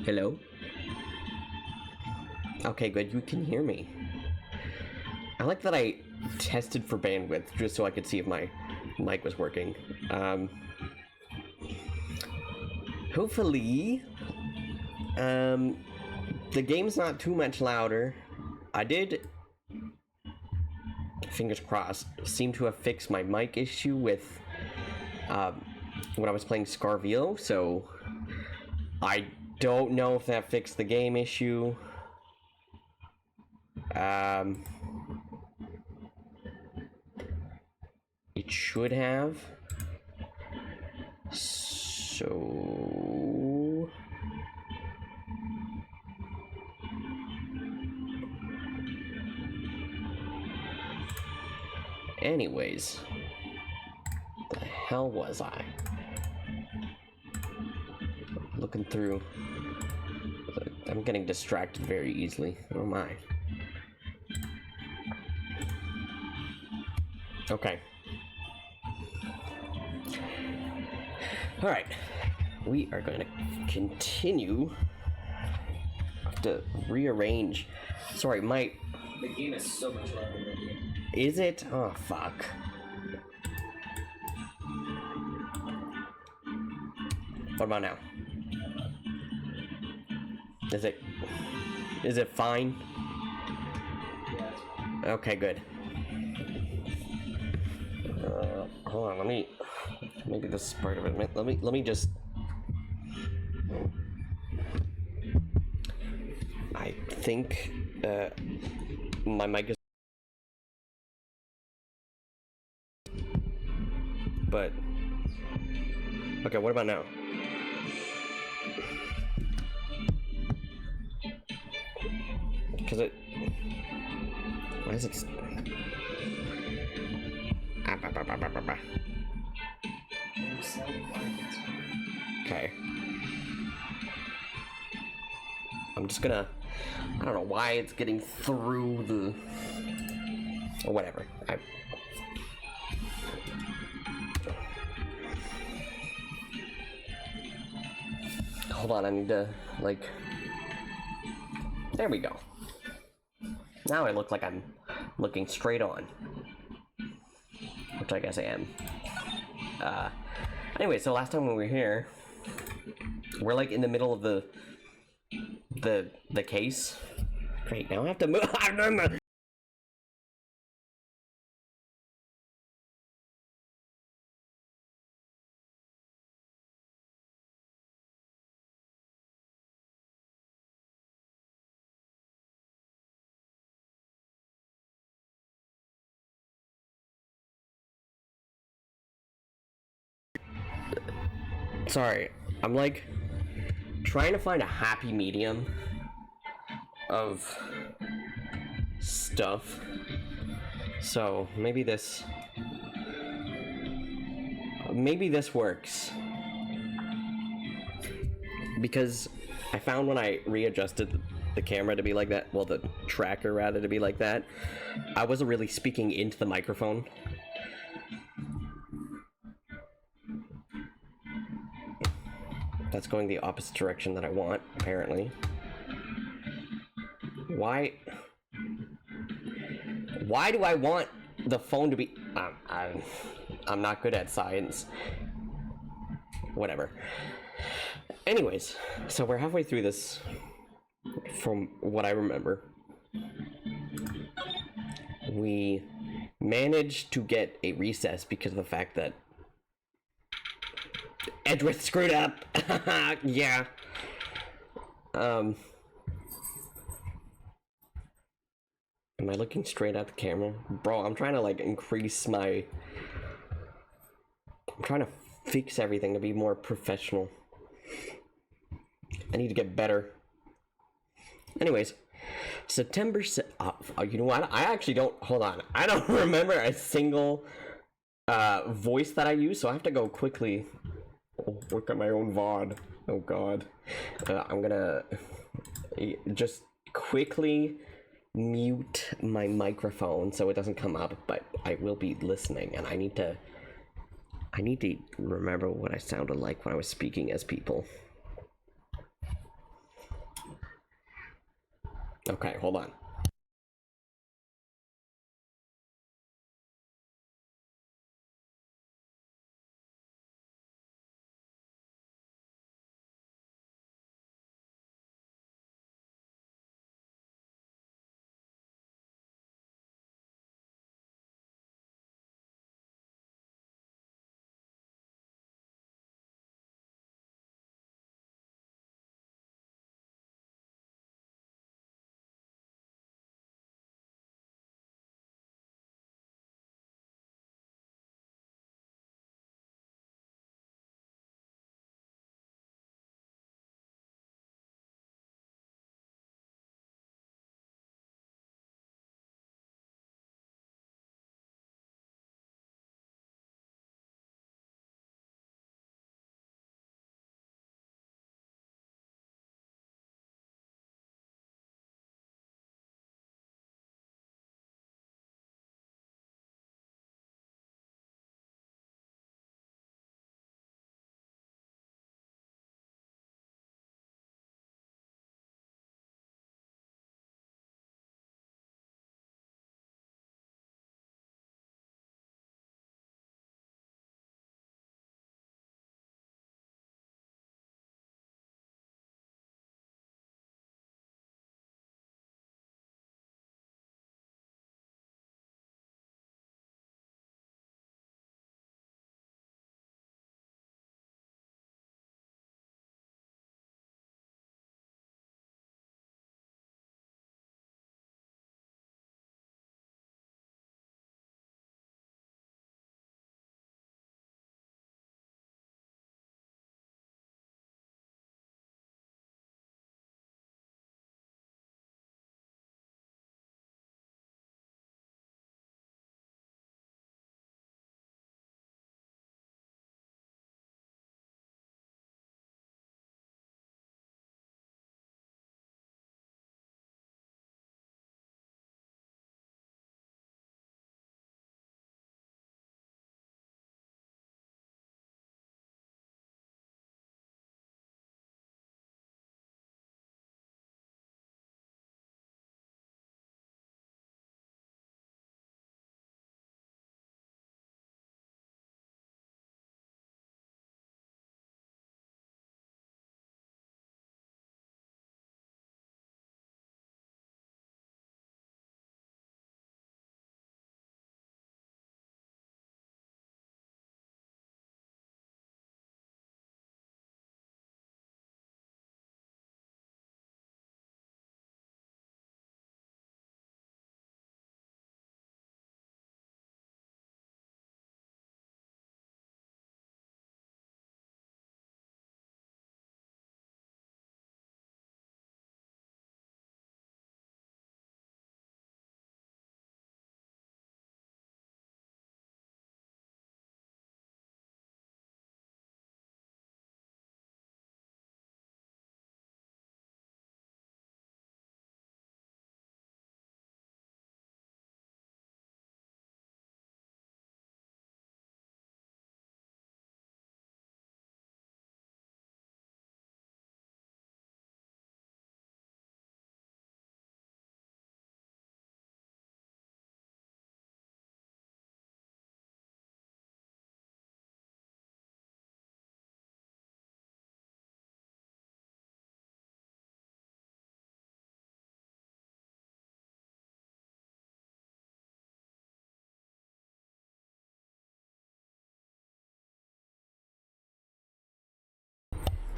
Hello? Okay, good, you can hear me. I like that I tested for bandwidth just so I could see if my mic was working. Hopefully, the game's not too much louder. I did, fingers crossed, seem to have fixed my mic issue with, when I was playing Scarvio, so I don't know if that fixed the game issue. It should have. So... anyways, the hell was I? Looking through. I'm getting distracted very easily. Oh my. Okay. All right. We are going to continue to rearrange. Sorry, my... the game is so much louder than you. Is it? Oh, fuck. What about now? Is it fine? Yeah, it's fine. Okay, good. Hold on, maybe this is part of it. Let me just... I think, my mic is... but... okay, what about now? Because it... why is it... okay. I'm just gonna... I don't know why it's getting through the... or whatever. Hold on, I need to, like... there we go. Now I look like I'm looking straight on. Which I guess I am. Anyway, so last time when we were here, we're like in the middle of the case. Great, now I have to move. Sorry, I'm like trying to find a happy medium of stuff. So maybe this works. Because I found when I readjusted the camera to be like that, well, the tracker rather to be like that, I wasn't really speaking into the microphone. That's going the opposite direction that I want, apparently. Why do I want the phone to be... I'm not good at science. Whatever. Anyways, so we're halfway through this, from what I remember. We managed to get a recess because of the fact that Edgeworth screwed up. Yeah. Am I looking straight at the camera? Bro, I'm trying to like increase my... I'm trying to fix everything to be more professional. I need to get better. Anyways, September... you know what? I actually don't... hold on. I don't remember a single voice that I use, so I have to go quickly work on my own VOD. Oh god. I'm gonna just quickly mute my microphone so it doesn't come up, but I will be listening, and I need to remember what I sounded like when I was speaking as people. Okay, hold on.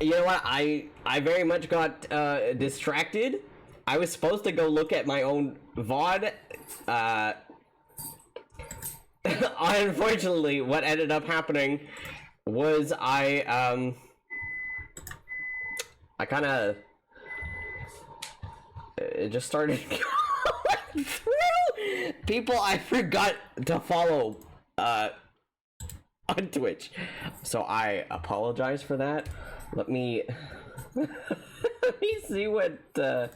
You know what? I very much got distracted. I was supposed to go look at my own VOD. Unfortunately, what ended up happening was I kind of it just started going through people I forgot to follow on Twitch. So I apologize for that. Let me let me see what okay,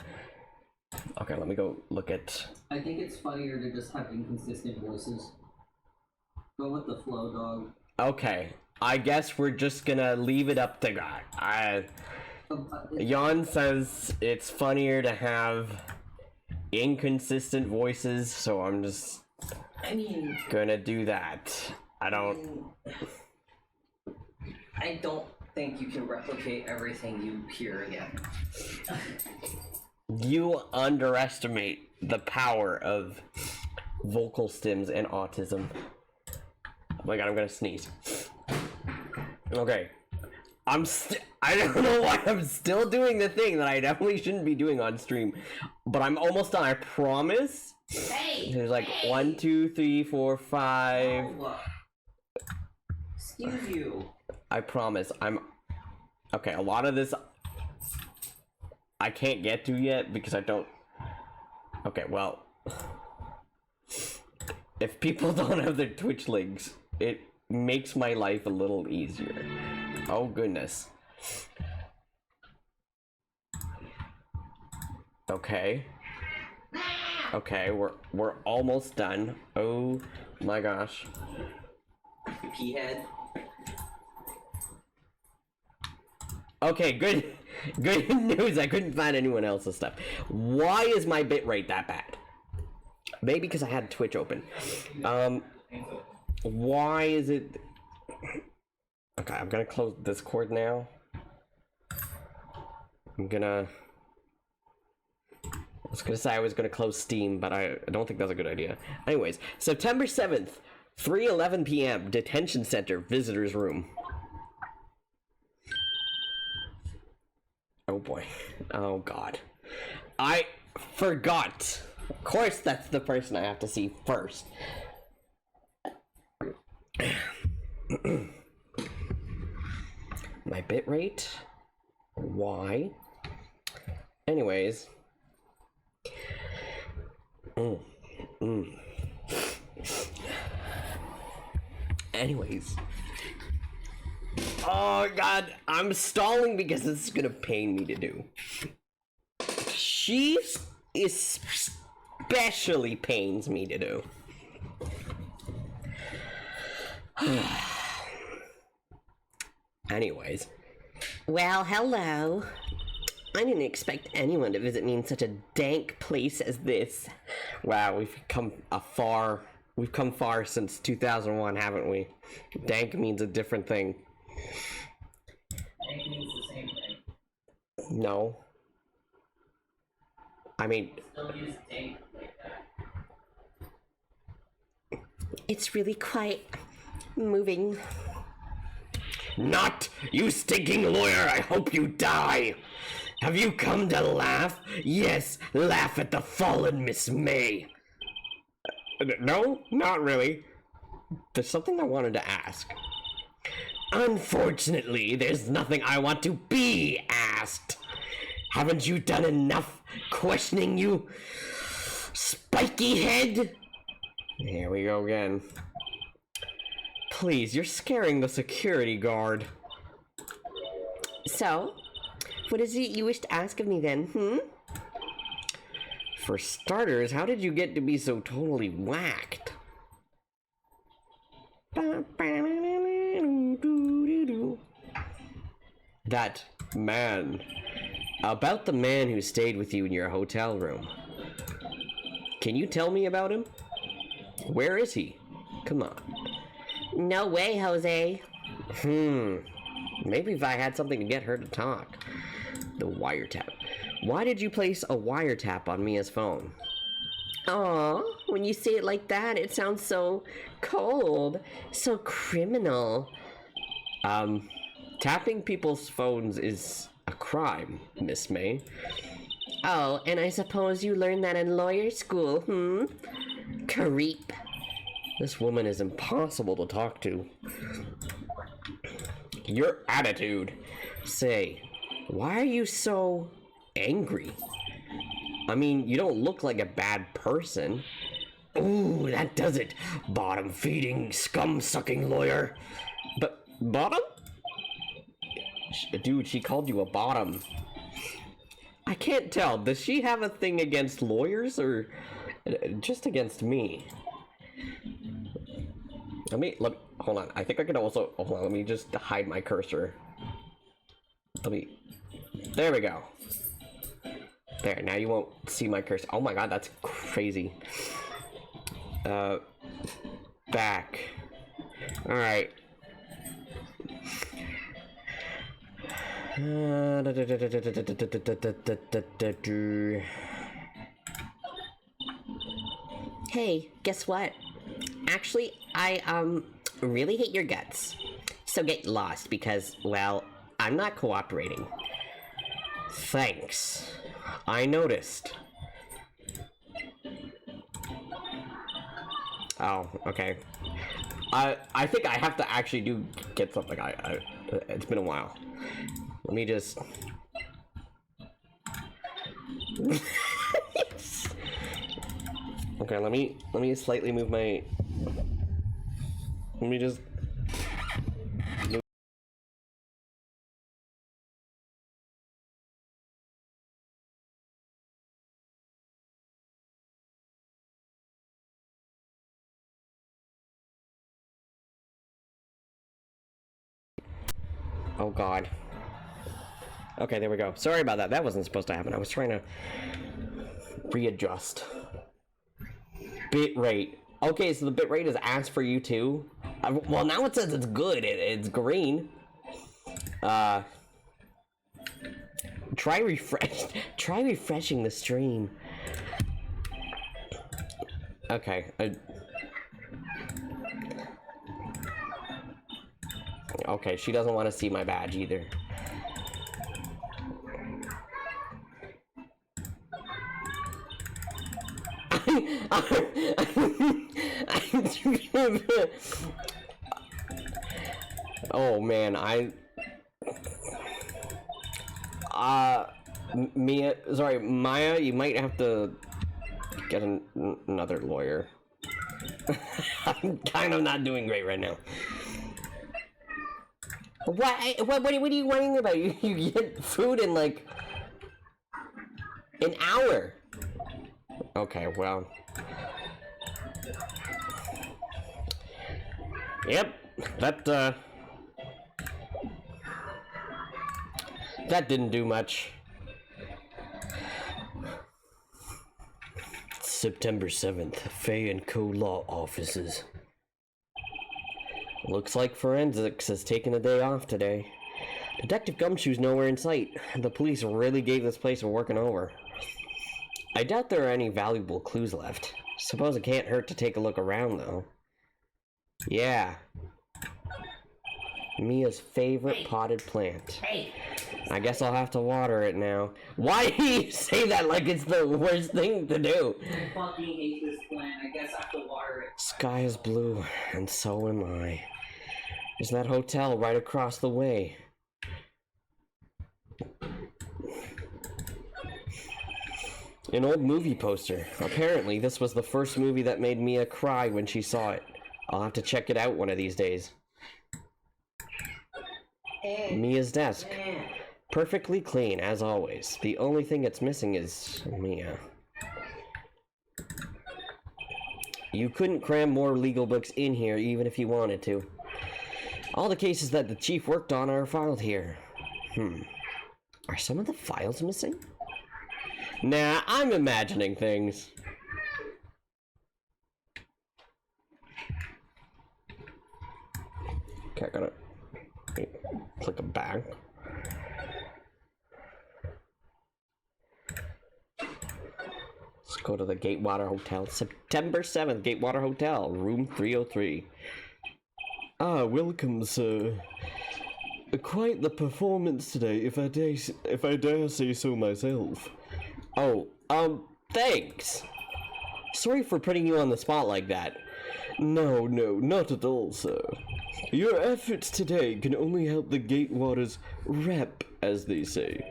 let me go look at. I think it's funnier to just have inconsistent voices. Go with the flow, dog. Okay, I guess we're just gonna leave it up to God. Jan says it's funnier to have inconsistent voices, so I'm just I mean, gonna do that. I don't think you can replicate everything you hear again. You underestimate the power of vocal stems and autism. Oh my god, I'm gonna sneeze. Okay. I don't know why I'm still doing the thing that I definitely shouldn't be doing on stream, but I'm almost done, I promise. Hey! There's like hey. 1, 2, 3, 4, 5. Oh. Excuse you. I promise. Okay, a lot of this I can't get to yet because I don't. Okay, well, if people don't have their Twitch links, it makes my life a little easier. Oh goodness. Okay. Okay, we're almost done. Oh my gosh. P-head. Okay, good news. I couldn't find anyone else's stuff. Why is my bitrate that bad? Maybe because I had Twitch open. Why is it? Okay, I'm gonna close Discord now. I was gonna say I was gonna close Steam, but I don't think that's a good idea. Anyways, September 7th, 3:11 p.m. Detention Center, visitors room. Oh boy. Oh god. I forgot. Of course that's the person I have to see first. My bitrate? Why? Anyways. Anyways. Oh god, I'm stalling because this is gonna pain me to do. She especially pains me to do. Anyways. Well, hello. I didn't expect anyone to visit me in such a dank place as this. Wow, we've come far since 2001, haven't we? Dank means a different thing. Dank means the same thing. No. I mean, Still use dank like that. it's really quite moving. Not, you stinking lawyer! I hope you die! Have you come to laugh? Yes, laugh at the fallen Miss May. No, not really. There's something I wanted to ask. Unfortunately, there's nothing I want to be asked. Haven't you done enough questioning, you spiky head? Here we go again. Please, you're scaring the security guard. So, what is it you wish to ask of me then, For starters, how did you get to be so totally whacked? That man. About the man who stayed with you in your hotel room. Can you tell me about him? Where is he? Come on. No way, Jose. Maybe if I had something to get her to talk. The wiretap. Why did you place a wiretap on Mia's phone? Aw, when you say it like that, it sounds so cold, so criminal. Tapping people's phones is a crime, Miss May. Oh, and I suppose you learned that in lawyer school, Creep. This woman is impossible to talk to. Your attitude. Say, why are you so angry? I mean, you don't look like a bad person. Ooh, that does it. Bottom-feeding, scum-sucking lawyer. But, bottom? Dude, she called you a bottom. I can't tell. Does she have a thing against lawyers or just against me? Let me, hold on. I think I can also, hold on, let me just hide my cursor. There we go. There, now you won't see my cursor. Oh my god, that's crazy. Back. Alright. Hey, guess what? Actually, I really hate your guts. So get lost because, well, I'm not cooperating. Thanks. I noticed. Oh, okay. I think I have to actually get something. It's been a while. Let me just. Okay, let me slightly move my. Let me just. Oh god. Okay, there we go. Sorry about that. That wasn't supposed to happen. I was trying to readjust. Bit rate. Okay, so the bit rate is asked for you too. Well, now it says it's good. It's green. Try refreshing the stream. Okay. Okay, she doesn't want to see my badge either. Oh man, Maya, you might have to get another lawyer. I'm kind of not doing great right now. What are you worrying about? You get food in like an hour. Okay, well. Yep, that didn't do much. September 7th, Fay & Co. Law Offices. Looks like forensics has taken a day off today. Detective Gumshoe's nowhere in sight. The police really gave this place a working over. I doubt there are any valuable clues left. Suppose it can't hurt to take a look around, though. Yeah. Mia's favorite potted plant. Hey. I guess I'll have to water it now. Why do you say that like it's the worst thing to do? I fucking hate this plant. I guess I have to water it. Sky is blue, and so am I. There's that hotel right across the way. An old movie poster. Apparently, this was the first movie that made Mia cry when she saw it. I'll have to check it out one of these days. Mia's desk. Perfectly clean, as always. The only thing it's missing is Mia. You couldn't cram more legal books in here even if you wanted to. All the cases that the chief worked on are filed here. Are some of the files missing? Nah, I'm imagining things. Okay, I gotta click a back. Let's go to the Gatewater Hotel. September 7th, Gatewater Hotel, room 303. Ah, welcome, sir. Quite the performance today, if I dare say so myself. Oh, thanks. Sorry for putting you on the spot like that. No, not at all, sir. Your efforts today can only help the Gatewater's rep, as they say.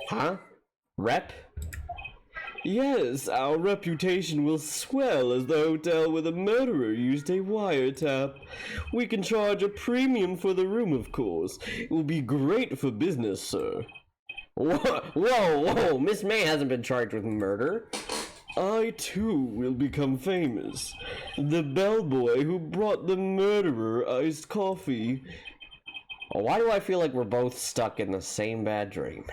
Huh? Rep? Yes, our reputation will swell as the hotel where the murderer used a wiretap. We can charge a premium for the room, of course. It will be great for business, sir. Whoa, Miss May hasn't been charged with murder. I, too, will become famous. The bellboy who brought the murderer iced coffee. Why do I feel like we're both stuck in the same bad dream?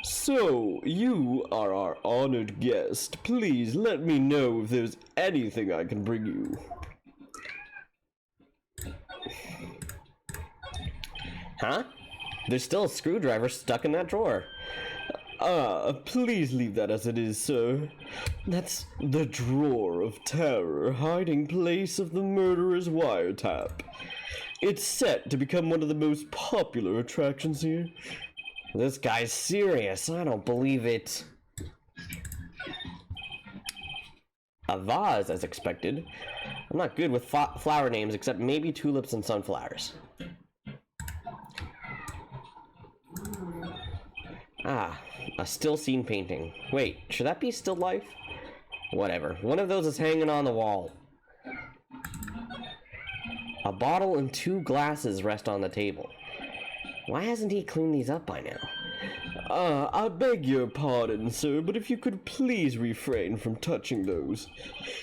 So, you are our honored guest. Please let me know if there's anything I can bring you. Huh? There's still a screwdriver stuck in that drawer. Please leave that as it is, sir. That's the drawer of terror, hiding place of the murderer's wiretap. It's set to become one of the most popular attractions here. This guy's serious. I don't believe it. A vase, as expected. I'm not good with flower names, except maybe tulips and sunflowers. Ah, a still scene painting. Wait, should that be still life? Whatever. One of those is hanging on the wall. A bottle and 2 glasses rest on the table. Why hasn't he cleaned these up by now? I beg your pardon, sir, but if you could please refrain from touching those.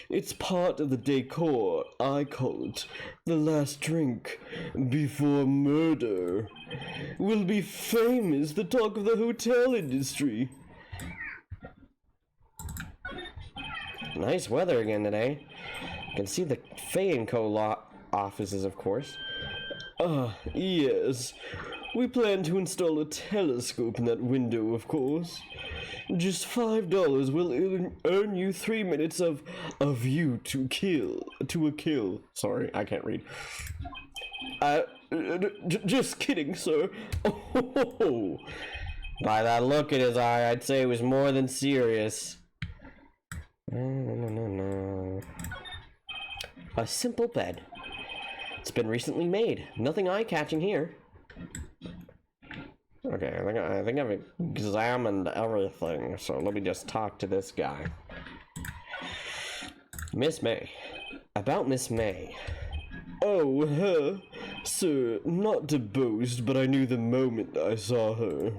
It's part of the decor, I call it. The last drink before murder. Will be famous, the talk of the hotel industry. Nice weather again today. You can see the Fay & Co. offices, of course. Yes. We plan to install a telescope in that window, of course. Just $5 will earn you 3 minutes of a view to a kill. Sorry, I can't read. Just kidding, sir. Oh, by that look in his eye, I'd say it was more than serious. No. A simple bed. It's been recently made. Nothing eye-catching here. Okay, I think I've examined everything, so let me just talk to this guy. Miss May. About Miss May. Oh, her? Sir, not to boast, but I knew the moment I saw her.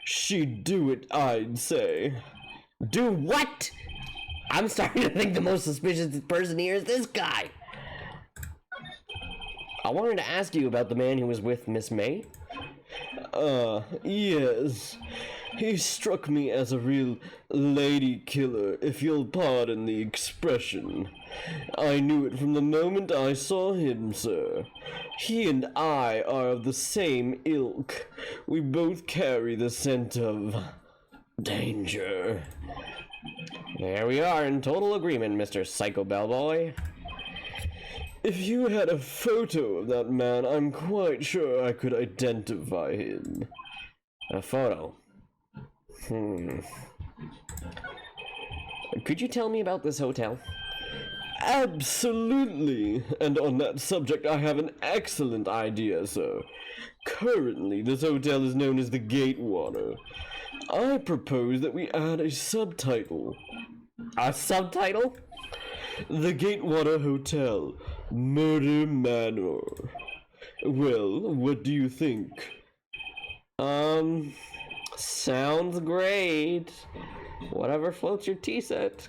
She'd do it, I'd say. Do what? I'm starting to think the most suspicious person here is this guy. I wanted to ask you about the man who was with Miss May. Yes. He struck me as a real lady killer, if you'll pardon the expression. I knew it from the moment I saw him, sir. He and I are of the same ilk. We both carry the scent of danger. There we are in total agreement, Mr. Psycho Bellboy. If you had a photo of that man, I'm quite sure I could identify him. A photo? Could you tell me about this hotel? Absolutely! And on that subject, I have an excellent idea, sir. Currently, this hotel is known as the Gatewater. I propose that we add a subtitle. A subtitle? The Gatewater Hotel, Murder Manor. Well, what do you think? Sounds great. Whatever floats your tea set.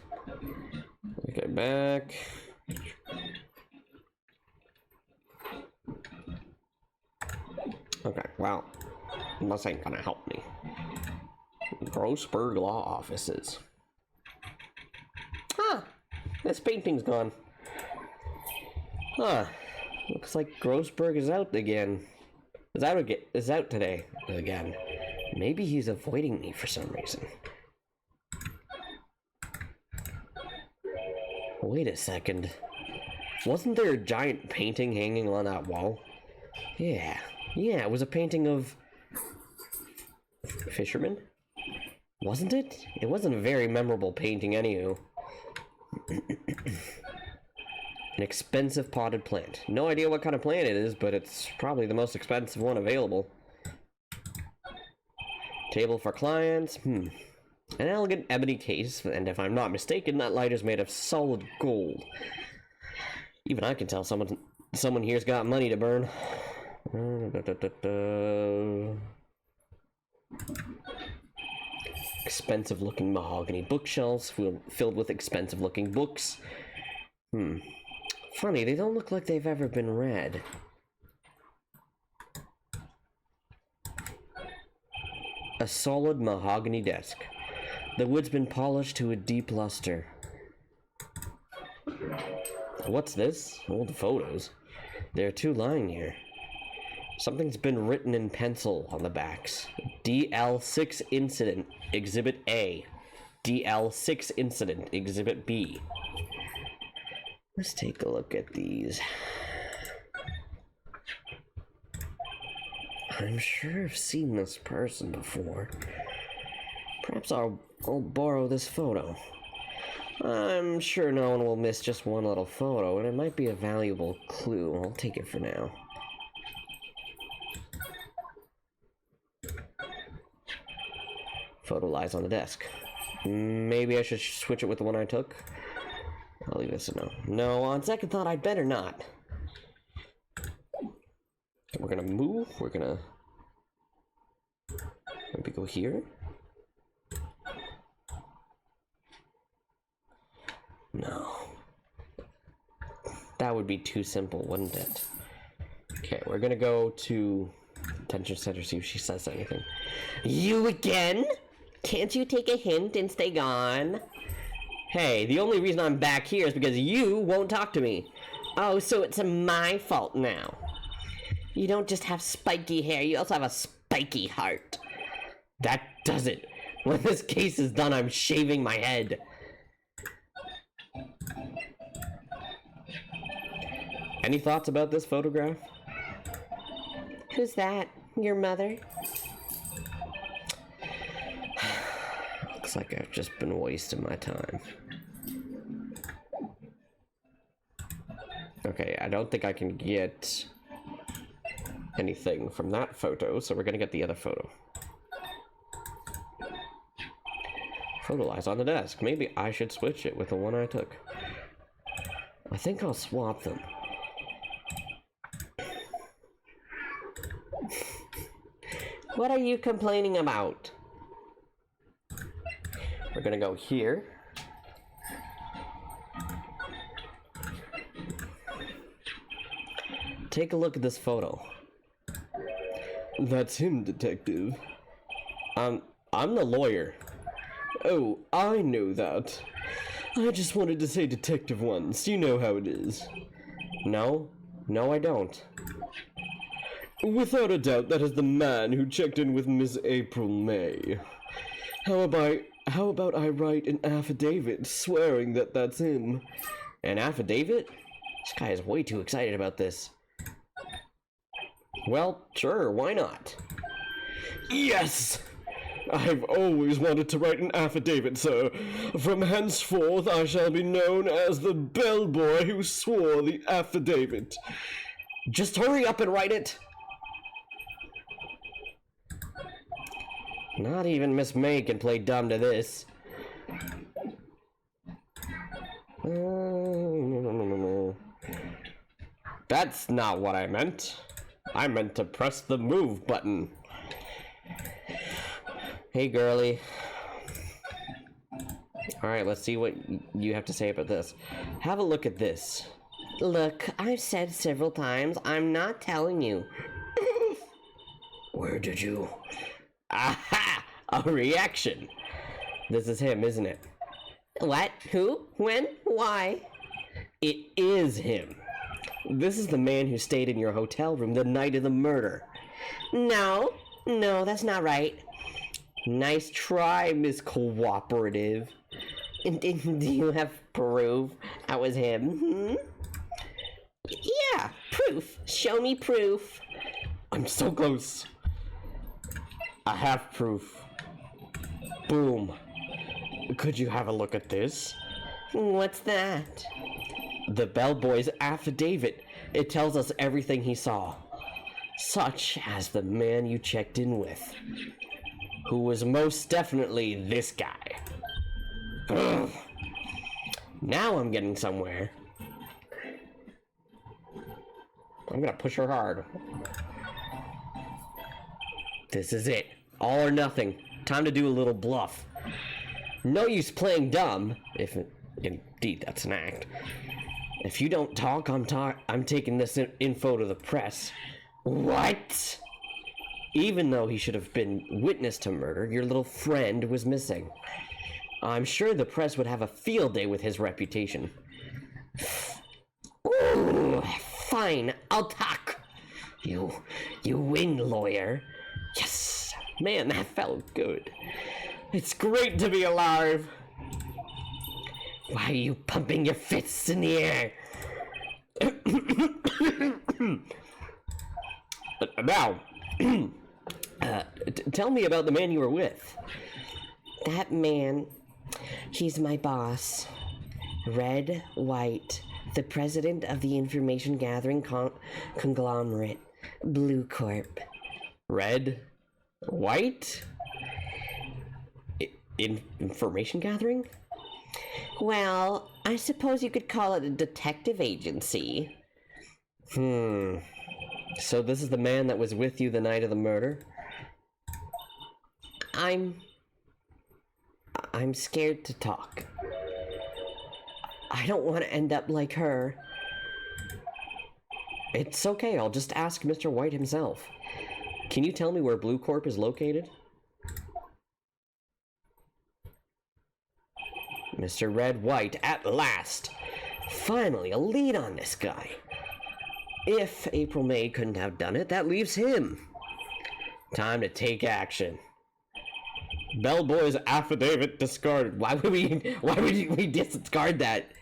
Okay, back. Okay, well, this ain't gonna help me. Grossberg Law Offices. Huh, this painting's gone. Huh, looks like Grossberg is out again. Is out today again. Maybe he's avoiding me for some reason. Wait a second. Wasn't there a giant painting hanging on that wall? Yeah, it was a painting of fishermen? Wasn't it? It wasn't a very memorable painting anywho. An expensive potted plant. No idea what kind of plant it is, but it's probably the most expensive one available. Table for clients. An elegant ebony case, and if I'm not mistaken, that light is made of solid gold. Even I can tell someone here's got money to burn. Expensive looking mahogany bookshelves filled with expensive looking books. Funny, they don't look like they've ever been read. A solid mahogany desk. The wood's been polished to a deep luster. What's this? Old photos. There are two lying here. Something's been written in pencil on the backs. DL6 Incident, Exhibit A. DL6 Incident, Exhibit B. Let's take a look at these. I'm sure I've seen this person before. Perhaps I'll borrow this photo. I'm sure no one will miss just one little photo, and it might be a valuable clue. I'll take it for now. Photo lies on the desk. Maybe I should switch it with the one I took? I'll leave this a no. No, on second thought, I'd better not. We're gonna move. We're gonna maybe go here. No. That would be too simple, wouldn't it? Okay, we're gonna go to Detention Center, see if she says anything. You again? Can't you take a hint and stay gone? Hey, the only reason I'm back here is because you won't talk to me. Oh, so it's my fault now. You don't just have spiky hair, you also have a spiky heart. That does it. When this case is done, I'm shaving my head. Any thoughts about this photograph? Who's that? Your mother? Looks like I've just been wasting my time. Okay, I don't think I can get anything from that photo, so we're gonna get the other photo. Photo lies on the desk. Maybe I should switch it with the one I took. I think I'll swap them. What are you complaining about? We're gonna go here. Take a look at this photo. That's him, detective. I'm the lawyer. Oh, I know that. I just wanted to say detective once. You know how it is. No, I don't. Without a doubt, that is the man who checked in with Miss April May. How about I write an affidavit swearing that that's him? An affidavit? This guy is way too excited about this. Well, sure, why not? Yes! I've always wanted to write an affidavit, sir. From henceforth, I shall be known as the bellboy who swore the affidavit. Just hurry up and write it! Not even Miss May can play dumb to this. That's not what I meant. I meant to press the move button. Hey, girly. Alright, let's see what you have to say about this. Have a look at this. Look, I've said several times, I'm not telling you. Where did you... Aha! A reaction! This is him, isn't it? What? Who? When? Why? It is him. This is the man who stayed in your hotel room the night of the murder. No, that's not right. Nice try, Miss Cooperative. Do you have proof that was him? Yeah, proof. Show me proof. I'm so close. I have proof. Boom. Could you have a look at this? What's that? The bellboy's affidavit. It tells us everything he saw. Such as the man you checked in with. Who was most definitely this guy. Ugh. Now I'm getting somewhere. I'm gonna push her hard. This is it. All or nothing. Time to do a little bluff. No use playing dumb, if indeed that's an act. If you don't talk, I'm taking this info to the press. What? Even though he should have been witness to murder, your little friend was missing. I'm sure the press would have a field day with his reputation. Ooh, fine, I'll talk. You win, lawyer. Yes, man, that felt good. It's great to be alive. Why are you pumping your fists in the air? Now, tell me about the man you were with. That man, he's my boss. Red White, the president of the information gathering conglomerate, Blue Corp. Red White? Information gathering? Well, I suppose you could call it a detective agency. So this is the man that was with you the night of the murder? I'm scared to talk. I don't want to end up like her. It's okay, I'll just ask Mr. White himself. Can you tell me where Blue Corp is located? Mr. Red White, at last! Finally, a lead on this guy. If April May couldn't have done it, that leaves him. Time to take action. Bellboy's affidavit discarded. Why would we discard that?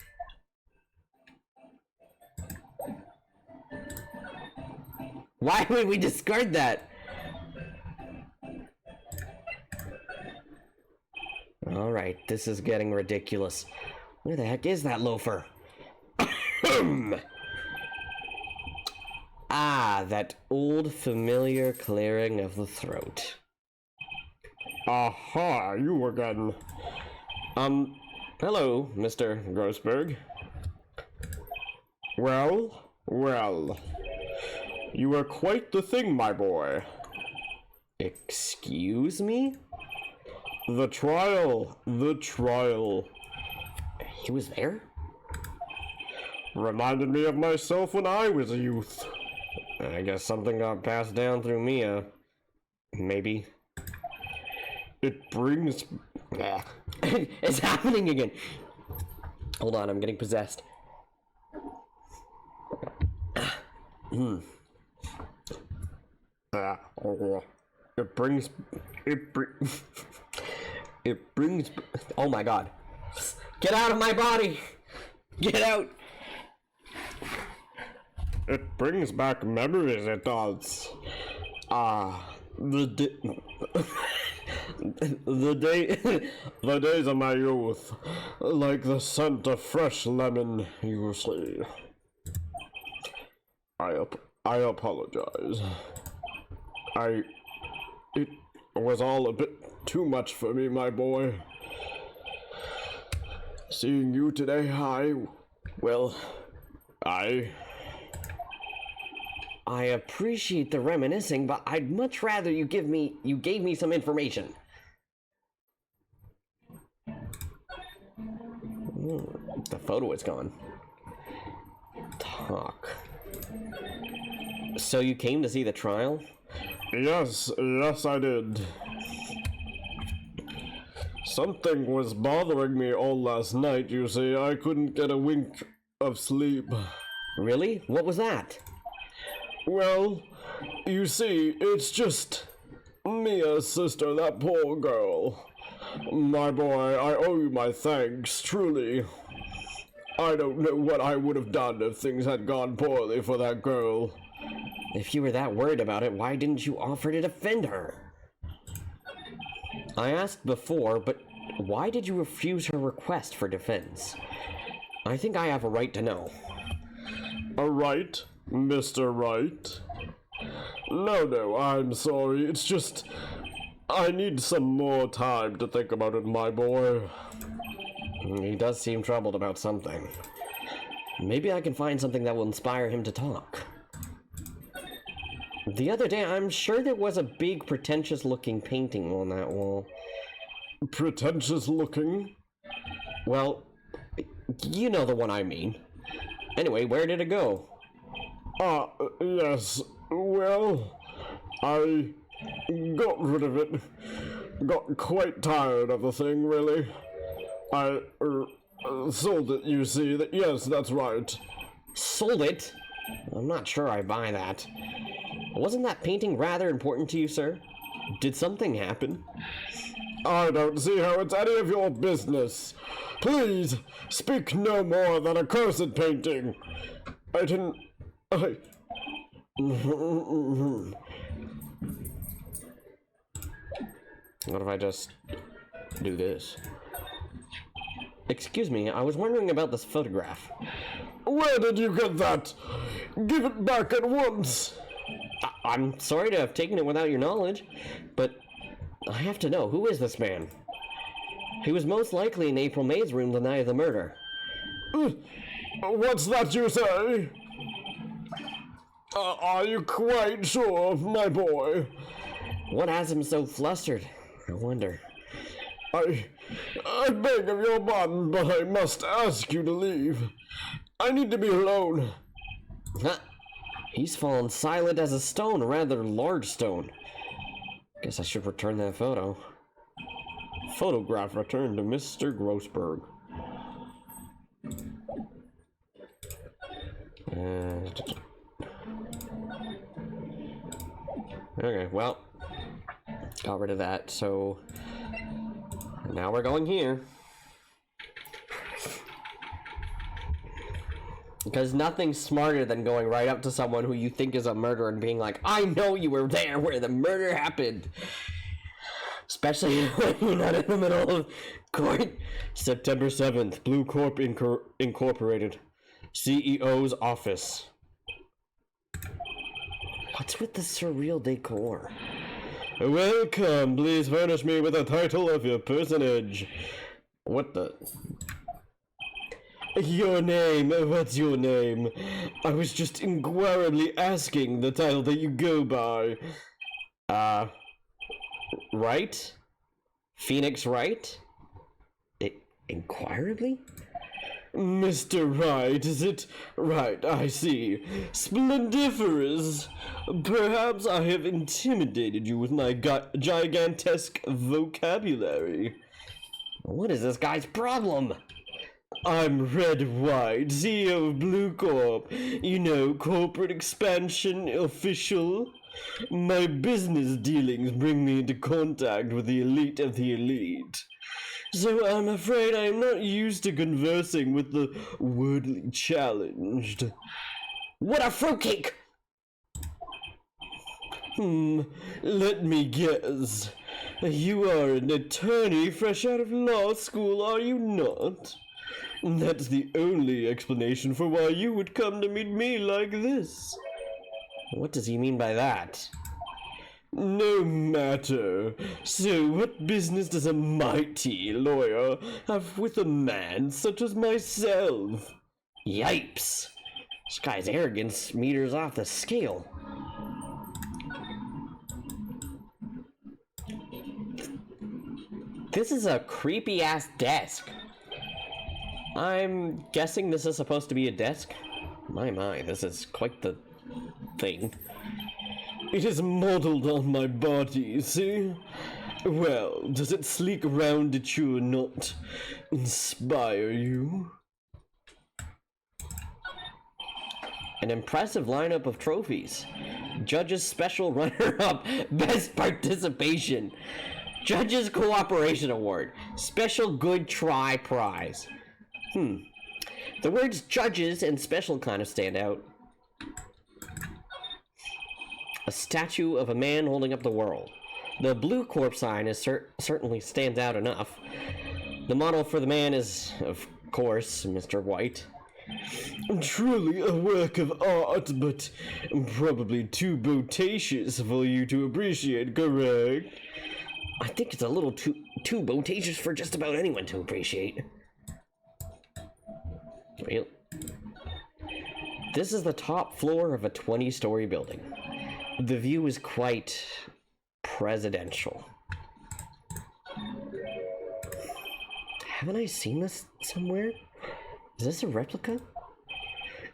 Why would we discard that? Alright, this is getting ridiculous. Where the heck is that loafer? Ah, that old familiar clearing of the throat. Aha, you again. Hello, Mr. Grossberg. Well, you are quite the thing, my boy. Excuse me? The trial. He was there? Reminded me of myself when I was a youth. I guess something got passed down through Mia. Maybe. It brings... It's happening again. Hold on, I'm getting possessed. It brings... It brings... Oh my god. Get out of my body! Get out! It brings back memories, it does. The days of my youth, like the scent of fresh lemon, you see. I apologize. It was all a bit too much for me, my boy. Seeing you today, I appreciate the reminiscing, but I'd much rather you gave me some information. The photo is gone. Talk. So you came to see the trial? Yes, I did. Something was bothering me all last night, you see. I couldn't get a wink of sleep. Really? What was that? Well, you see, it's just Mia's sister, that poor girl. My boy, I owe you my thanks, truly. I don't know what I would have done if things had gone poorly for that girl. If you were that worried about it, why didn't you offer to defend her? I asked before, but why did you refuse her request for defense? I think I have a right to know. A right? Mr. Wright? No, I'm sorry. It's just... I need some more time to think about it, my boy. He does seem troubled about something. Maybe I can find something that will inspire him to talk. The other day, I'm sure there was a big pretentious-looking painting on that wall. Pretentious-looking? Well, you know the one I mean. Anyway, where did it go? Yes, well, I Got rid of it. Got quite tired of the thing, really. I, sold it, you see. Yes, that's right. Sold it? I'm not sure I buy that. Wasn't that painting rather important to you, sir? Did something happen? I don't see how it's any of your business. Please, speak no more than a cursed painting. What if I just do this? Excuse me, I was wondering about this photograph. Where did you get that? Give it back at once. I'm sorry to have taken it without your knowledge, but I have to know, who is this man? He was most likely in April May's room the night of the murder. What's that you say? Are you quite sure, my boy? What has him so flustered? I wonder. I beg of your pardon, but I must ask you to leave. I need to be alone. Huh. He's fallen silent as a stone, a rather large stone. Guess I should return that photo. Photograph returned to Mr. Grossberg. Okay, well, got rid of that, so now we're going here. Because nothing's smarter than going right up to someone who you think is a murderer and being like, I know you were there where the murder happened. Especially when you're not in the middle of court. September 7th, Blue Corp Incorporated. CEO's office. What's with the surreal decor? Welcome, please furnish me with the title of your personage. What the... Your name, what's your name? I was just inquiringly asking the title that you go by. Wright? Phoenix Wright? Inquirably? Mr. Wright, is it? Right, I see. Splendiferous. Perhaps I have intimidated you with my gigantesque vocabulary. What is this guy's problem? I'm Red White, CEO of Blue Corp. You know, corporate expansion official. My business dealings bring me into contact with the elite of the elite. So I'm afraid I am not used to conversing with the wordly challenged. What a fruitcake! Let me guess. You are an attorney fresh out of law school, are you not? That's the only explanation for why you would come to meet me like this. What does he mean by that? No matter. So, what business does a mighty lawyer have with a man such as myself? Yipes! This guy's arrogance meters off the scale. This is a creepy-ass desk. I'm guessing this is supposed to be a desk? My, this is quite the thing. It is modeled on my body, see? Well, does its sleek rounditude not inspire you? An impressive lineup of trophies. Judge's special runner-up, best participation. Judge's cooperation award, special good try prize. The words judges and special kind of stand out. A statue of a man holding up the world. The Blue Corp sign is certainly stands out enough. The model for the man is, of course, Mr. White. Truly a work of art, but probably too bodacious for you to appreciate, correct? I think it's a little too bodacious for just about anyone to appreciate. Really? This is the top floor of a 20-story building. The view is quite presidential. Haven't I seen this somewhere? Is this a replica?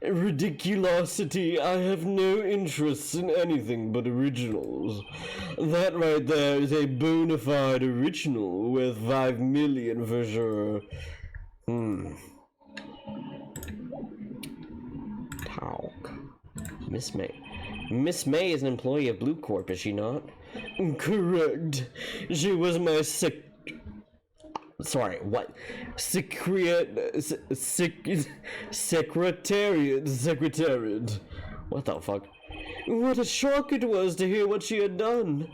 Ridiculosity, I have no interest in anything but originals. That right there is a bona fide original worth 5 million for sure. Talk. Miss May. Miss May is an employee of Blue Corp, is she not? Correct. She was my Sorry, what? secretariat. What the fuck? What a shock it was to hear what she had done.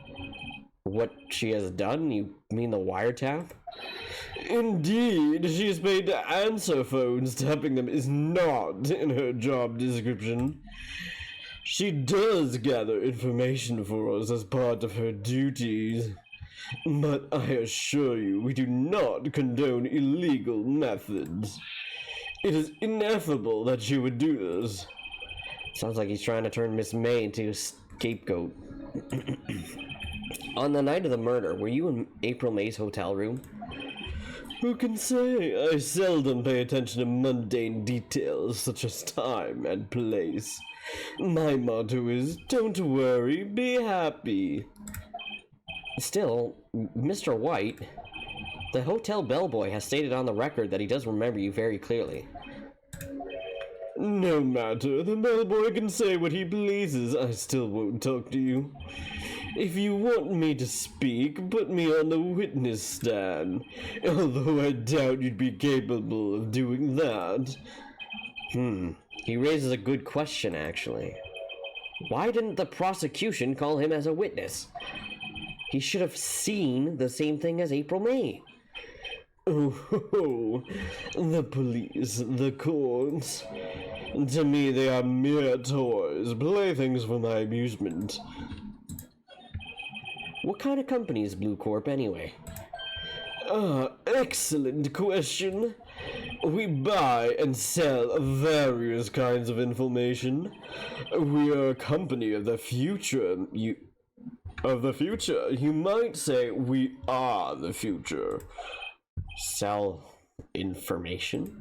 What she has done? You mean the wiretap? Indeed, she is paid to answer phones. Tapping them is not in her job description. She does gather information for us as part of her duties. But I assure you, we do not condone illegal methods. It is ineffable that she would do this. Sounds like he's trying to turn Miss May into a scapegoat. On the night of the murder, were you in April May's hotel room? Who can say? I seldom pay attention to mundane details such as time and place. My motto is, don't worry, be happy. Still, Mr. White, the hotel bellboy has stated on the record that he does remember you very clearly. No matter, the bellboy can say what he pleases, I still won't talk to you. If you want me to speak, put me on the witness stand, although I doubt you'd be capable of doing that. He raises a good question, actually. Why didn't the prosecution call him as a witness? He should have seen the same thing as April May. Oh, the police, the courts. To me, they are mere toys, playthings for my amusement. What kind of company is Blue Corp, anyway? Excellent question. We buy and sell various kinds of information. We are a company of the future. You might say we are the future. Sell information?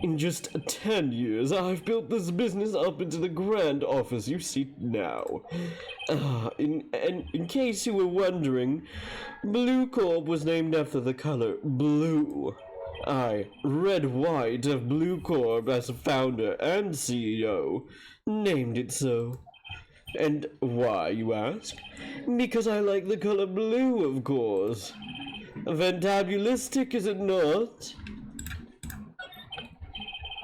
In just 10 years, I've built this business up into the grand office you see now. In case you were wondering, Blue Corp was named after the color blue. Red White of Blue Corp as founder and CEO, named it so. And why, you ask? Because I like the color blue, of course. Fantabulistic, is it not?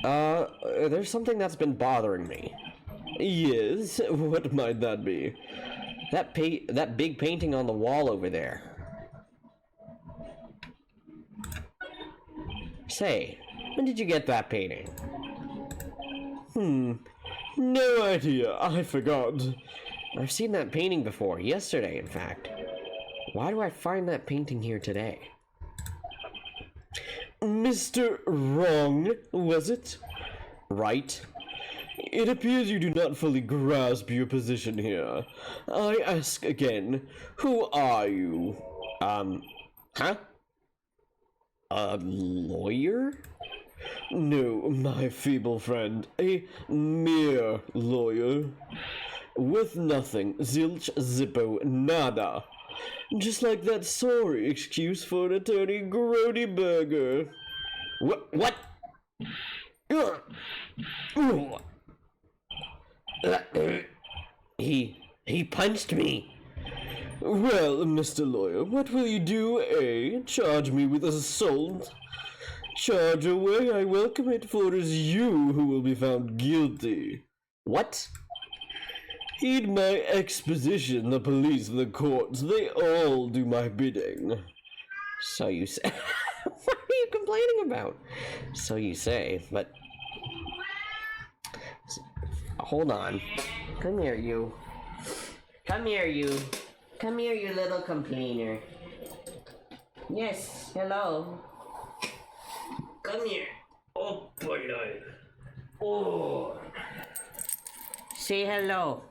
There's something that's been bothering me. Yes, what might that be? That big painting on the wall over there. Say, when did you get that painting? No idea, I forgot. I've seen that painting before, yesterday in fact. Why do I find that painting here today? Mr. Wrong, was it? Right. It appears you do not fully grasp your position here. I ask again, who are you? Huh? A lawyer? No, my feeble friend, a mere lawyer. With nothing, zilch, zippo, nada. Just like that sorry excuse for an attorney Grody Burger. What? He punched me. Well, Mr. Lawyer, what will you do, eh? Charge me with assault? Charge away, I welcome it, for it is you who will be found guilty. What? Heed my exposition, the police, the courts, they all do my bidding. So you say. What are you complaining about? So you say, but. Hold on. Come here, you. Come here, you. Come here, you little complainer. Yes, hello. Come here. Oh, boy. Oh. Say hello.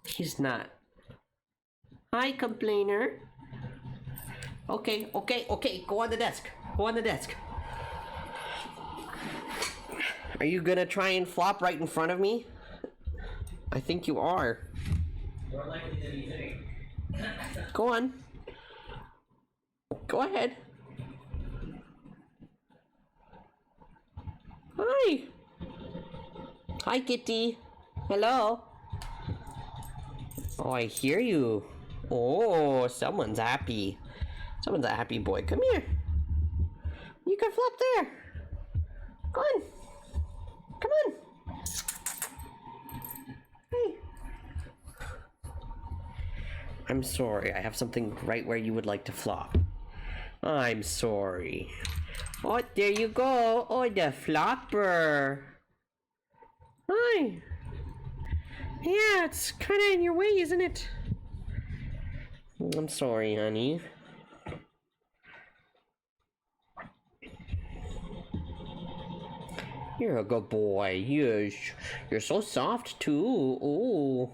He's not. Hi, complainer. Okay. Go on the desk. Are you gonna try and flop right in front of me? I think you are. More likely than you think. Go on. Go ahead. Hi. Hi, kitty. Hello. Oh, I hear you. Oh, someone's happy. Someone's a happy boy. Come here. You can flop there. Go on. Come on. Hey. I'm sorry. I have something right where you would like to flop. I'm sorry. Oh, there you go. Oh, the flopper. Hi. Yeah, it's kind of in your way, isn't it? I'm sorry, honey. You're a good boy. You're so soft too. Oh,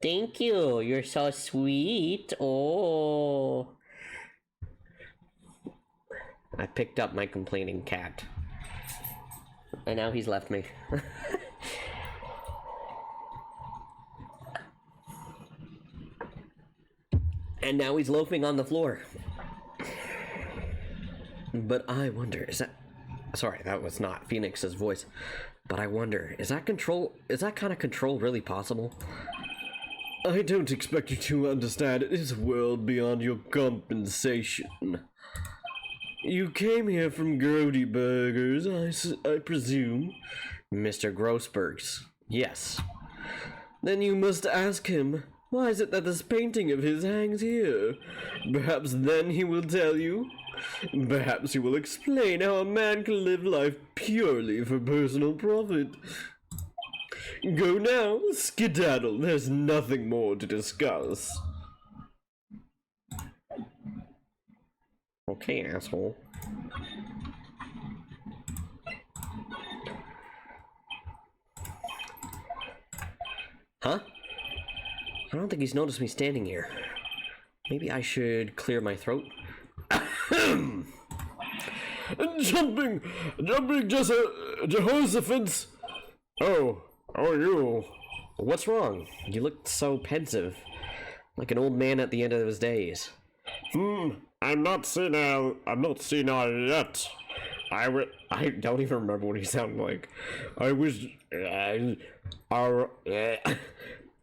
thank you. You're so sweet. Oh, I picked up my complaining cat, and now he's left me. And now he's loafing on the floor. But I wonder, is that... Sorry, that was not Phoenix's voice. But I wonder, is that kind of control really possible? I don't expect you to understand. It is a world beyond your compensation. You came here from Grody Burgers, I presume? Mr. Grossberg's. Yes. Then you must ask him, why is it that this painting of his hangs here? Perhaps then he will tell you. Perhaps he will explain how a man can live life purely for personal profit. Go now, skedaddle, there's nothing more to discuss. Okay, asshole. Huh? I don't think he's noticed me standing here. Maybe I should clear my throat. Jumping Jehoshaphat. Oh, you. What's wrong? You look so pensive. Like an old man at the end of his days. I'm not senile yet. I don't even remember what he sounded like. I was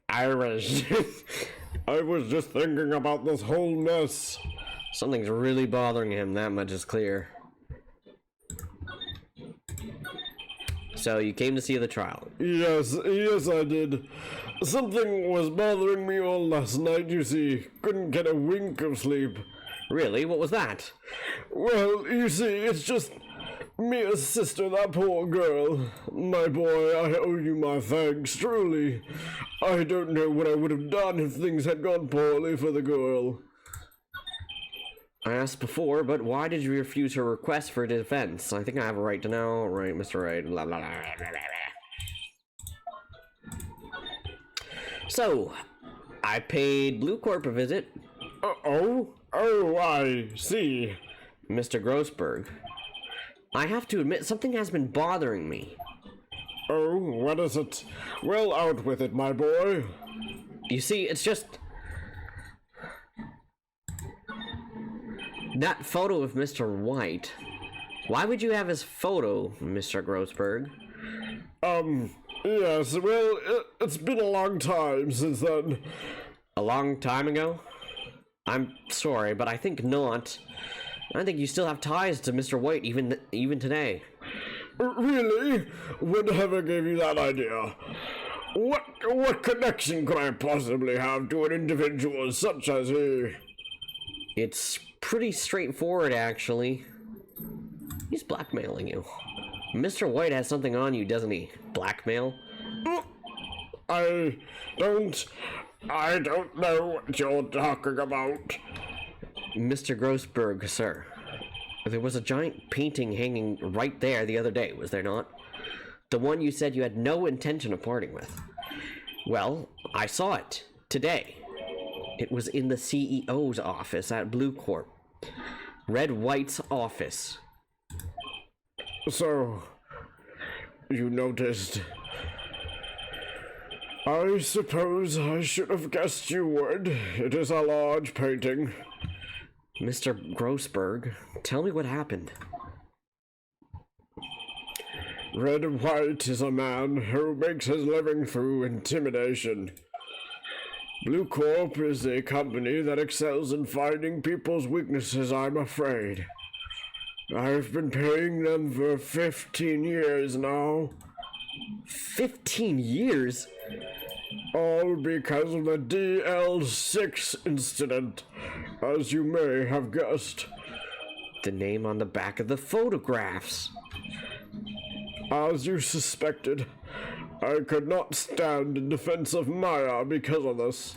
I was just thinking about this whole mess. Something's really bothering him, that much is clear. So you came to see the trial? Yes, I did. Something was bothering me all last night, you see. Couldn't get a wink of sleep. Really? What was that? Well, you see, it's just Mia's sister, that poor girl. My boy, I owe you my thanks, truly. I don't know what I would have done if things had gone poorly for the girl. I asked before, but why did you refuse her request for defense? I think I have a right to know. Right, Mr. Right. Blah, blah, blah, blah, blah. So, I paid Blue Corp a visit. Oh, I see. Mr. Grossberg. I have to admit, something has been bothering me. Oh, what is it? Well, out with it, my boy. You see, it's just... that photo of Mr. White. Why would you have his photo, Mr. Grossberg? Yes, well, it's been a long time since then. A long time ago? I'm sorry, but I think not. I think you still have ties to Mr. White even today. Really? Whatever gave you that idea? What connection could I possibly have to an individual such as he? It's pretty straightforward, actually. He's blackmailing you. Mr. White has something on you, doesn't he? Blackmail? I don't know what you're talking about. Mr. Grossberg, sir. There was a giant painting hanging right there the other day, was there not? The one you said you had no intention of parting with. Well, I saw it today. It was in the CEO's office at Blue Corp. Red White's office. So, you noticed. I suppose I should have guessed you would. It is a large painting. Mr. Grossberg, tell me what happened. Red White is a man who makes his living through intimidation. Blue Corp is a company that excels in finding people's weaknesses, I'm afraid. I've been paying them for 15 years now. 15 years? All because of the DL6 incident, as you may have guessed. The name on the back of the photographs. As you suspected, I could not stand in defense of Maya because of this.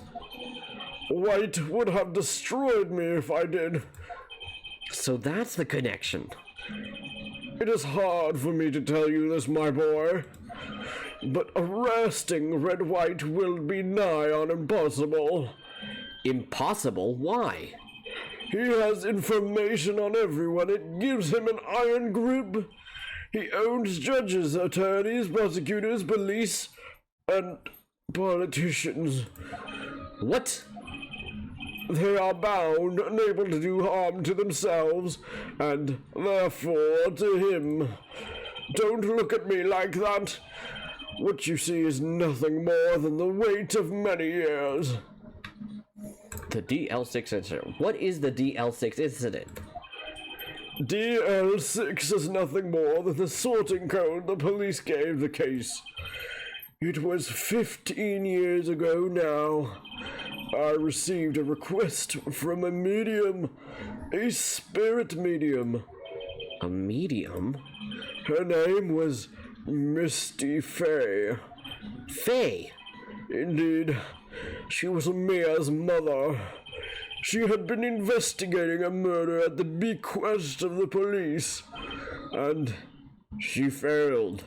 White would have destroyed me if I did. So that's the connection. It is hard for me to tell you this, my boy, but arresting Red White will be nigh on impossible. Impossible? Why? He has information on everyone. It gives him an iron grip. He owns judges, attorneys, prosecutors, police, and politicians. What? They are bound, unable to do harm to themselves, and therefore to him. Don't look at me like that. What you see is nothing more than the weight of many years. The DL6 incident. What is the DL6 incident? DL6 is nothing more than the sorting code the police gave the case. It was 15 years ago now. I received a request from a medium, a spirit medium. A medium? Her name was Misty Fay. Faye? Indeed, she was Mia's mother. She had been investigating a murder at the bequest of the police, and she failed.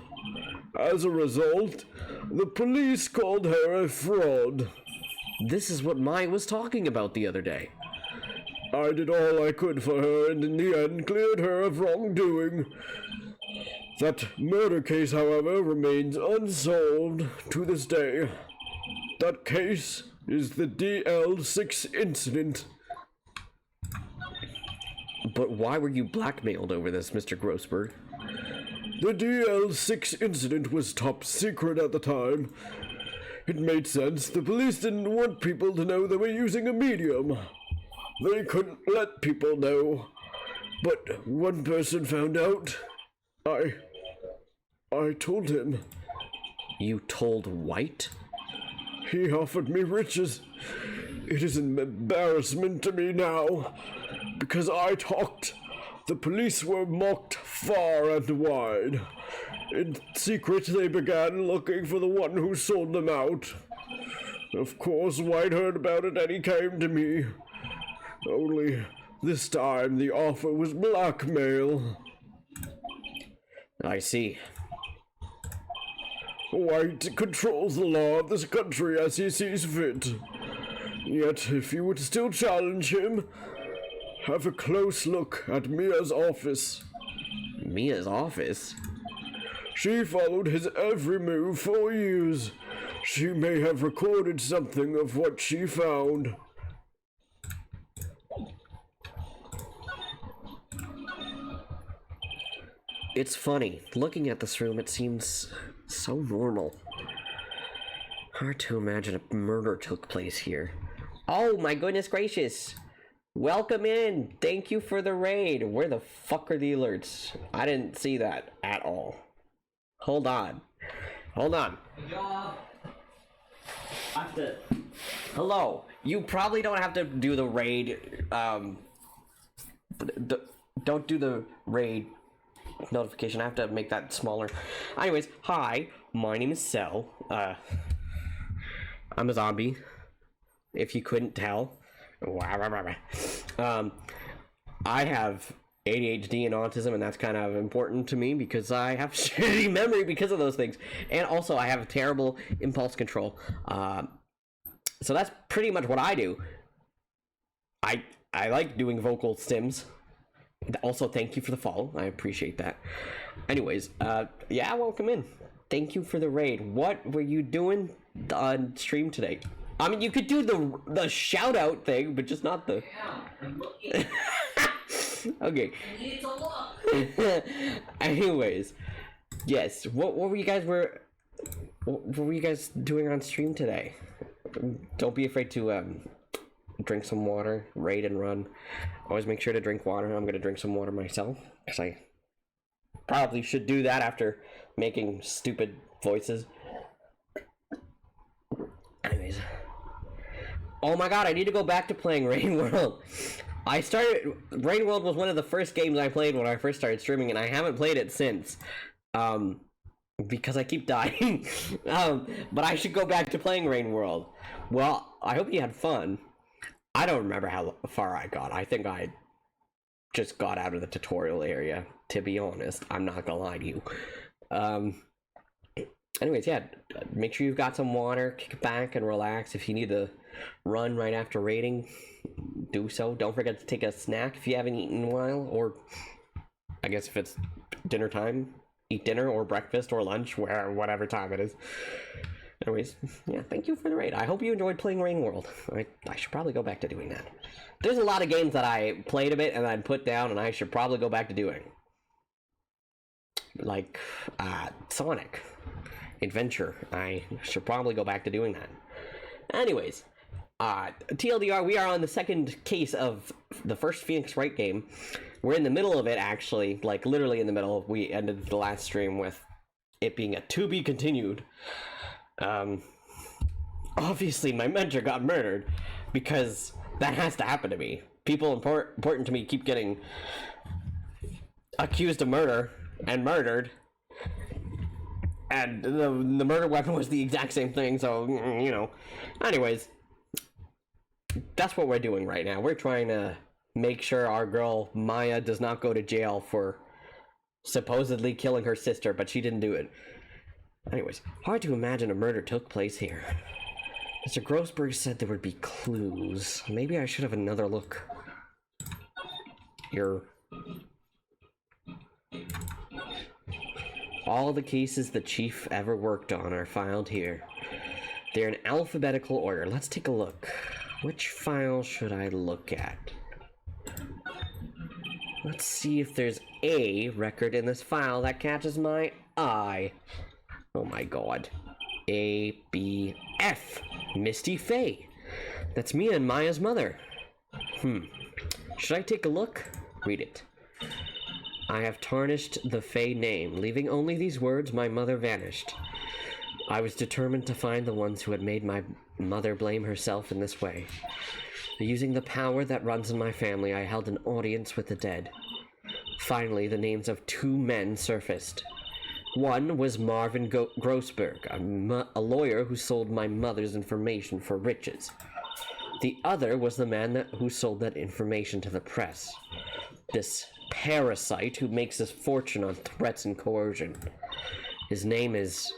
As a result, the police called her a fraud. This is what Mai was talking about the other day. I did all I could for her, and in the end cleared her of wrongdoing. That murder case, however, remains unsolved to this day. That case is the DL6 incident. But why were you blackmailed over this, Mr. Grossberg? The DL6 incident was top secret at the time. It made sense. The police didn't want people to know they were using a medium. They couldn't let people know. But one person found out. I told him. You told White? He offered me riches. It is an embarrassment to me now. Because I talked, the police were mocked far and wide. In secret, they began looking for the one who sold them out. Of course, White heard about it and he came to me. Only this time the offer was blackmail. I see. White controls the law of this country as he sees fit. Yet, if you would still challenge him, have a close look at Mia's office. Mia's office? She followed his every move for years. She may have recorded something of what she found. It's funny. Looking at this room, it seems so normal. Hard to imagine a murder took place here. Oh my goodness gracious! Welcome in! Thank you for the raid! Where the fuck are the alerts? I didn't see that at all. Hold on. Hold on. Good job. Hello. You probably don't have to do the raid, don't do the raid notification. I have to make that smaller. Anyways, hi. My name is Cell. I'm a zombie. If you couldn't tell. I have ADHD and autism, and that's kind of important to me because I have shitty memory because of those things. And also, I have terrible impulse control. So that's pretty much what I do. I like doing vocal stims. Also, thank you for the follow. I appreciate that. Anyways, yeah, welcome in. Thank you for the raid. What were you doing on stream today? I mean, you could do the shout out thing, but just not the. Yeah, I'm looking. Okay. I need to look. Anyways, yes. What were you guys what were you guys doing on stream today? Don't be afraid to drink some water, raid and run. Always make sure to drink water. I'm gonna drink some water myself because I probably should do that after making stupid voices. Anyways, oh my god, I need to go back to playing Rain World. Rain World was one of the first games I played when I first started streaming, and I haven't played it since. Because I keep dying. But I should go back to playing Rain World. Well, I hope you had fun. I don't remember how far I got. I think I just got out of the tutorial area, to be honest. I'm not gonna lie to you. Anyways, yeah, make sure you've got some water, kick back and relax. If you need to run right after raiding, do so. Don't forget to take a snack if you haven't eaten in a while, or I guess if it's dinner time, eat dinner or breakfast or lunch, whatever time it is. Anyways, yeah, thank you for the raid. I hope you enjoyed playing Rain World. I should probably go back to doing that. There's a lot of games that I played a bit and then put down and I should probably go back to doing. Like, Sonic Adventure. I should probably go back to doing that. Anyways, TLDR, we are on the second case of the first Phoenix Wright game. We're in the middle of it, actually, like literally in the middle. We ended the last stream with it being a to be continued. Obviously my mentor got murdered because that has to happen to me. People important to me keep getting accused of murder and murdered. And the murder weapon was the exact same thing, so, you know. Anyways, that's what we're doing right now. We're trying to make sure our girl Maya does not go to jail for supposedly killing her sister, but she didn't do it. Anyways, hard to imagine a murder took place here. Mr. Grossberg said there would be clues. Maybe I should have another look. Here. All the cases the chief ever worked on are filed here. They're in alphabetical order. Let's take a look. Which file should I look at? Let's see if there's a record in this file that catches my eye. Oh my god. A, B, F. Misty Faye. That's Mia and Maya's mother. Should I take a look? Read it. I have tarnished the Faye name, leaving only these words, my mother vanished. I was determined to find the ones who had made my mother blame herself in this way. Using the power that runs in my family, I held an audience with the dead. Finally, the names of two men surfaced. One was Marvin Grossberg, a lawyer who sold my mother's information for riches. The other was the man who sold that information to the press. This parasite who makes his fortune on threats and coercion. His name is...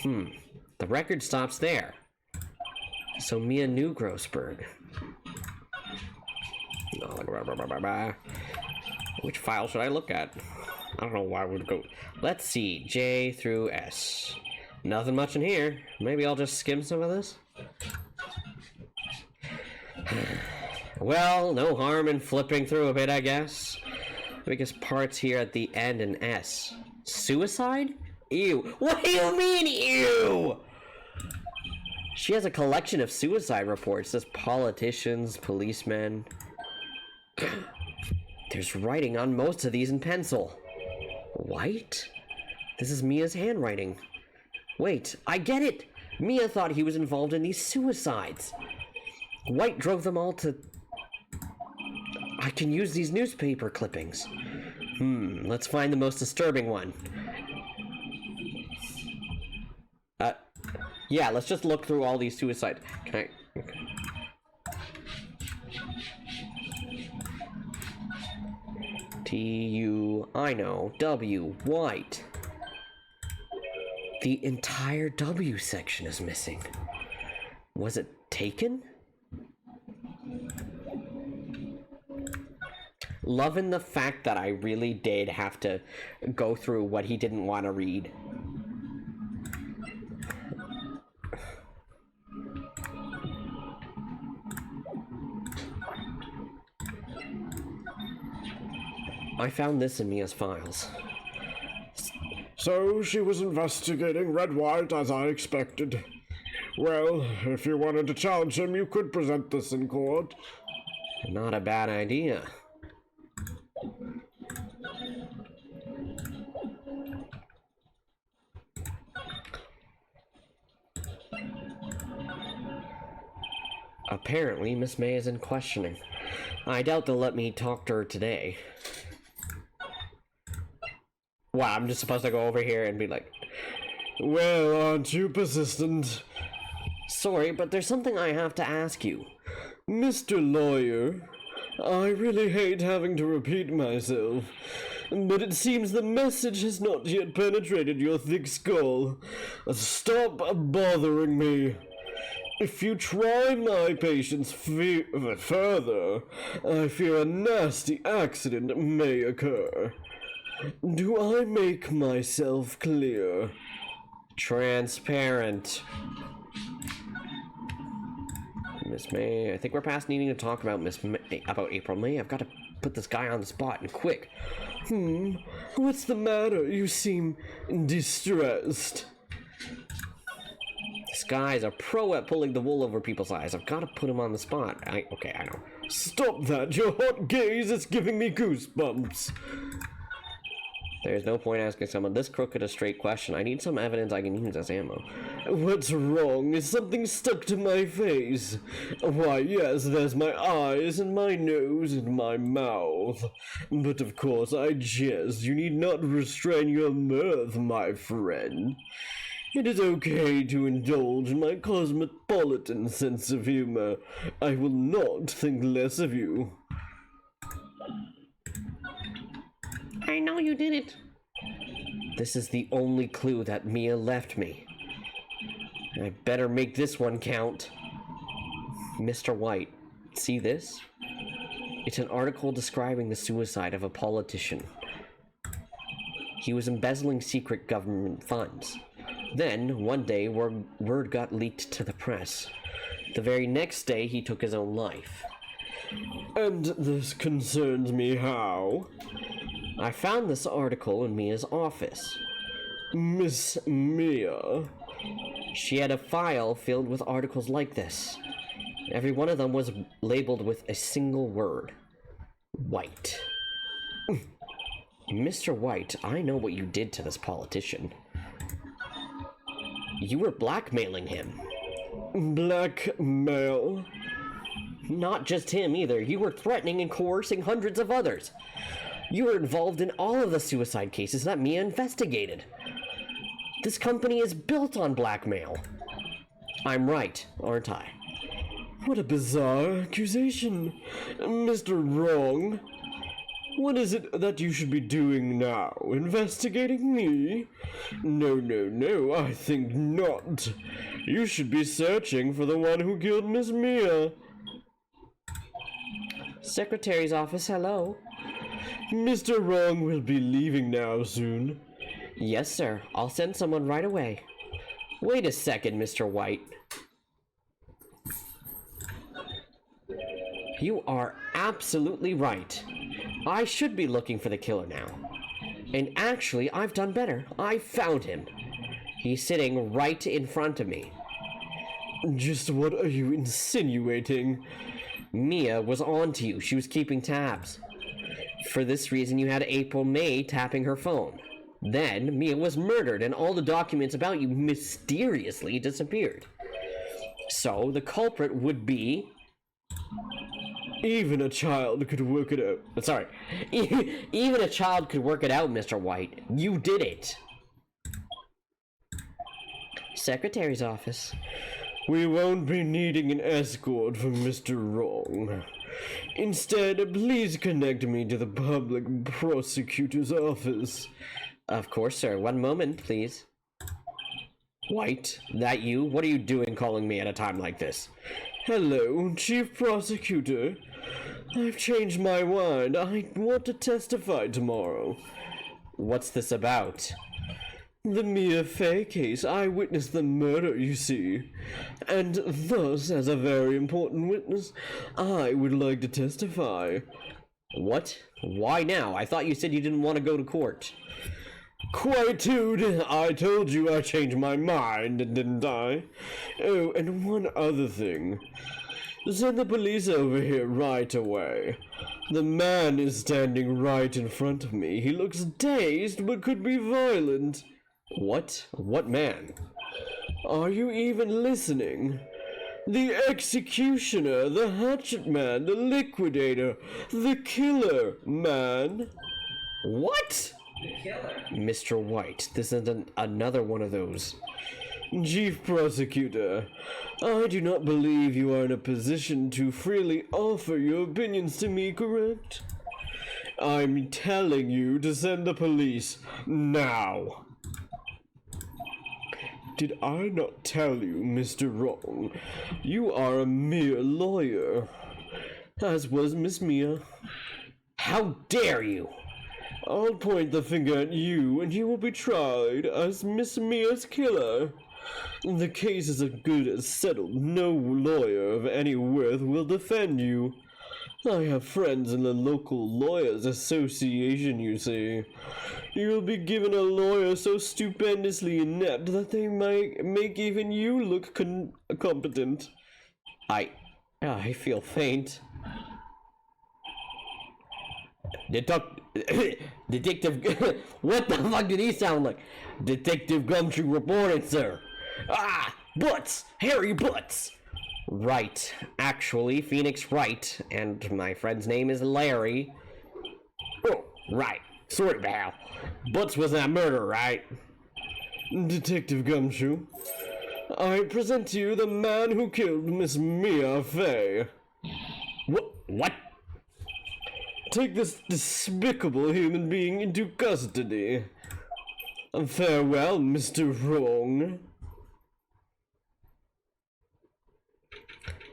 The record stops there. So Mia knew Grossberg. Which file should I look at? I don't know why I would go... Let's see, J through S. Nothing much in here. Maybe I'll just skim some of this? Well, no harm in flipping through a bit, I guess. Biggest parts here at the end in S. Suicide? Ew. What do you mean, ew? She has a collection of suicide reports. There's politicians, policemen. There's writing on most of these in pencil. White? This is Mia's handwriting. Wait, I get it! Mia thought he was involved in these suicides. White drove them all to... I can use these newspaper clippings. Let's find the most disturbing one. Yeah, let's just look through all these suicides. Can I... Okay. T-U... I know. W. White. The entire W section is missing. Was it taken? Loving the fact that I really did have to go through what he didn't want to read. I found this in Mia's files. So she was investigating Red White as I expected. Well, if you wanted to challenge him, you could present this in court. Not a bad idea. Apparently, Miss May is in questioning. I doubt they'll let me talk to her today. Wow, I'm just supposed to go over here and be like, Well, aren't you persistent? sorry, but there's something I have to ask you. Mr. Lawyer, I really hate having to repeat myself, but it seems the message has not yet penetrated your thick skull. Stop bothering me. If you try my patience further, I fear a nasty accident may occur. Do I make myself clear? Transparent. Miss May, I think we're past needing to talk about about April May. I've got to put this guy on the spot and quick. What's the matter? You seem distressed. This guy's a pro at pulling the wool over people's eyes. I've got to put him on the spot. Okay, I know. Stop that! Your hot gaze is giving me goosebumps. There's no point asking someone this crooked a straight question. I need some evidence I can use as ammo. What's wrong? Is something stuck to my face? Why, yes, there's my eyes and my nose and my mouth. But of course, I jest. You need not restrain your mirth, my friend. It is okay to indulge in my cosmopolitan sense of humor. I will not think less of you. I know you did it. This is the only clue that Mia left me. I better make this one count. Mr. White, see this? It's an article describing the suicide of a politician. He was embezzling secret government funds. Then, one day, word got leaked to the press. The very next day, he took his own life. And this concerns me how? I found this article in Mia's office. Miss Mia? She had a file filled with articles like this. Every one of them was labeled with a single word. White. Mr. White, I know what you did to this politician. You were blackmailing him. Blackmail? Not just him either. You were threatening and coercing hundreds of others. You were involved in all of the suicide cases that Mia investigated. This company is built on blackmail. I'm right, aren't I? What a bizarre accusation. Mr. Wrong. What is it that you should be doing now? Investigating me? No, I think not. You should be searching for the one who killed Miss Mia. Secretary's office, hello. Mr. Wrong will be leaving now soon. Yes, sir. I'll send someone right away. Wait a second, Mr. White. You are absolutely right. I should be looking for the killer now. And actually, I've done better. I found him. He's sitting right in front of me. Just what are you insinuating? Mia was on to you. She was keeping tabs. For this reason, you had April May tapping her phone. Then, Mia was murdered and all the documents about you mysteriously disappeared. So, the culprit would be... Even a child could work it out. Sorry. Even a child could work it out, Mr. White. You did it. Secretary's office. We won't be needing an escort from Mr. Wrong. Instead, please connect me to the public prosecutor's office. Of course, sir. One moment, please. White, that you? What are you doing calling me at a time like this? Hello, Chief Prosecutor. I've changed my mind. I want to testify tomorrow. What's this about? The Mia Fey case. I witnessed the murder, you see. And thus, as a very important witness, I would like to testify. What? Why now? I thought you said you didn't want to go to court. Quite dude. I told you I changed my mind, didn't I? Oh, and one other thing. Send the police over here right away. The man is standing right in front of me. He looks dazed, but could be violent. What? What man? Are you even listening? The executioner, the hatchet man, the liquidator, the killer man. What? The killer. Mr. White, this isn't another one of those. Chief Prosecutor, I do not believe you are in a position to freely offer your opinions to me, correct? I'm telling you to send the police now. Did I not tell you, Mr. Wrong? You are a mere lawyer, as was Miss Mia. How dare you? I'll point the finger at you, and you will be tried as Miss Mia's killer. The case is as good as settled. No lawyer of any worth will defend you. I have friends in the local lawyers' association, you see. You'll be given a lawyer so stupendously inept that they might make even you look competent. I feel faint. Detective, what the fuck did he sound like? Detective Gumshoe reported, sir. Ah, Butts, Harry Butts. Right, actually, Phoenix Wright, and my friend's name is Larry. Oh, right. Sorry, pal. Butts was that murder, right? Detective Gumshoe, I present to you the man who killed Miss Mia Fey. What? Take this despicable human being into custody. Farewell, Mr. Wrong.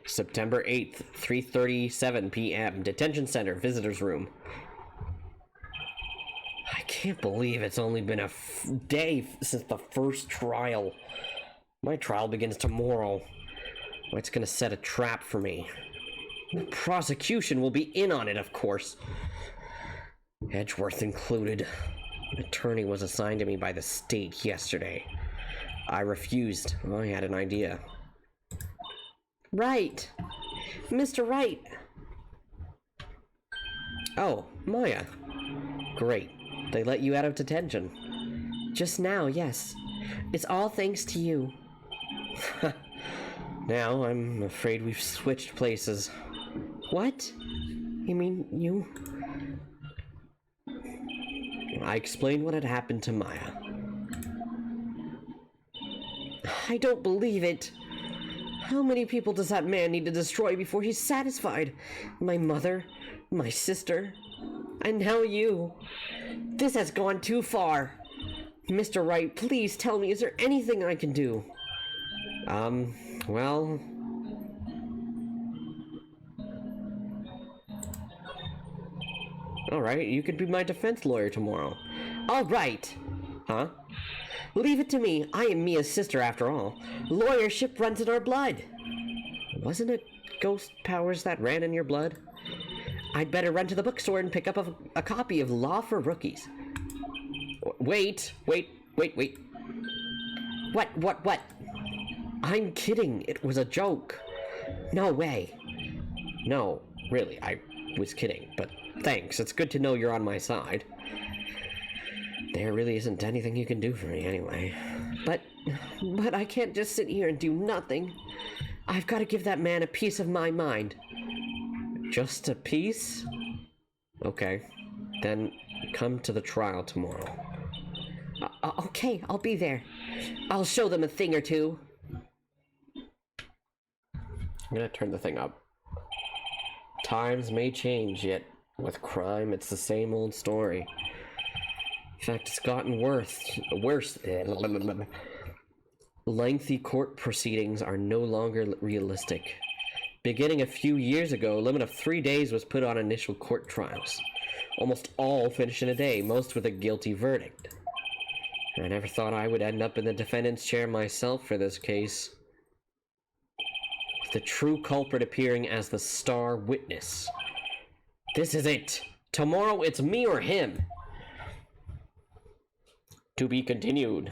September 8th, 3:37 p.m. Detention Center, Visitors Room. I can't believe it's only been a day since the first trial. My trial begins tomorrow. It's gonna set a trap for me. The prosecution will be in on it, of course. Edgeworth included. An attorney was assigned to me by the state yesterday. I refused. I had an idea. Right. Mr. Wright. Oh, Maya. Great. They let you out of detention. Just now, yes. It's all thanks to you. Now, I'm afraid we've switched places. What? You mean you? I explained what had happened to Maya. I don't believe it. How many people does that man need to destroy before he's satisfied? My mother, my sister, and now you. This has gone too far. Mr. Wright, please tell me, is there anything I can do? Well... Alright, you could be my defense lawyer tomorrow. Alright! Huh? Leave it to me. I am Mia's sister, after all. Lawyership runs in our blood. Wasn't it ghost powers that ran in your blood? I'd better run to the bookstore and pick up a copy of Law for Rookies. Wait. What? I'm kidding. It was a joke. No way. No, really, I was kidding, but thanks. It's good to know you're on my side. There really isn't anything you can do for me anyway. But I can't just sit here and do nothing. I've got to give that man a piece of my mind. Just a piece? Okay. Then come to the trial tomorrow. Okay, I'll be there. I'll show them a thing or two. I'm gonna turn the thing up. Times may change, yet with crime, it's the same old story. In fact, it's gotten worse. Lengthy court proceedings are no longer realistic. Beginning a few years ago, a limit of 3 days was put on initial court trials. Almost all finished in a day, most with a guilty verdict. I never thought I would end up in the defendant's chair myself for this case. With the true culprit appearing as the star witness. This is it. Tomorrow it's me or him. To be continued.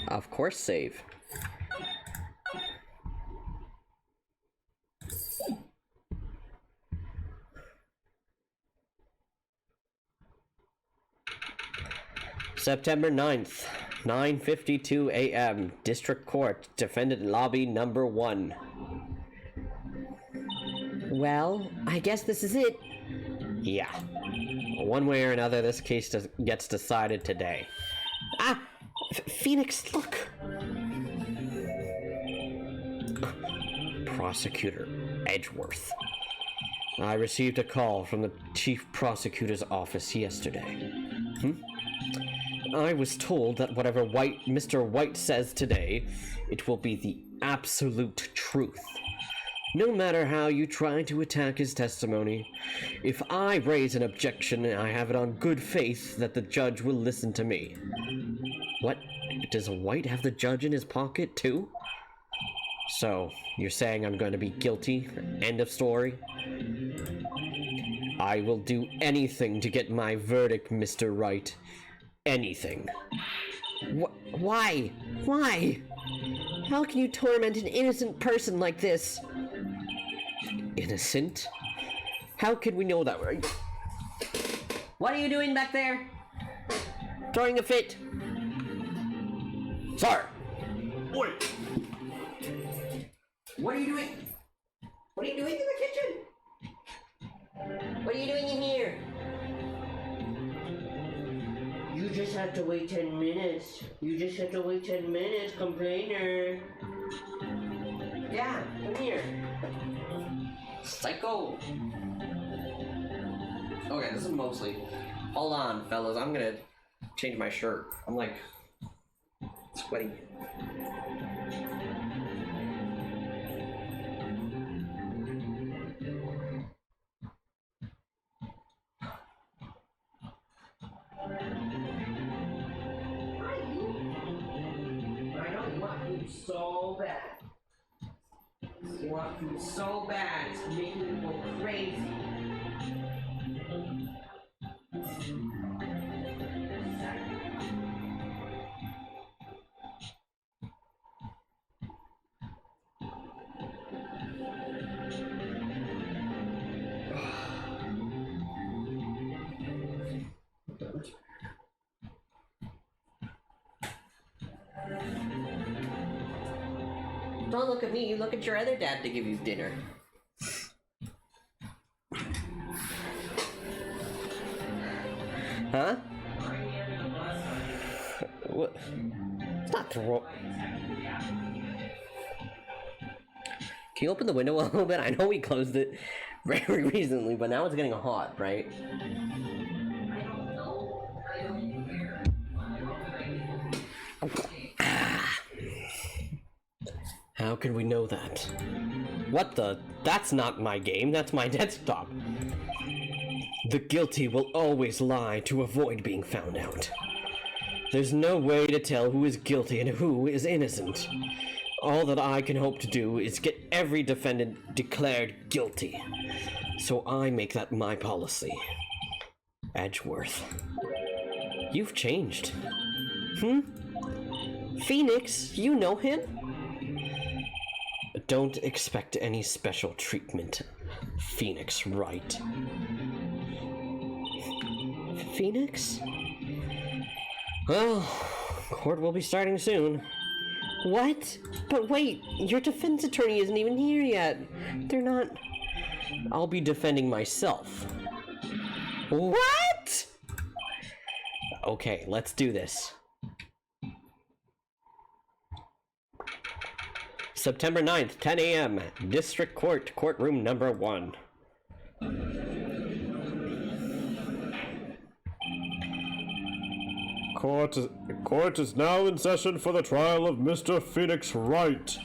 Of course, save. September 9th, 9:52 a.m. District Court, Defendant Lobby Number 1. Well, I guess this is it. Yeah. One way or another, this case gets decided today. Ah! Phoenix, look! Prosecutor Edgeworth. I received a call from the Chief Prosecutor's office yesterday. I was told that whatever Mr. White says today, it will be the absolute truth. No matter how you try to attack his testimony, if I raise an objection, I have it on good faith that the judge will listen to me. What? Does White have the judge in his pocket, too? So, you're saying I'm going to be guilty? End of story? I will do anything to get my verdict, Mr. Wright. Anything. Why? Why? How can you torment an innocent person like this? Innocent? How can we know that? What are you doing back there? Throwing a fit? Sir! Oi! What are you doing? What are you doing in the kitchen? What are you doing in here? You just have to wait 10 minutes. You just have to wait 10 minutes, complainer. Yeah, come here. Psycho! Okay, this is mostly... Hold on, fellas. I'm gonna change my shirt. I'm like... sweaty. So bad. You want food so bad, it's making me go crazy. Don't look at me, you look at your other dad to give you dinner. Huh? What? It's not throw. Can you open the window a little bit? I know we closed it very recently, but now it's getting hot, right? How can we know that? What the? That's not my game, that's my desktop. The guilty will always lie to avoid being found out. There's no way to tell who is guilty and who is innocent. All that I can hope to do is get every defendant declared guilty. So I make that my policy. Edgeworth. You've changed. Phoenix, you know him? Don't expect any special treatment, Phoenix Wright. Phoenix? Well, court will be starting soon. What? But wait, your defense attorney isn't even here yet. They're not... I'll be defending myself. What? Okay, let's do this. September 9th, 10 a.m. District Court, courtroom number 1. Court is now in session for the trial of Mr. Phoenix Wright.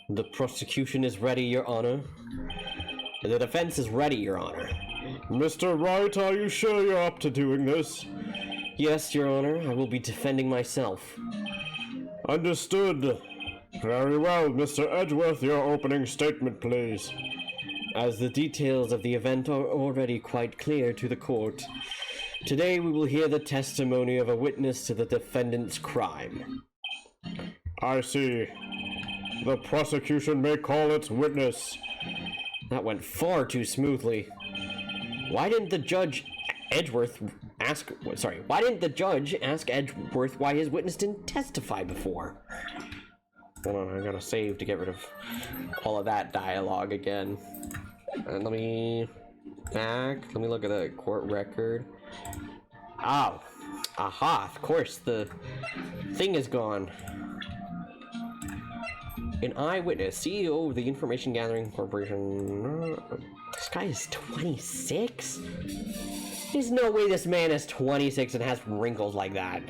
The prosecution is ready, Your Honor. The defense is ready, Your Honor. Mr. Wright, are you sure you're up to doing this? Yes, Your Honor, I will be defending myself. Understood. Very well, Mr. Edgeworth, your opening statement, please. As the details of the event are already quite clear to the court, today we will hear the testimony of a witness to the defendant's crime. I see. The prosecution may call its witness. That went far too smoothly. Why didn't the judge ask Edgeworth why his witness didn't testify before? Hold on, I gotta save to get rid of all of that dialogue again. And let me look at the court record. Oh, aha, of course, the thing is gone. An eyewitness, CEO of the Information Gathering Corporation. This guy is 26? There's no way this man is 26 and has wrinkles like that.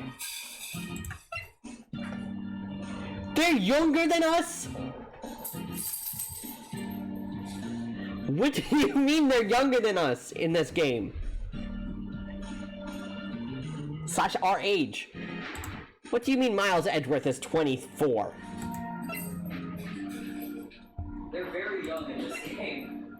They're younger than us? What do you mean they're younger than us in this game? Slash our age. What do you mean Miles Edgeworth is 24? They're very young in this game.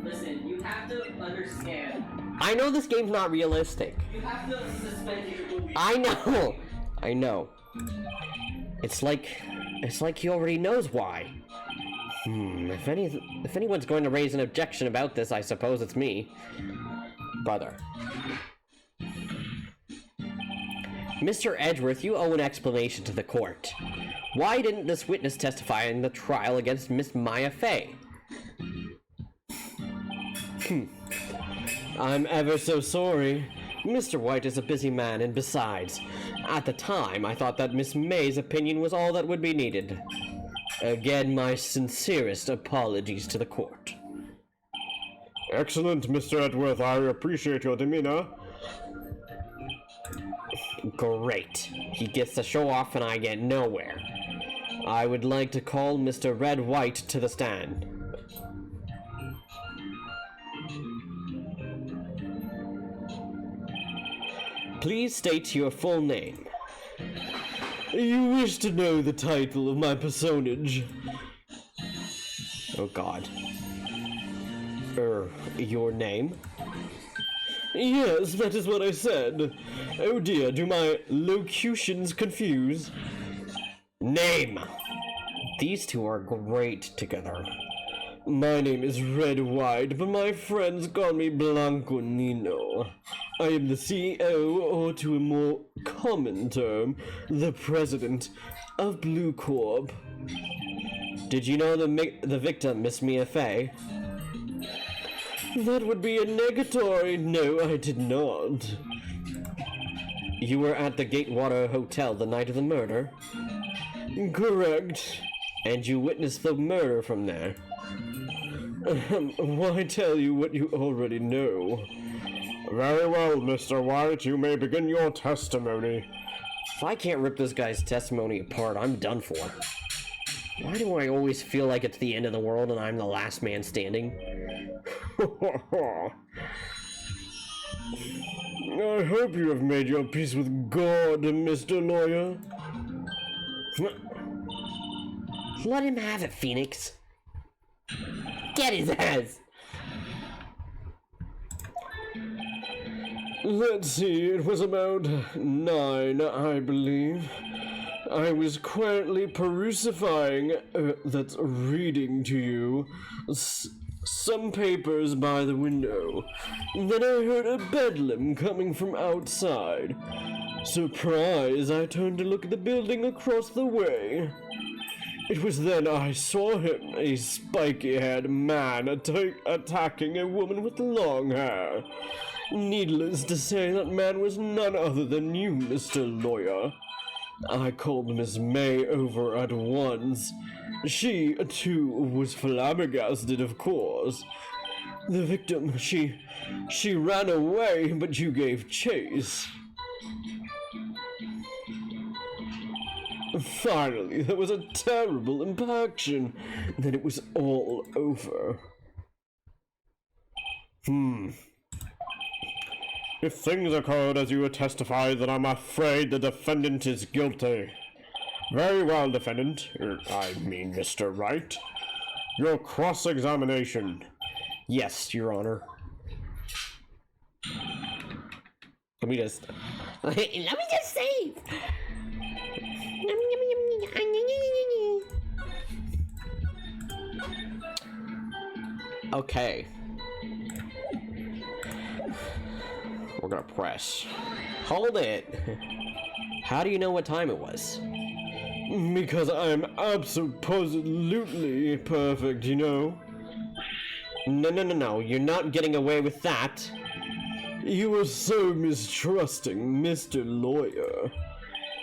Listen, you have to understand. I know this game's not realistic. You have to suspend your belief. I know. It's like he already knows why. If anyone's going to raise an objection about this, I suppose it's me. Brother. Mr. Edgeworth, you owe an explanation to the court. Why didn't this witness testify in the trial against Miss Maya Fey? I'm ever so sorry. Mr. White is a busy man, and besides, at the time, I thought that Miss May's opinion was all that would be needed. Again, my sincerest apologies to the court. Excellent, Mr. Edgeworth. I appreciate your demeanor. Great. He gets to show off and I get nowhere. I would like to call Mr. Red White to the stand. Please state your full name. You wish to know the title of my personage? Oh God. Your name? Yes, that is what I said. Oh dear, do my locutions confuse? Name! These two are great together. My name is Red White, but my friends call me Blanco Nino. I am the CEO, or to a more common term, the president of Blue Corp. Did you know the victim, Miss Mia Fey? That would be a negatory. No, I did not. You were at the Gatewater Hotel the night of the murder? Correct. And you witnessed the murder from there? Why tell you what you already know? Very well, Mr. White, you may begin your testimony. If I can't rip this guy's testimony apart, I'm done for. Why do I always feel like it's the end of the world and I'm the last man standing? I hope you have made your peace with God, Mr. Lawyer. Let him have it, Phoenix. Get his ass! Let's see, it was about 9, I believe. I was quietly that's reading to you, some papers by the window. Then I heard a bedlam coming from outside. Surprised, I turned to look at the building across the way. It was then I saw him, a spiky-haired man attacking a woman with long hair. Needless to say, that man was none other than you, Mr. Lawyer. I called Miss May over at once. She, too, was flabbergasted, of course. The victim, she ran away, but you gave chase. Finally, there was a terrible impaction. Then it was all over. If things occurred as you testified, then I'm afraid the defendant is guilty. Very well, defendant. I mean, Mr. Wright. Your cross-examination. Yes, Your Honor. Let me just save. Okay. We're gonna press. Hold it. How do you know what time it was? Because I'm absolutely perfect, you know. No. You're not getting away with that. You were so mistrusting, Mr. Lawyer.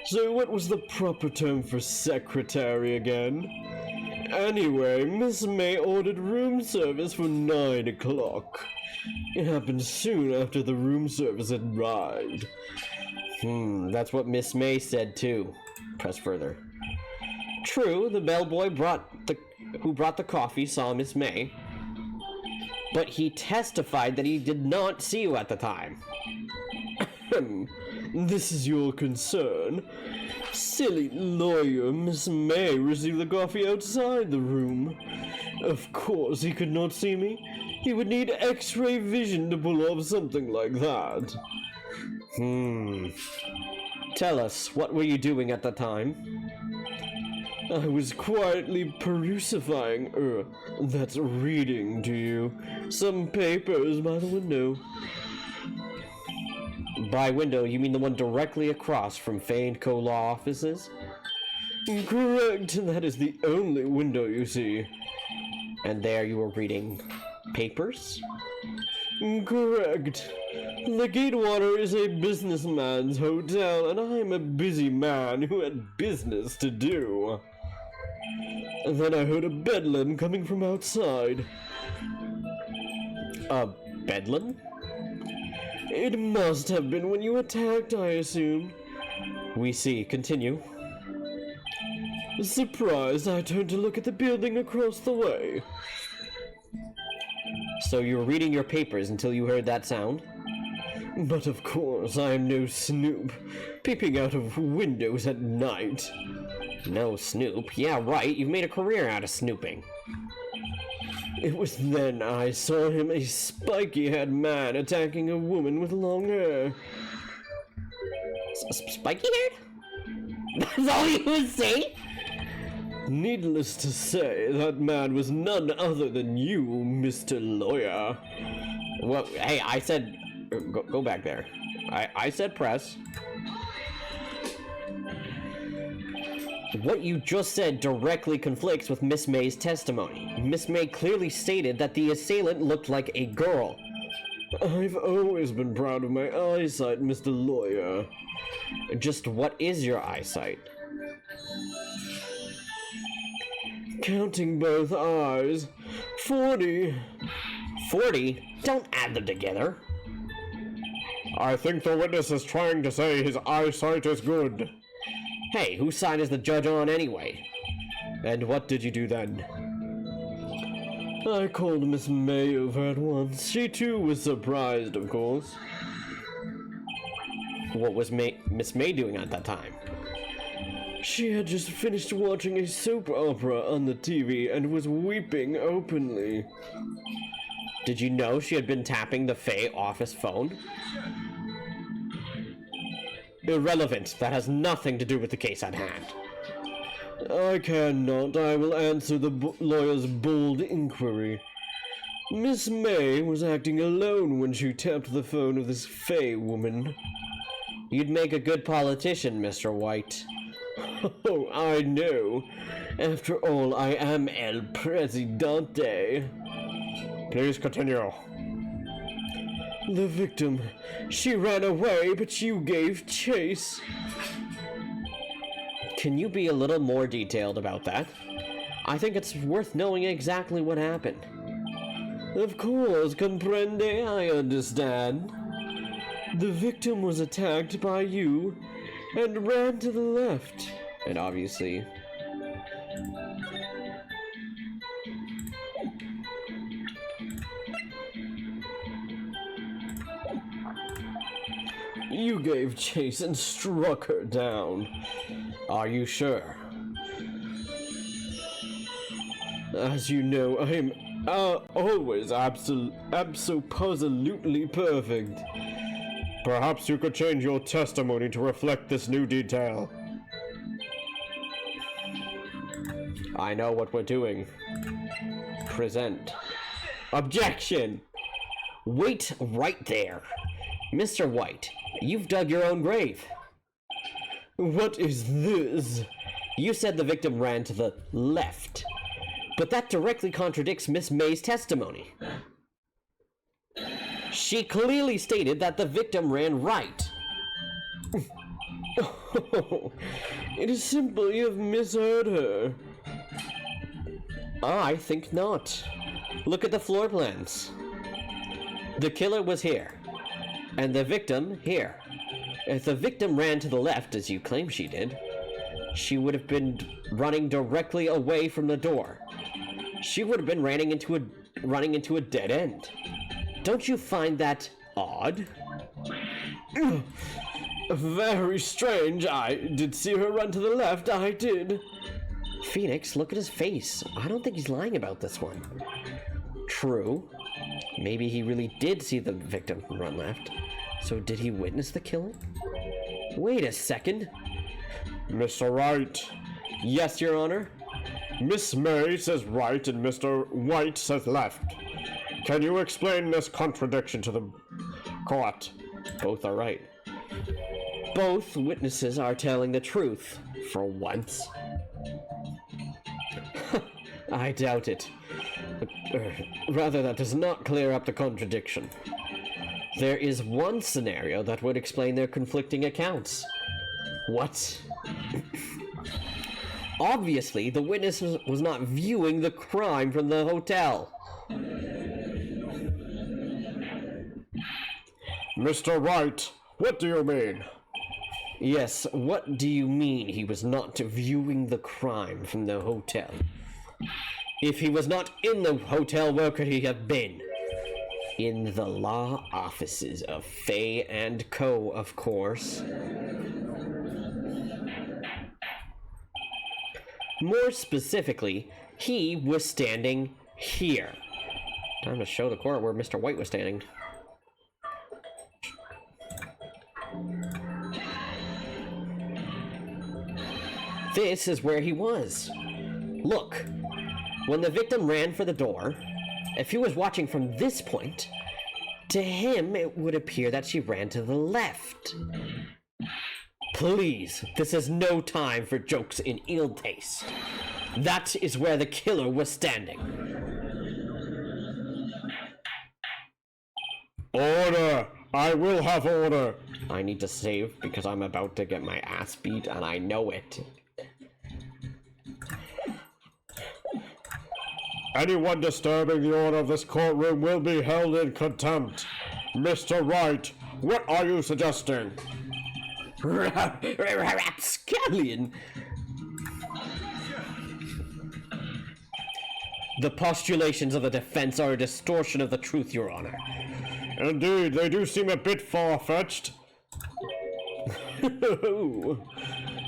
So what was the proper term for secretary again? Anyway, Miss May ordered room service for 9 o'clock. It happened soon after the room service had arrived. That's what Miss May said too. Press further. True, the bellboy who brought the coffee saw Miss May, but he testified that he did not see you at the time. This is your concern. Silly lawyer, Miss May received the coffee outside the room. Of course he could not see me. He would need X-ray vision to pull off something like that. Tell us, what were you doing at the time? I was quietly that's reading to you. Some papers by the window. By window, you mean the one directly across from Fay & Co. law offices? Correct, that is the only window you see. And there you were reading papers? Correct. The Gatewater is a businessman's hotel, and I'm a busy man who had business to do. And then I heard a bedlam coming from outside. A bedlam? It must have been when you attacked, I assume. We see. Continue. Surprised, I turned to look at the building across the way. So you were reading your papers until you heard that sound? But of course, I am no snoop, peeping out of windows at night. No snoop? Yeah, right. You've made a career out of snooping. It was then I saw him, a spiky-haired man attacking a woman with long hair. Spiky-haired? That's all you would say? Needless to say, that man was none other than you, Mr. Lawyer. Well, hey, I said... Go back there. I said press. What you just said directly conflicts with Miss May's testimony. Miss May clearly stated that the assailant looked like a girl. I've always been proud of my eyesight, Mr. Lawyer. Just what is your eyesight? Counting both eyes, 40. 40? Don't add them together. I think the witness is trying to say his eyesight is good. Hey, whose side is the judge on anyway? And what did you do then? I called Miss May over at once. She too was surprised, of course. What was Miss May doing at that time? She had just finished watching a soap opera on the TV and was weeping openly. Did you know she had been tapping the Faye office phone? Irrelevant. That has nothing to do with the case at hand. I cannot. I will answer the lawyer's bold inquiry. Miss May was acting alone when she tapped the phone of this Faye woman. You'd make a good politician, Mr. White. Oh, I know. After all, I am El Presidente. Please continue. The victim. She ran away, but you gave chase. Can you be a little more detailed about that? I think it's worth knowing exactly what happened. Of course, comprende, I understand. The victim was attacked by you and ran to the left. And obviously... You gave chase and struck her down. Are you sure? As you know, I am always absolutely perfect. Perhaps you could change your testimony to reflect this new detail. I know what we're doing. Present. Objection! Wait right there. Mr. White, you've dug your own grave. What is this? You said the victim ran to the left, but that directly contradicts Miss May's testimony. She clearly stated that the victim ran right. Oh, it is simple you have misheard her. I think not. Look at the floor plans. The killer was here, and the victim here. If the victim ran to the left, as you claim she did, she would have been running directly away from the door. She would have been running into a dead end. Don't you find that odd? Very strange. I did see her run to the left, I did. Phoenix, look at his face. I don't think he's lying about this one. True. Maybe he really did see the victim run left. So did he witness the killing? Wait a second. Mr. Wright. Yes, Your Honor. Miss May says right and Mr. White says left. Can you explain this contradiction to the court? Both are right. Both witnesses are telling the truth, for once. I doubt it. Rather, that does not clear up the contradiction. There is one scenario that would explain their conflicting accounts. What? Obviously, the witness was not viewing the crime from the hotel. Mr. Wright, what do you mean? Yes, what do you mean he was not viewing the crime from the hotel? If he was not in the hotel, where could he have been? In the law offices of Fay and Co., of course. More specifically, he was standing here. Time to show the court where Mr. White was standing. This is where he was. Look, when the victim ran for the door, if he was watching from this point, to him it would appear that she ran to the left. Please, this is no time for jokes in ill taste. That is where the killer was standing. Order! I will have order! I need to save because I'm about to get my ass beat and I know it. Anyone disturbing the order of this courtroom will be held in contempt. Mr. Wright, what are you suggesting? Rapscallion! The postulations of the defense are a distortion of the truth, Your Honor. Indeed, they do seem a bit far-fetched.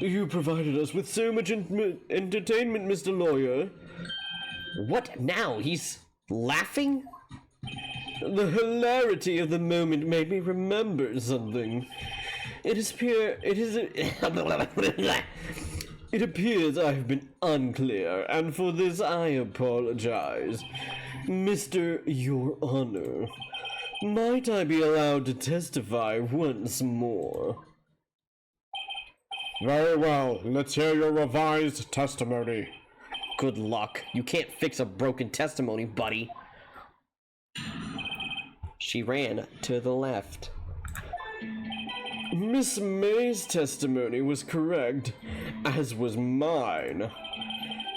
You provided us with so much entertainment, Mr. Lawyer. What now? He's laughing? The hilarity of the moment made me remember something. It appears I have been unclear, and for this I apologize. Mr. Your Honor, might I be allowed to testify once more? Very well, let's hear your revised testimony. Good luck. You can't fix a broken testimony, buddy. She ran to the left. Miss May's testimony was correct, as was mine.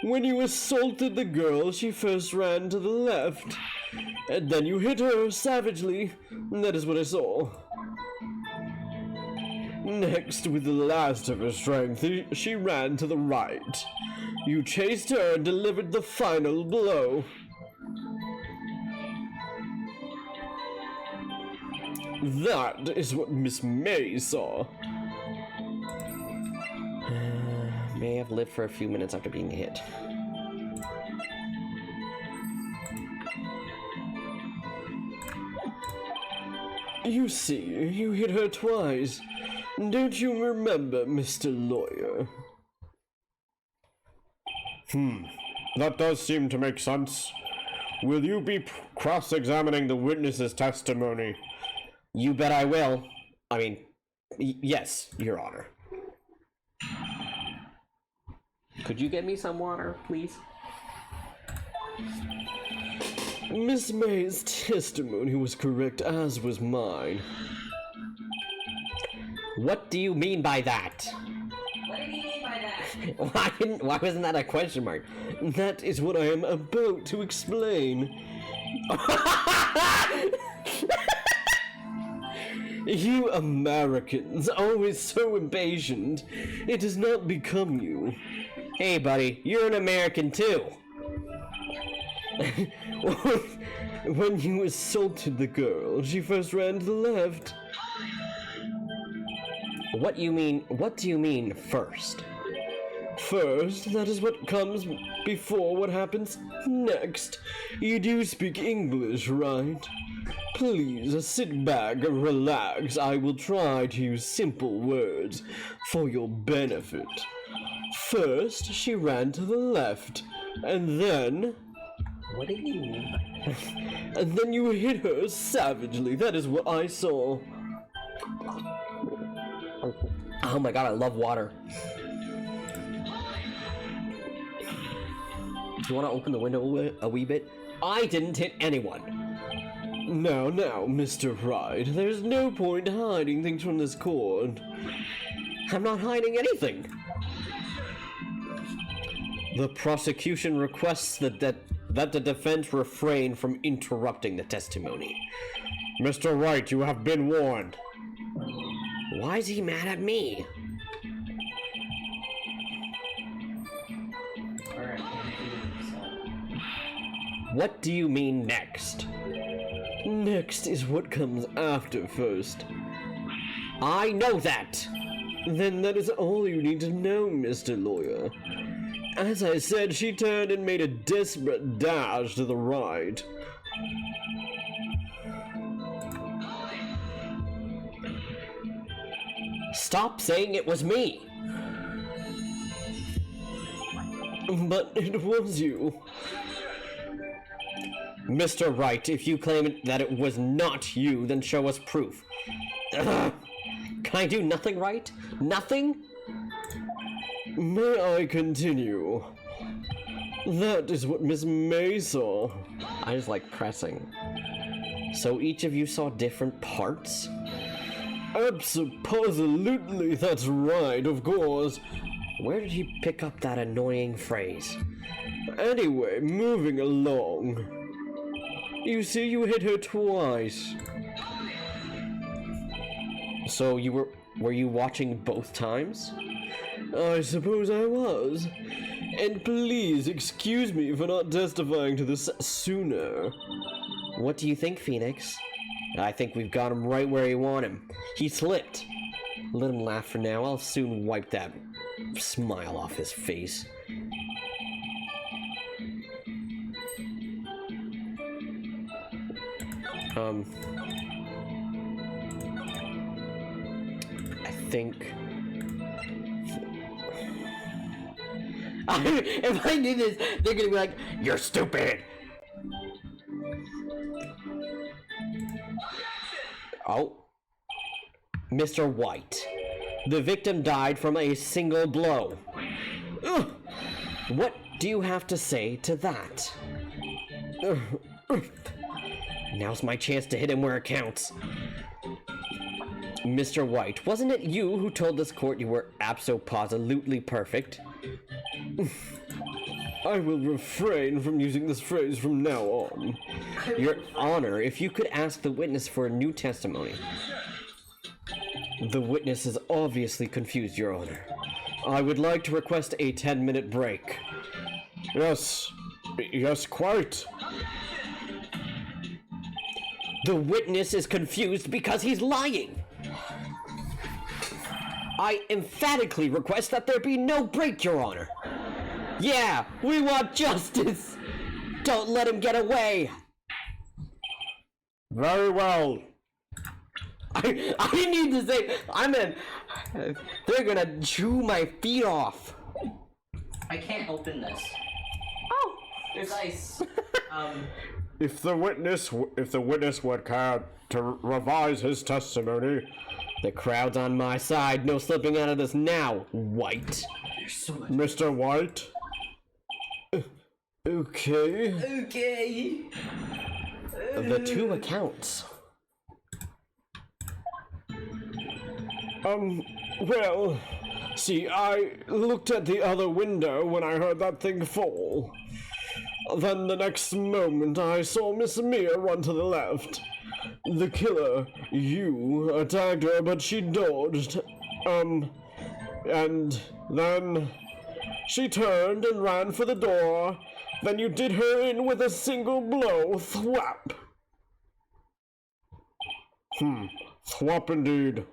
When you assaulted the girl, she first ran to the left. and then you hit her savagely. That is what I saw. Next, with the last of her strength, she ran to the right. You chased her and delivered the final blow. That is what Miss May saw. May have lived for a few minutes after being hit. You see, you hit her twice. Don't you remember, Mr. Lawyer? That does seem to make sense. Will you be cross-examining the witness's testimony? You bet I will. I mean, yes, Your Honor. Could you get me some water, please? Miss May's testimony was correct, as was mine. What do you mean by that? What do you mean by that? Why wasn't that a question mark? That is what I am about to explain. You Americans, always so impatient. It does not become you. Hey, buddy, you're an American too. When you assaulted the girl, she first ran to the left. What do you mean first? First, that is what comes before what happens next. You do speak English, right? Please sit back and relax. I will try to use simple words for your benefit. First, she ran to the left, and then... What do you mean? And then you hit her savagely. That is what I saw. Oh my god, I love water. Do you want to open the window a wee bit? I didn't hit anyone. Now, Mr. Wright, there's no point hiding things from this court. I'm not hiding anything. The prosecution requests that the defense refrain from interrupting the testimony. Mr. Wright, you have been warned. Why is he mad at me? Alright, What do you mean next? Next is what comes after first. I know that! Then that is all you need to know, Mr. Lawyer. As I said, she turned and made a desperate dash to the right. Stop saying it was me! But it was you. Mr. Wright, if you claim that it was not you, then show us proof. Ugh. Can I do nothing right? Nothing? May I continue? That is what Miss May saw. I just like pressing. So each of you saw different parts? Absolutely, that's right, of course. Where did he pick up that annoying phrase? Anyway, moving along. You see, you hit her twice. So were you watching both times? I suppose I was. And please excuse me for not testifying to this sooner. What do you think, Phoenix? I think we've got him right where you want him. He slipped. Let him laugh for now. I'll soon wipe that smile off his face. I think... if I do this, they're gonna be like, "You're stupid!" Oh. Mr. White. The victim died from a single blow. Ugh. What do you have to say to that? Now's my chance to hit him where it counts. Mr. White, wasn't it you who told this court you were abso-positively perfect? I will refrain from using this phrase from now on. Your Honor, if you could ask the witness for a new testimony. The witness is obviously confused, Your Honor. I would like to request a 10-minute break. Yes. Yes, quite. The witness is confused because he's lying. I emphatically request that there be no break, Your Honor. Yeah, we want justice. Don't let him get away. Very well. I need to say, they're gonna chew my feet off. I can't open this. Oh, There's ice. If the witness would care to revise his testimony, the crowd's on my side. No slipping out of this now, White. There's so much. Mr. White. Okay. Okay. The two accounts. Well, see, I looked at the other window when I heard that thing fall. Then the next moment I saw Miss Mia run to the left. The killer, you, attacked her, but she dodged. And then she turned and ran for the door. Then you did her in with a single blow. Thwap. Thwap indeed.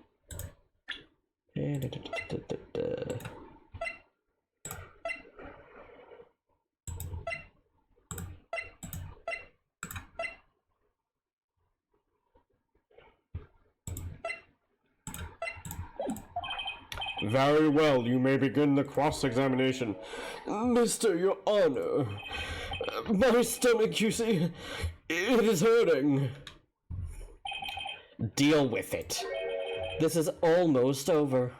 Very well, you may begin the cross-examination. Mr. Your Honor, my stomach, you see, it is hurting. Deal with it. This is almost over.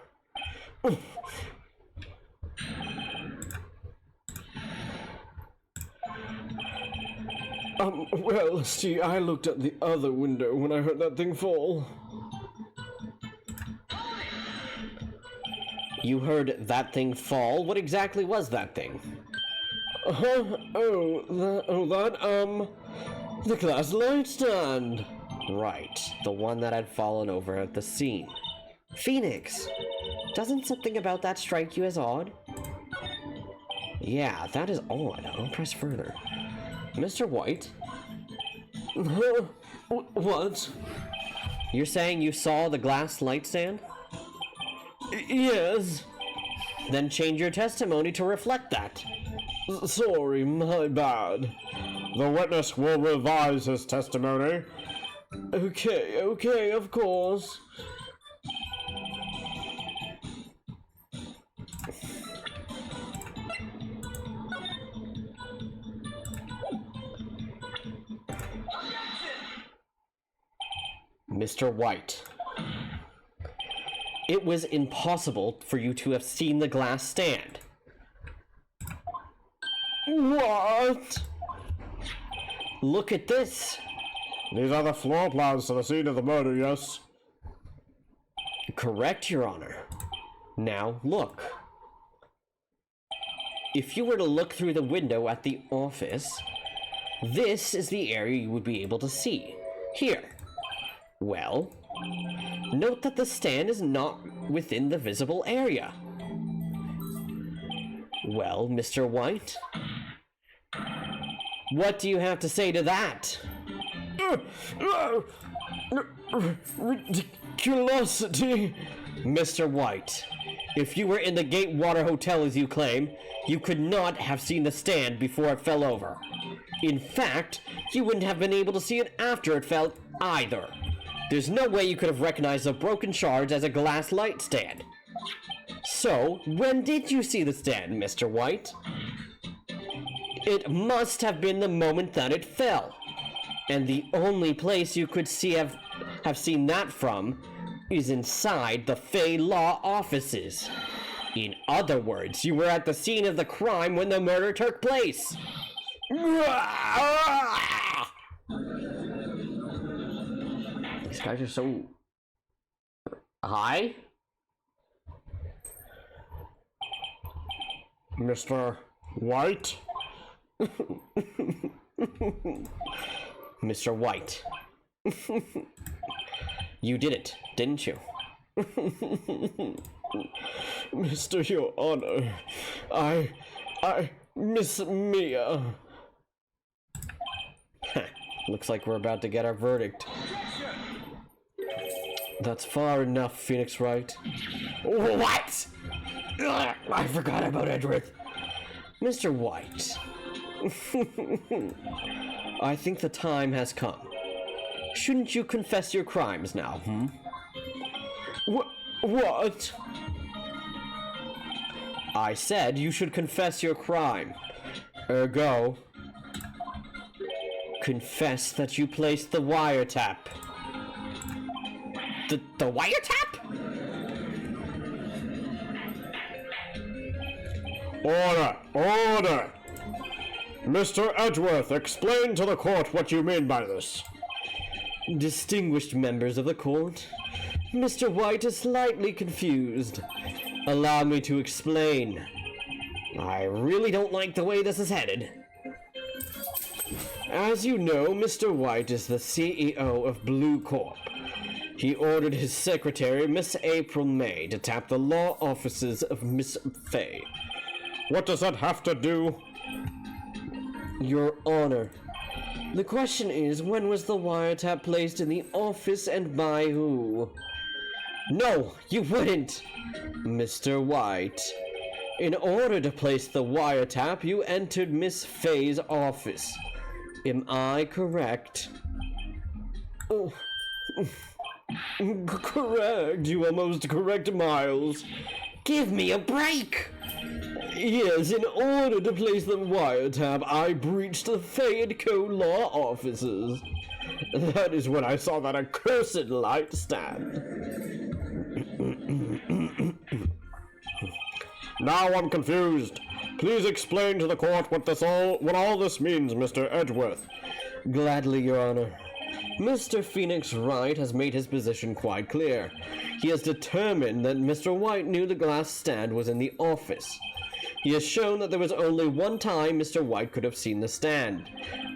Well, see, I looked at the other window when I heard that thing fall. You heard that thing fall? What exactly was that thing? The glass light stand. Right, the one that had fallen over at the scene. Phoenix, doesn't something about that strike you as odd? Yeah, that is odd. I'll press further. Mr. White? What? You're saying you saw the glass light stand? Yes. Then change your testimony to reflect that. Sorry, my bad. The witness will revise his testimony. Okay, of course. Mr. White, it was impossible for you to have seen the glass stand. What? Look at this. These are the floor plans to the scene of the murder, yes? Correct, Your Honor. Now, look. If you were to look through the window at the office, this is the area you would be able to see. Here. Well, note that the stand is not within the visible area. Well, Mr. White, what do you have to say to that? Ridiculosity. Mr. White, if you were in the Gatewater Hotel as you claim, you could not have seen the stand before it fell over. In fact, you wouldn't have been able to see it after it fell either. There's no way you could have recognized the broken shards as a glass light stand. So, when did you see the stand, Mr. White? It must have been the moment that it fell. And the only place you could have seen that from is inside the Fey Law offices. In other words, you were at the scene of the crime when the murder took place. These guys are so high. Mr. White? Mr. White. You did it, didn't you? Mr. Your Honor, Miss Mia. Looks like we're about to get our verdict. That's far enough, Phoenix Wright. What? Ugh, I forgot about Edgeworth. Mr. White. I think the time has come. Shouldn't you confess your crimes now, What? I said you should confess your crime. Ergo, Confess that you placed the wiretap. The wiretap? Order! Order! Mr. Edgeworth, explain to the court what you mean by this. Distinguished members of the court, Mr. White is slightly confused. Allow me to explain. I really don't like the way this is headed. As you know, Mr. White is the CEO of Blue Corp. He ordered his secretary, Miss April May, to tap the law offices of Miss Fay. What does that have to do? Your Honor, the question is, when was the wiretap placed in the office and by who? No, you wouldn't! Mr. White, in order to place the wiretap, you entered Miss Fay's office. Am I correct? Oh. Correct. You are most correct, Miles. Give me a break! Yes, in order to place the wiretap, I breached the Fay & Co. law offices. That is when I saw that accursed light stand. Now I'm confused. Please explain to the court what all this means, Mr. Edgeworth. Gladly, Your Honor. Mr. Phoenix Wright has made his position quite clear. He has determined that Mr. White knew the glass stand was in the office. He has shown that there was only one time Mr. White could have seen the stand,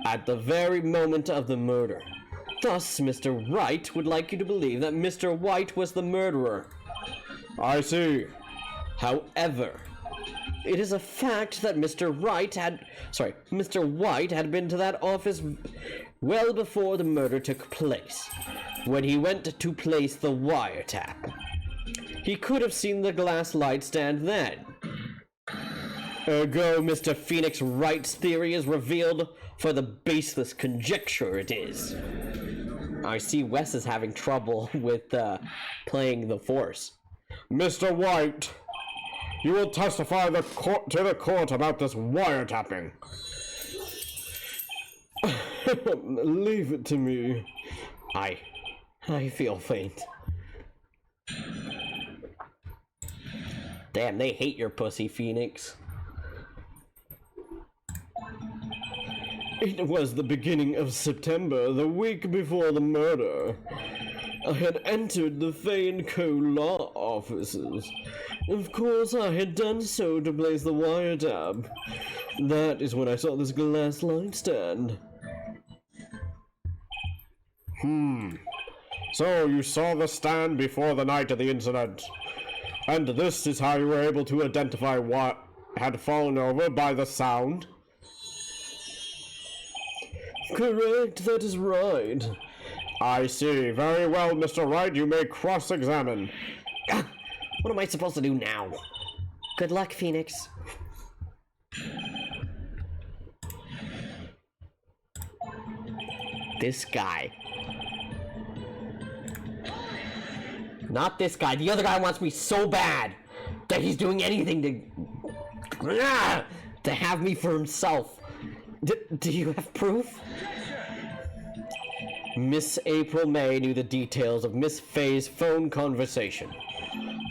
at the very moment of the murder. Thus, Mr. Wright would like you to believe that Mr. White was the murderer. I see. However, it is a fact that Mr. White had been to that office well before the murder took place, when he went to place the wiretap. He could have seen the glass light stand then. Ergo, Mr. Phoenix Wright's theory is revealed for the baseless conjecture it is. I see Wes is having trouble with playing the Force. Mr. White, you will testify to the court about this wiretapping. Leave it to me. I feel faint. Damn, they hate your pussy, Phoenix. It was the beginning of September, the week before the murder. I had entered the Fay & Co. law offices. Of course, I had done so to place the wiretap. That is when I saw this glass light stand. So you saw the stand before the night of the incident. And this is how you were able to identify what had fallen over by the sound? Correct, that is right. I see. Very well, Mr. Wright, you may cross-examine. What am I supposed to do now? Good luck, Phoenix. This guy. Not this guy. The other guy wants me so bad that he's doing anything to have me for himself. Do you have proof? Miss April May knew the details of Miss Fay's phone conversation.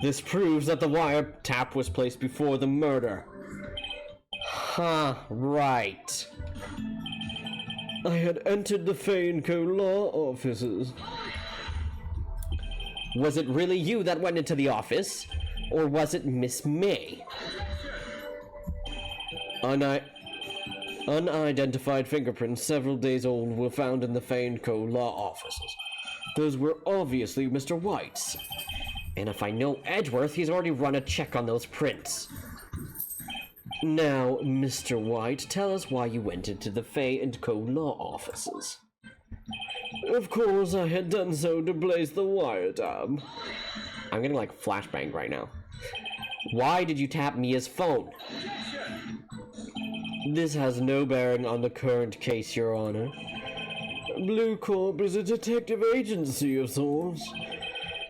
This proves that the wiretap was placed before the murder. Right. I had entered the Fay & Co. law offices. Was it really you that went into the office? Or was it Miss May? Unidentified fingerprints several days old were found in the Fay & Co. law offices. Those were obviously Mr. White's. And if I know Edgeworth, he's already run a check on those prints. Now, Mr. White, tell us why you went into the Fay & Co. law offices. Of course, I had done so to place the wiretap. I'm getting like flashbang right now. Why did you tap Mia's phone? This has no bearing on the current case, Your Honor. Blue Corp is a detective agency of sorts.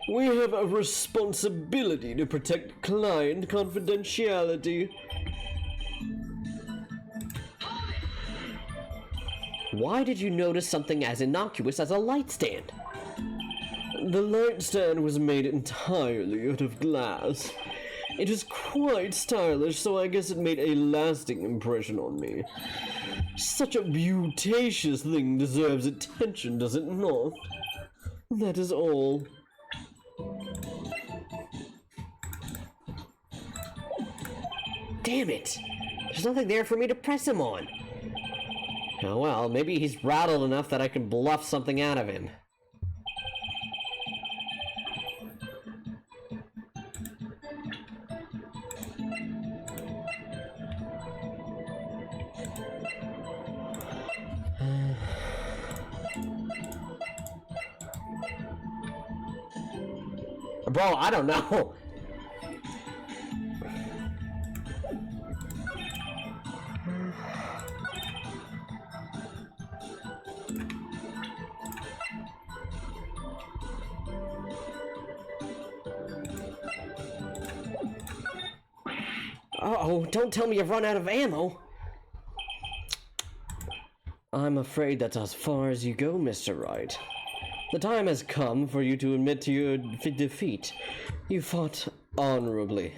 We have a responsibility to protect client confidentiality. Why did you notice something as innocuous as a light stand? The light stand was made entirely out of glass. It is quite stylish, so I guess it made a lasting impression on me. Such a beautacious thing deserves attention, does it not? That is all. Damn it! There's nothing there for me to press him on. Oh well, maybe he's rattled enough that I can bluff something out of him. Bro, I don't know. Uh-oh, don't tell me you've run out of ammo. I'm afraid that's as far as you go, Mr. Wright. The time has come for you to admit to your defeat. You fought honorably.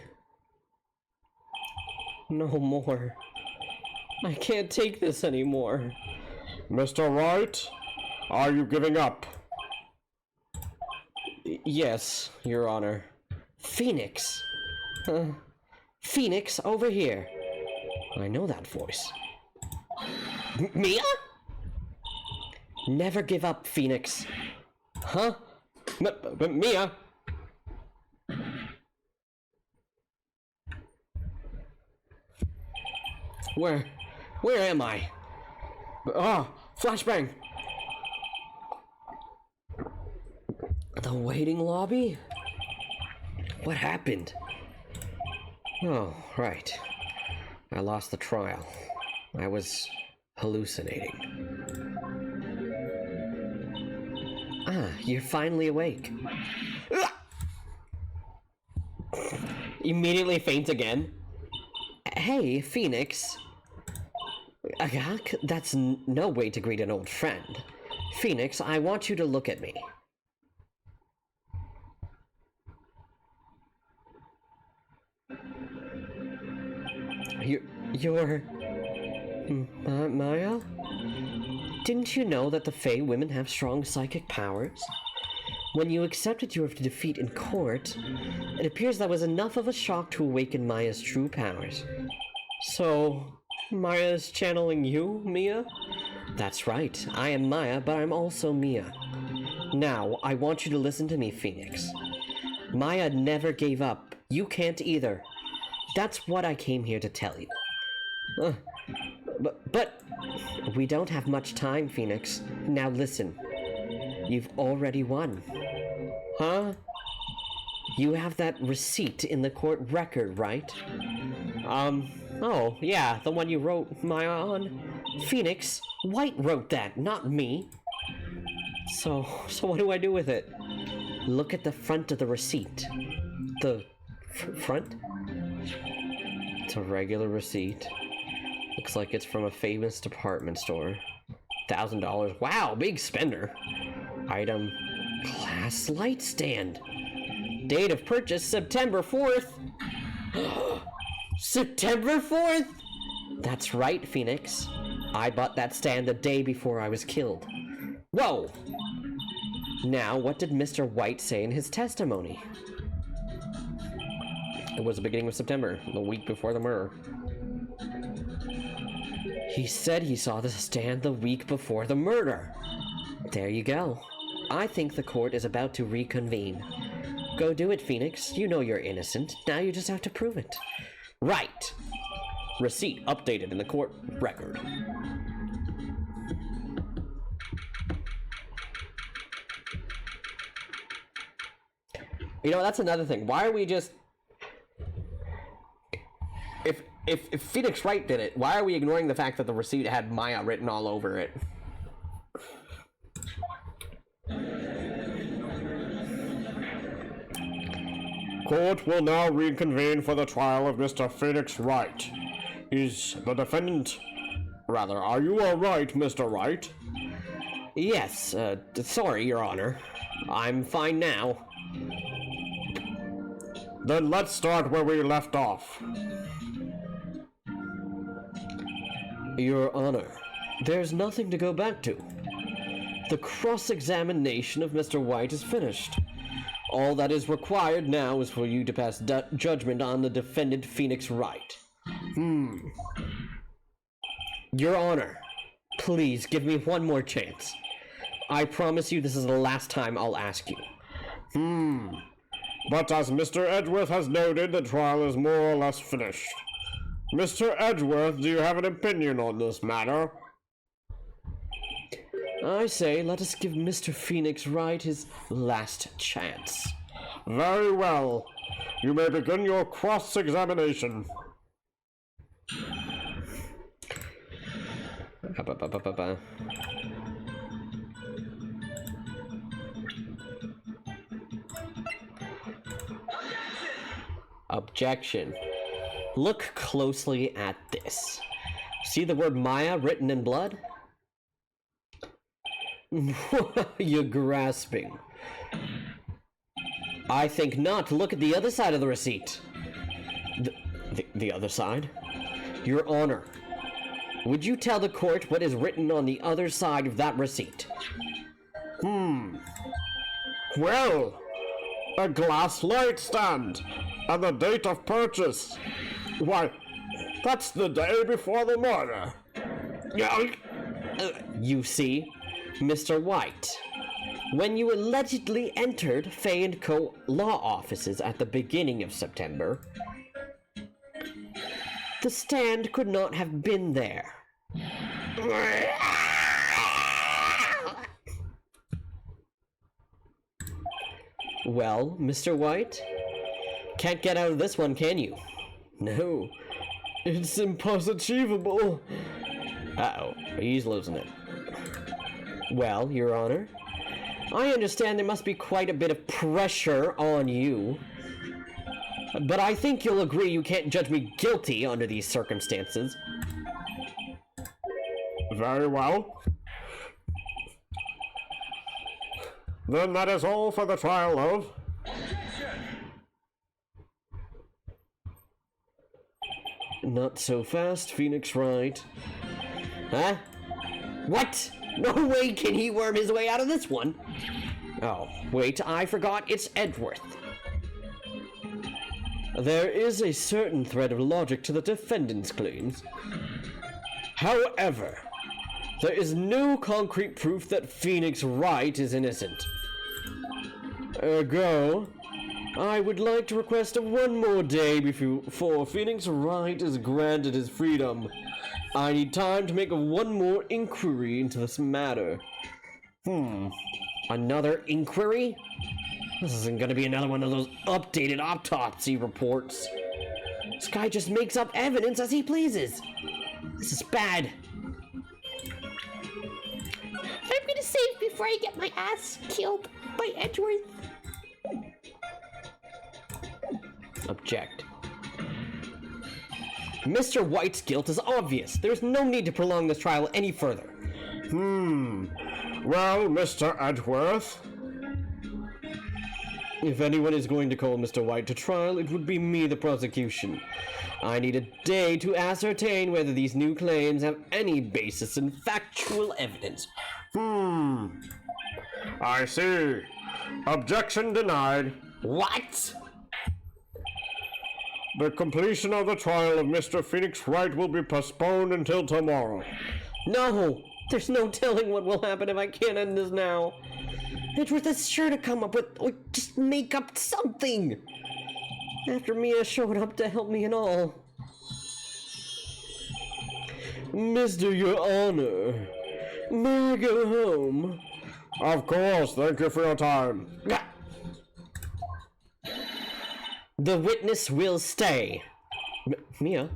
No more. I can't take this anymore. Mr. Wright, are you giving up? Yes, Your Honor. Phoenix. Phoenix, over here. I know that voice. Mia? Never give up, Phoenix. Huh? Mia? Where am I? Ah, flashbang! The waiting lobby? What happened? Oh, right. I lost the trial. I was hallucinating. Ah, you're finally awake. Immediately faints again. Hey, Phoenix. That's no way to greet an old friend. Phoenix, I want you to look at me. You're... Maya? Didn't you know that the Fey women have strong psychic powers? When you accepted your defeat in court, it appears that was enough of a shock to awaken Maya's true powers. So, Maya's channeling you, Mia? That's right. I am Maya, but I'm also Mia. Now, I want you to listen to me, Phoenix. Maya never gave up. You can't either. That's what I came here to tell you. But we don't have much time, Phoenix. Now listen. You've already won. Huh? You have that receipt in the court record, right? Oh, yeah, the one you wrote Maya on. Phoenix, White wrote that, not me. So what do I do with it? Look at the front of the receipt. The front? It's a regular receipt. Looks like it's from a famous department store. $1,000. Wow, big spender. Item, glass light stand. Date of purchase, September 4th. September 4th? That's right, Phoenix. I bought that stand the day before I was killed. Whoa! Now, what did Mr. White say in his testimony? It was the beginning of September, the week before the murder. He said he saw the stand the week before the murder. There you go. I think the court is about to reconvene. Go do it, Phoenix. You know you're innocent. Now you just have to prove it. Right. Receipt updated in the court record. You know, that's another thing. Why are we just... If Phoenix Wright did it, why are we ignoring the fact that the receipt had Maya written all over it? Court will now reconvene for the trial of Mr. Phoenix Wright. Is the defendant... Rather, are you all right, Mr. Wright? Yes, sorry, Your Honor. I'm fine now. Then let's start where we left off. Your Honor, there's nothing to go back to. The cross-examination of Mr. White is finished. All that is required now is for you to pass judgment on the defendant Phoenix Wright. Your Honor, please give me one more chance. I promise you this is the last time I'll ask you. But as Mr. Edgeworth has noted, the trial is more or less finished. Mr. Edgeworth, do you have an opinion on this matter? I say let us give Mr. Phoenix Wright his last chance. Very well. You may begin your cross-examination. Objection. Look closely at this. See the word Maya written in blood? You're grasping. I think not. Look at the other side of the receipt. The other side? Your Honor, would you tell the court what is written on the other side of that receipt? Well, a glass light stand, and the date of purchase. Why, that's the day before the murder. You see, Mr. White, when you allegedly entered Fay & Co. law offices at the beginning of September, the stand could not have been there. Well, Mr. White, can't get out of this one, can you? No. It's impossible. Uh-oh, he's losing it. Well, Your Honor, I understand there must be quite a bit of pressure on you, but I think you'll agree you can't judge me guilty under these circumstances. Very well. Then that is all for the trial of... Not so fast, Phoenix Wright. Huh? What? No way can he worm his way out of this one. Oh, wait, I forgot it's Edgeworth. There is a certain thread of logic to the defendant's claims. However, there is no concrete proof that Phoenix Wright is innocent. Ergo, I would like to request one more day before Phoenix Wright is granted his freedom. I need time to make one more inquiry into this matter. Another inquiry? This isn't gonna be another one of those updated autopsy reports. This guy just makes up evidence as he pleases. This is bad. I'm gonna save before I get my ass killed by Edgeworth. Object. Mr. White's guilt is obvious. There's no need to prolong this trial any further. Well, Mr. Edgeworth... If anyone is going to call Mr. White to trial, it would be me, the prosecution. I need a day to ascertain whether these new claims have any basis in factual evidence. I see. Objection denied. What? The completion of the trial of Mr. Phoenix Wright will be postponed until tomorrow. No! There's no telling what will happen if I can't end this now. Edgeworth is sure to come up with, or just make up something. After Mia showed up to help me and all. Mr. Your Honor, may I go home? Of course, thank you for your time. The witness will stay. Mia?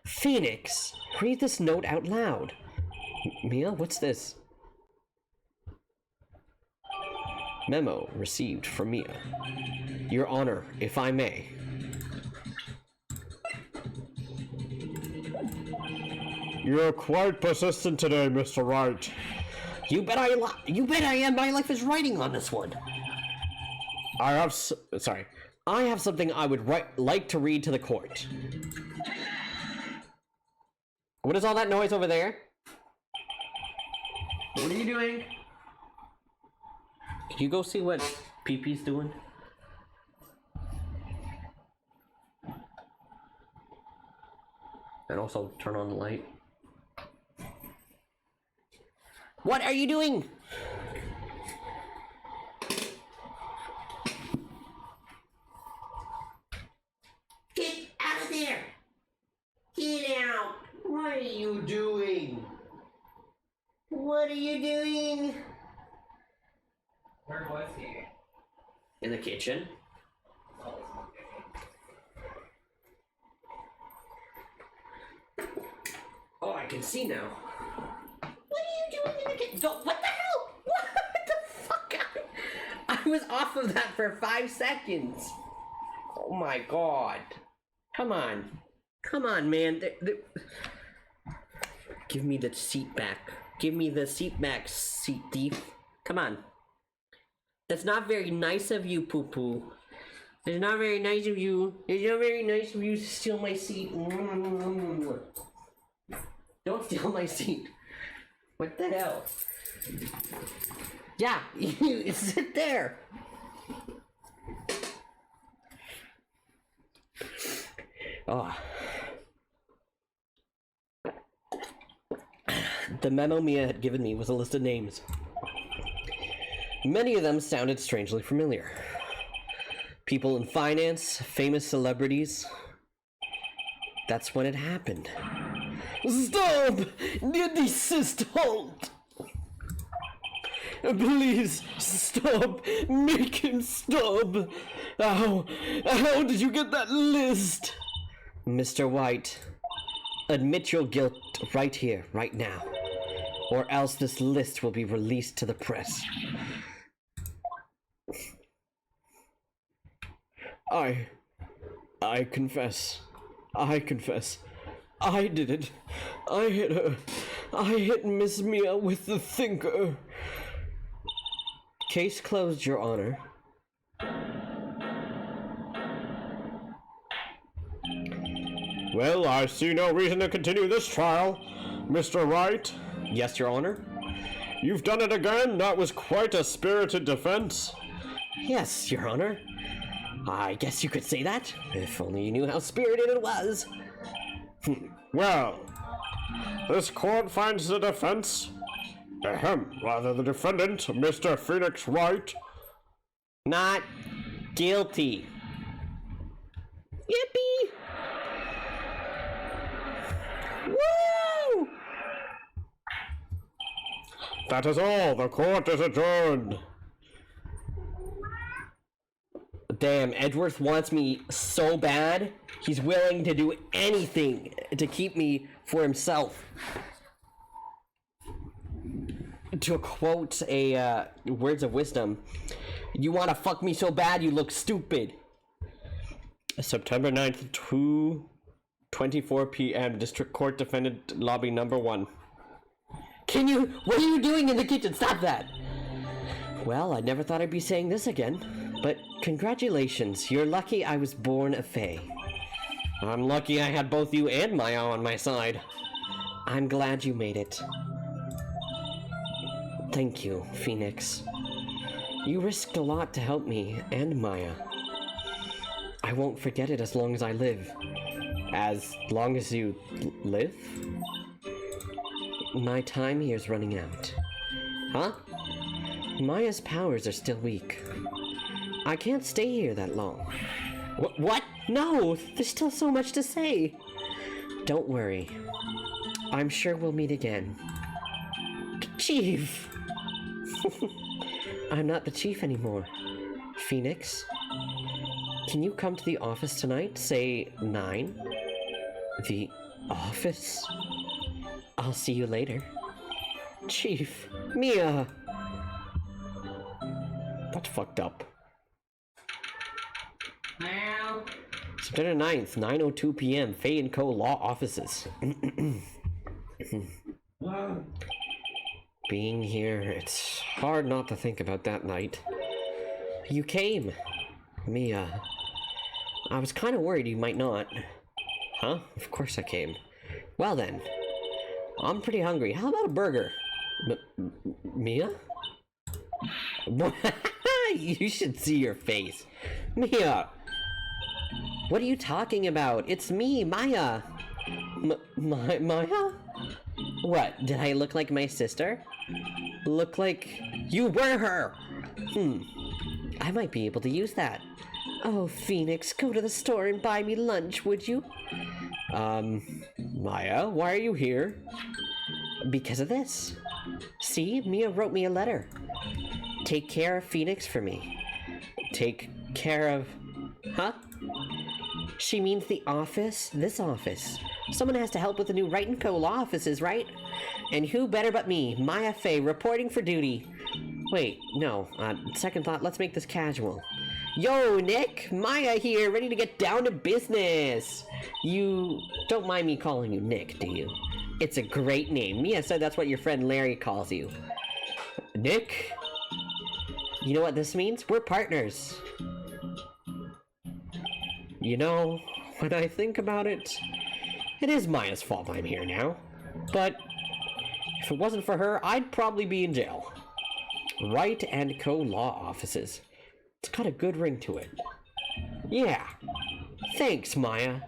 Phoenix, read this note out loud. Mia, what's this? Memo received from Mia. Your Honor, if I may. You're quite persistent today, Mr. Wright. You bet I am. My life is writing on this one. I have something I would like to read to the court. What is all that noise over there? What are you doing? Can you go see what PP-'s doing? And also turn on the light. What are you doing? Get out of there! Get out! What are you doing? What are you doing? Where was he? In the kitchen. Oh, I can see now. What are you doing in the kitchen? What the hell? What the fuck? I was off of that for 5 seconds. Oh my god. Come on. Come on, man. Give me the seat back. Give me the seat back, seat thief. Come on. That's not very nice of you, Poo-Poo. It's not very nice of you. It's not very nice of you to steal my seat. Don't steal my seat. What the hell? Yeah, you sit there. Oh. The memo Mia had given me was a list of names. Many of them sounded strangely familiar. People in finance, famous celebrities. That's when it happened. Stop! Desist, halt! Please, stop! Make him stop! How did you get that list? Mr. White, admit your guilt right here, right now. Or else this list will be released to the press. I confess. I confess. I did it. I hit her. I hit Miss Mia with the thinker. Case closed, Your Honor. Well, I see no reason to continue this trial. Mr. Wright? Yes, Your Honor? You've done it again. That was quite a spirited defense. Yes, Your Honor. I guess you could say that, if only you knew how spirited it was. Well, this court finds the defense, rather the defendant, Mr. Phoenix Wright, not guilty. Yippee! Woo! That is all. The court is adjourned. Damn, Edgeworth wants me so bad, he's willing to do anything to keep me for himself. To quote a words of wisdom, you want to fuck me so bad you look stupid. September 9th, 2:24 p.m. District Court Defendant Lobby Number 1. What are you doing in the kitchen? Stop that! Well, I never thought I'd be saying this again. But congratulations, you're lucky I was born a fae. I'm lucky I had both you and Maya on my side. I'm glad you made it. Thank you, Phoenix. You risked a lot to help me and Maya. I won't forget it as long as I live. As long as you live? My time here is running out. Huh? Maya's powers are still weak. I can't stay here that long. What? No! There's still so much to say! Don't worry. I'm sure we'll meet again. Chief! I'm not the chief anymore. Phoenix, can you come to the office tonight? Say 9? The office? I'll see you later. Chief, Mia! That's fucked up. Now. September 9th, 9:02 p.m. Faye & Co. Law Offices. Being here, it's hard not to think about that night. You came. Mia. I was kind of worried you might not. Huh? Of course I came. Well then. I'm pretty hungry. How about a burger? Mia? You should see your face. Mia! What are you talking about? It's me, Maya! Maya? What, did I look like my sister? Look like you were her! I might be able to use that. Oh, Phoenix, go to the store and buy me lunch, would you? Maya, why are you here? Because of this. See, Mia wrote me a letter. Take care of Phoenix for me. Take care of... Huh? She means the office? This office. Someone has to help with the new Wright & Co. law offices, right? And who better but me, Maya Fey, reporting for duty. Wait, no. Second thought, let's make this casual. Yo, Nick! Maya here, ready to get down to business! You don't mind me calling you Nick, do you? It's a great name. Mia said that's what your friend Larry calls you. Nick? You know what this means? We're partners. You know, when I think about it, it is Maya's fault I'm here now. But if it wasn't for her, I'd probably be in jail. Wright & Co. law offices. It's got a good ring to it. Yeah. Thanks, Maya.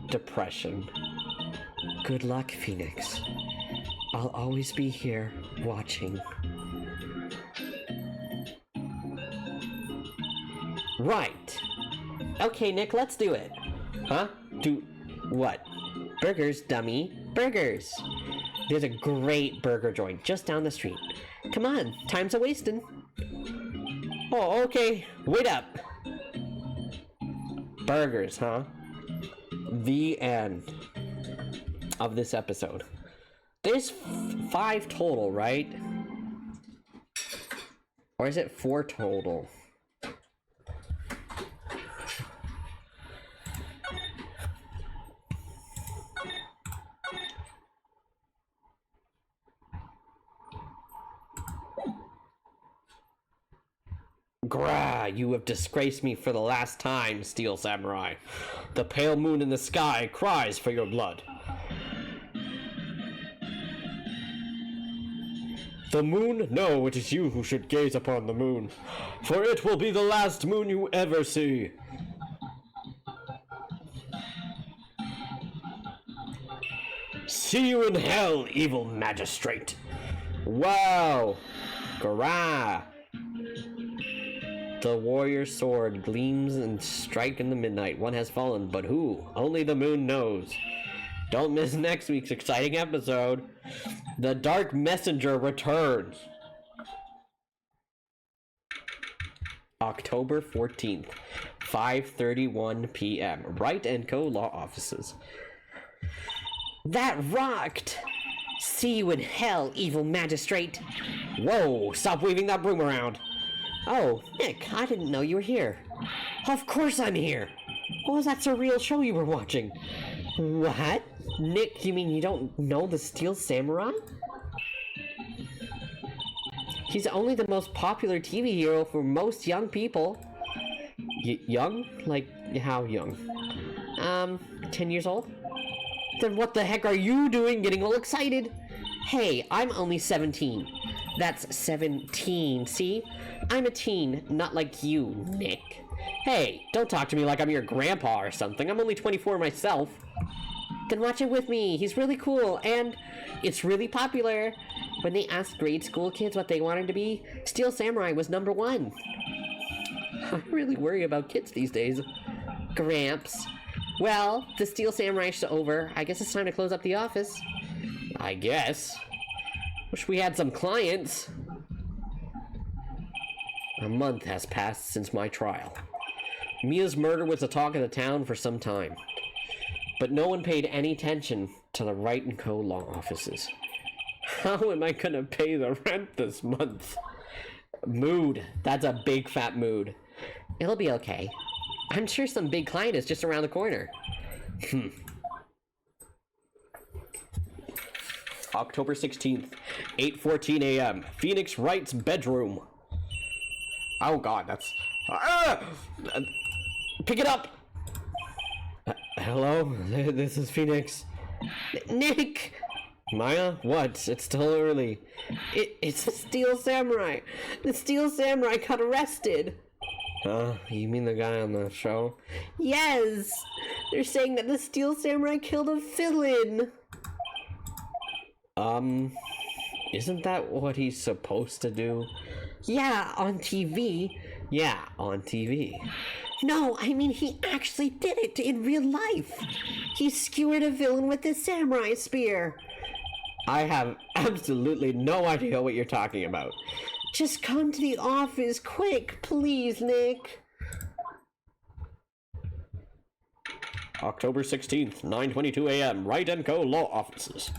Depression. Good luck, Phoenix. I'll always be here, watching. Right. Okay, Nick, let's do it. Huh? Do what? Burgers, dummy. Burgers. There's a great burger joint just down the street. Come on, time's a-wasting. Oh, okay. Wait up. Burgers, huh? The end of this episode. There's 5 total, right? Or is it 4 total? Grah, you have disgraced me for the last time, Steel Samurai. The pale moon in the sky cries for your blood. The moon? No, it is you who should gaze upon the moon, for it will be the last moon you ever see. See you in hell, evil magistrate. Wow. Grah. The warrior's sword gleams and strike in the midnight. One has fallen, but who? Only the moon knows. Don't miss next week's exciting episode. The Dark Messenger returns. October 14th, 5:31 p.m. Wright & Co. Law Offices. That rocked! See you in hell, evil magistrate! Whoa, stop waving that broom around! Oh, Nick, I didn't know you were here. Of course I'm here! What was that surreal show you were watching? What? Nick, you mean you don't know the Steel Samurai? He's only the most popular TV hero for most young people. Young? Like, how young? 10 years old? Then what the heck are you doing getting all excited? Hey, I'm only 17. That's 17, see? I'm a teen, not like you, Nick. Hey, don't talk to me like I'm your grandpa or something. I'm only 24 myself. Then watch it with me. He's really cool, and it's really popular. When they asked grade school kids what they wanted to be, Steel Samurai was #1. I really worry about kids these days. Gramps. Well, the Steel Samurai's over. I guess it's time to close up the office. I guess. Wish we had some clients. A month has passed since my trial. Mia's murder was the talk of the town for some time. But no one paid any attention to the Wright & Co. law offices. How am I gonna pay the rent this month? Mood. That's a big fat mood. It'll be okay. I'm sure some big client is just around the corner. October 16th, 8:14 a.m. Phoenix Wright's bedroom. Oh god, that's... Pick it up! Hello? This is Phoenix. Nick! Maya? What? It's still early. It's the Steel Samurai. The Steel Samurai got arrested. You mean the guy on the show? Yes! They're saying that the Steel Samurai killed a villain. Isn't that what he's supposed to do? Yeah, on TV. Yeah, on TV. No, I mean he actually did it in real life. He skewered a villain with his samurai spear. I have absolutely no idea what you're talking about. Just come to the office, quick, please, Nick. October 16th, 9:22 a.m. Wright & Co. law offices.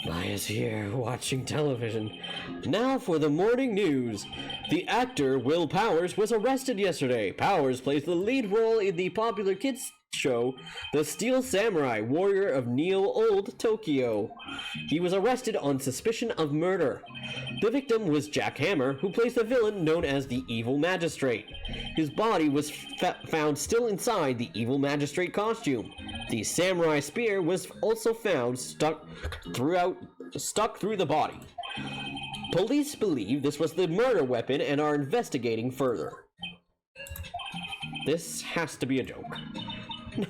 Maya's here, watching television. Now for the morning news. The actor Will Powers was arrested yesterday. Powers plays the lead role in the popular kids show, The Steel Samurai, Warrior of Neo-Old Tokyo. He was arrested on suspicion of murder. The victim was Jack Hammer, who plays the villain known as the Evil Magistrate. His body was found still inside the Evil Magistrate costume. The samurai spear was also found stuck through the body. Police believe this was the murder weapon and are investigating further. This has to be a joke.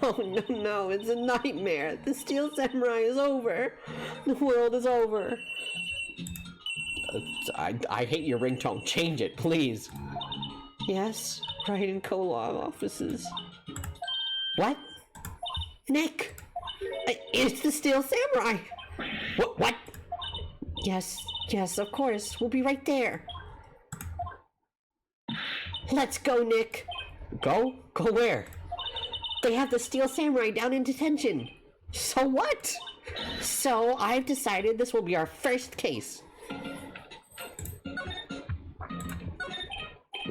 No, it's a nightmare. The Steel Samurai is over. The world is over. I hate your ringtone. Change it, please. Yes, Wright & Co. law offices. What? Nick! It's the Steel Samurai! What? Yes, of course. We'll be right there. Let's go, Nick. Go? Go where? They have the Steel Samurai down in detention. So what? So I've decided this will be our first case.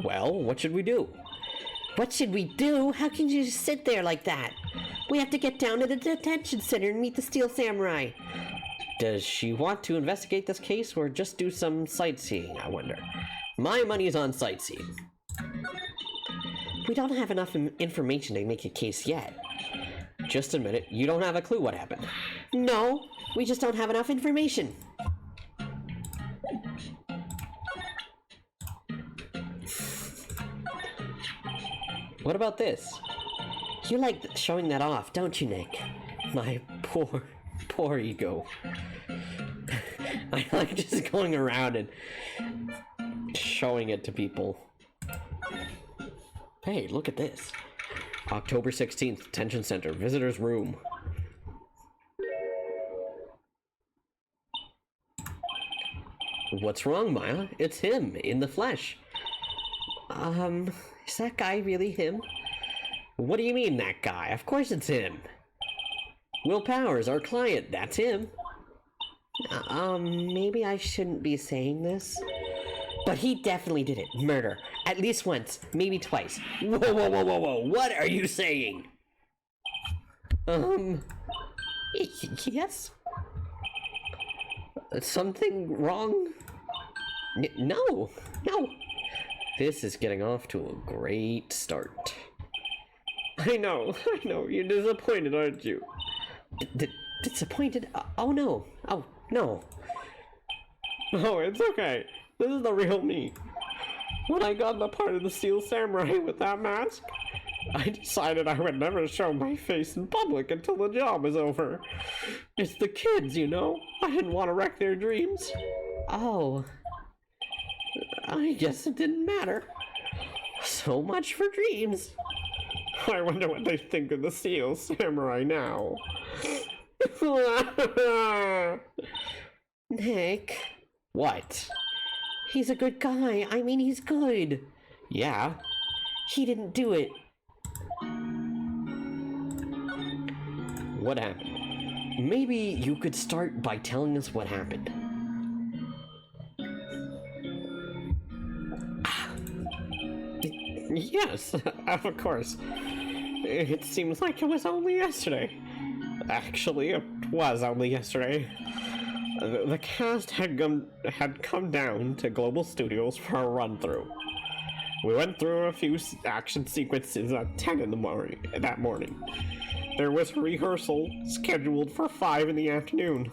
Well, what should we do? What should we do? How can you just sit there like that? We have to get down to the detention center and meet the Steel Samurai. Does she want to investigate this case or just do some sightseeing, I wonder? My money is on sightseeing. We don't have enough information to make a case yet. Just a minute, you don't have a clue what happened. No, we just don't have enough information. What about this? You like showing that off, don't you, Nick? My poor ego. I like just going around and showing it to people. Hey, look at this. October 16th, Detention Center, Visitor's Room. What's wrong, Maya? It's him, in the flesh. Is that guy really him? What do you mean, that guy? Of course it's him. Will Powers, our client, that's him. Maybe I shouldn't be saying this. But he definitely did it. Murder. At least once, maybe twice. Whoa. What are you saying? Yes? Something wrong? No. This is getting off to a great start. I know. You're disappointed, aren't you? Disappointed? Oh, no. Oh, no. Oh, it's okay. This is the real me. When I got the part of the Steel Samurai with that mask, I decided I would never show my face in public until the job was over. It's the kids, you know? I didn't want to wreck their dreams. Oh. I guess it didn't matter. So much for dreams. I wonder what they think of the Steel Samurai now. Nick, What? he's a good guy. I mean, he's good. Yeah? He didn't do it. What happened? Maybe you could start by telling us what happened. Yes, of course. It seems like it was only yesterday. Actually, it was only yesterday. The cast had come down to Global Studios for a run-through. We went through a few action sequences at 10 in the morning that morning. There was a rehearsal scheduled for 5 in the afternoon.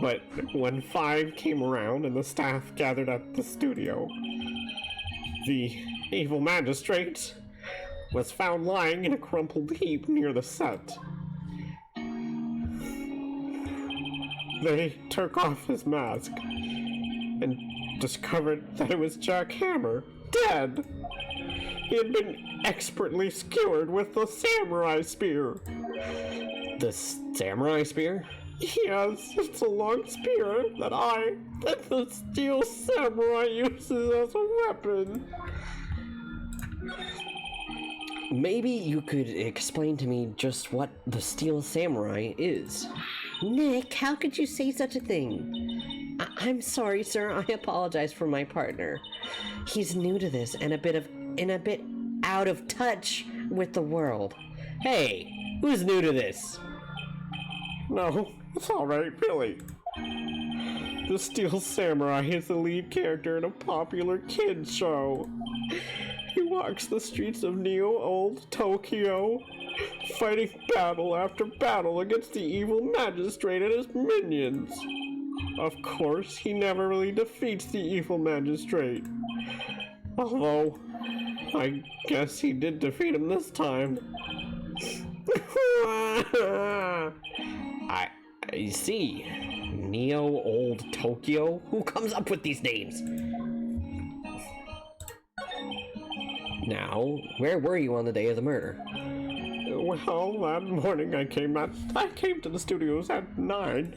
But when 5 came around and the staff gathered at the studio, the evil magistrate was found lying in a crumpled heap near the set. They took off his mask and discovered that it was Jack Hammer, dead. He had been expertly skewered with the samurai spear. The samurai spear? Yes, it's a long spear that the Steel Samurai uses as a weapon. Maybe you could explain to me just what the Steel Samurai is. Nick, how could you say such a thing? I'm sorry, sir. I apologize for my partner. He's new to this and a bit out of touch with the world. Hey, who's new to this? No, it's alright, really. The Steel Samurai is the lead character in a popular kids show. He walks the streets of Neo-Old Tokyo, fighting battle after battle against the evil magistrate and his minions. Of course, he never really defeats the evil magistrate. Although, I guess he did defeat him this time. I see. Neo-Old Tokyo? Who comes up with these names? Now, where were you on the day of the murder? Well, that morning I came to the studios at 9.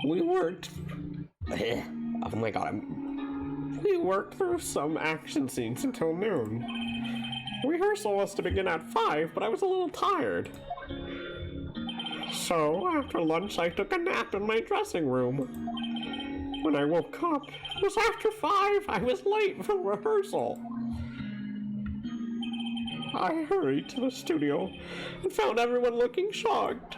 We worked. Oh my god, We worked through some action scenes until noon. Rehearsal was to begin at 5, but I was a little tired. So, after lunch, I took a nap in my dressing room. When I woke up, it was after 5. I was late for rehearsal. I hurried to the studio and found everyone looking shocked.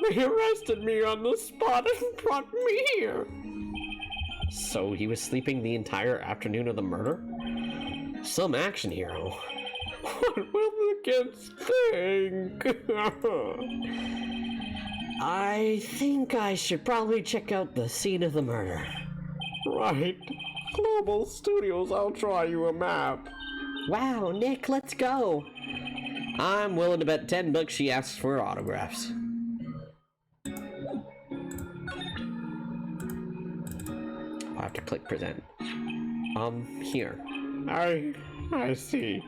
They arrested me on the spot and brought me here. So he was sleeping the entire afternoon of the murder? Some action hero. What will the kids think? I think I should probably check out the scene of the murder. Right. Global Studios, I'll draw you a map. Wow, Nick, let's go. I'm willing to bet $10 she asks for autographs. I'll have to click present. Here. I see.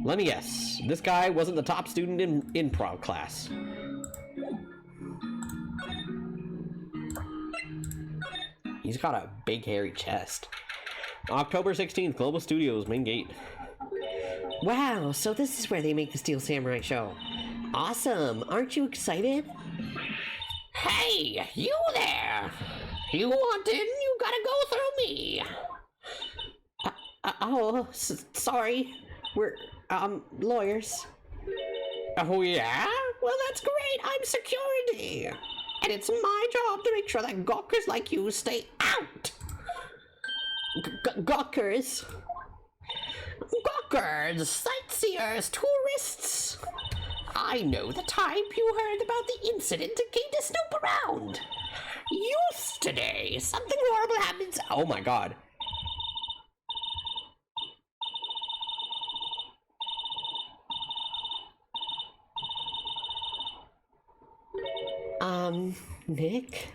Let me guess. This guy wasn't the top student in improv class. He's got a big hairy chest. October 16th, Global Studios, main gate. Wow, so this is where they make the Steel Samurai show. Awesome, aren't you excited? Hey, you there! You want in? You gotta go through me! Sorry. We're, lawyers. Oh yeah? Well, that's great. I'm security. And it's my job to make sure that gawkers like you stay out. Gawkers? Gawkers, sightseers, tourists. I know the type. You heard about the incident and came to snoop around. Youth today. Something horrible happens. Oh my god. Nick?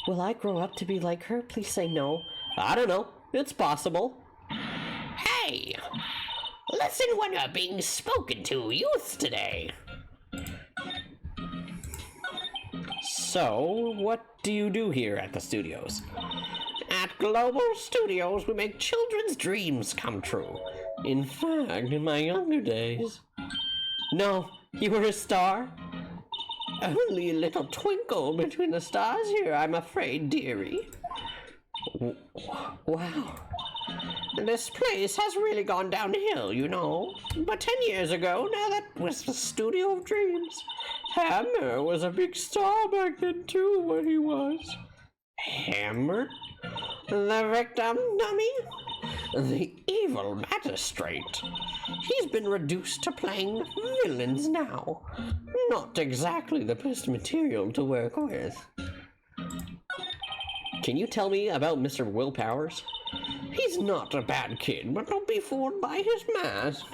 Will I grow up to be like her? Please say no. I don't know. It's possible. Hey! Listen when you're being spoken to, youth today. So, what do you do here at the studios? At Global Studios, we make children's dreams come true. In fact, in my younger days. No, you were a star? Only a little twinkle between the stars here, I'm afraid, dearie. Wow. This place has really gone downhill, you know. But 10 years ago, now that was the studio of dreams. Hammer was a big star back then too, when he was. Hammer? The victim dummy? The evil magistrate. He's been reduced to playing villains now. Not exactly the best material to work with. Can you tell me about Mr. Will Powers? He's not a bad kid, but don't be fooled by his mask.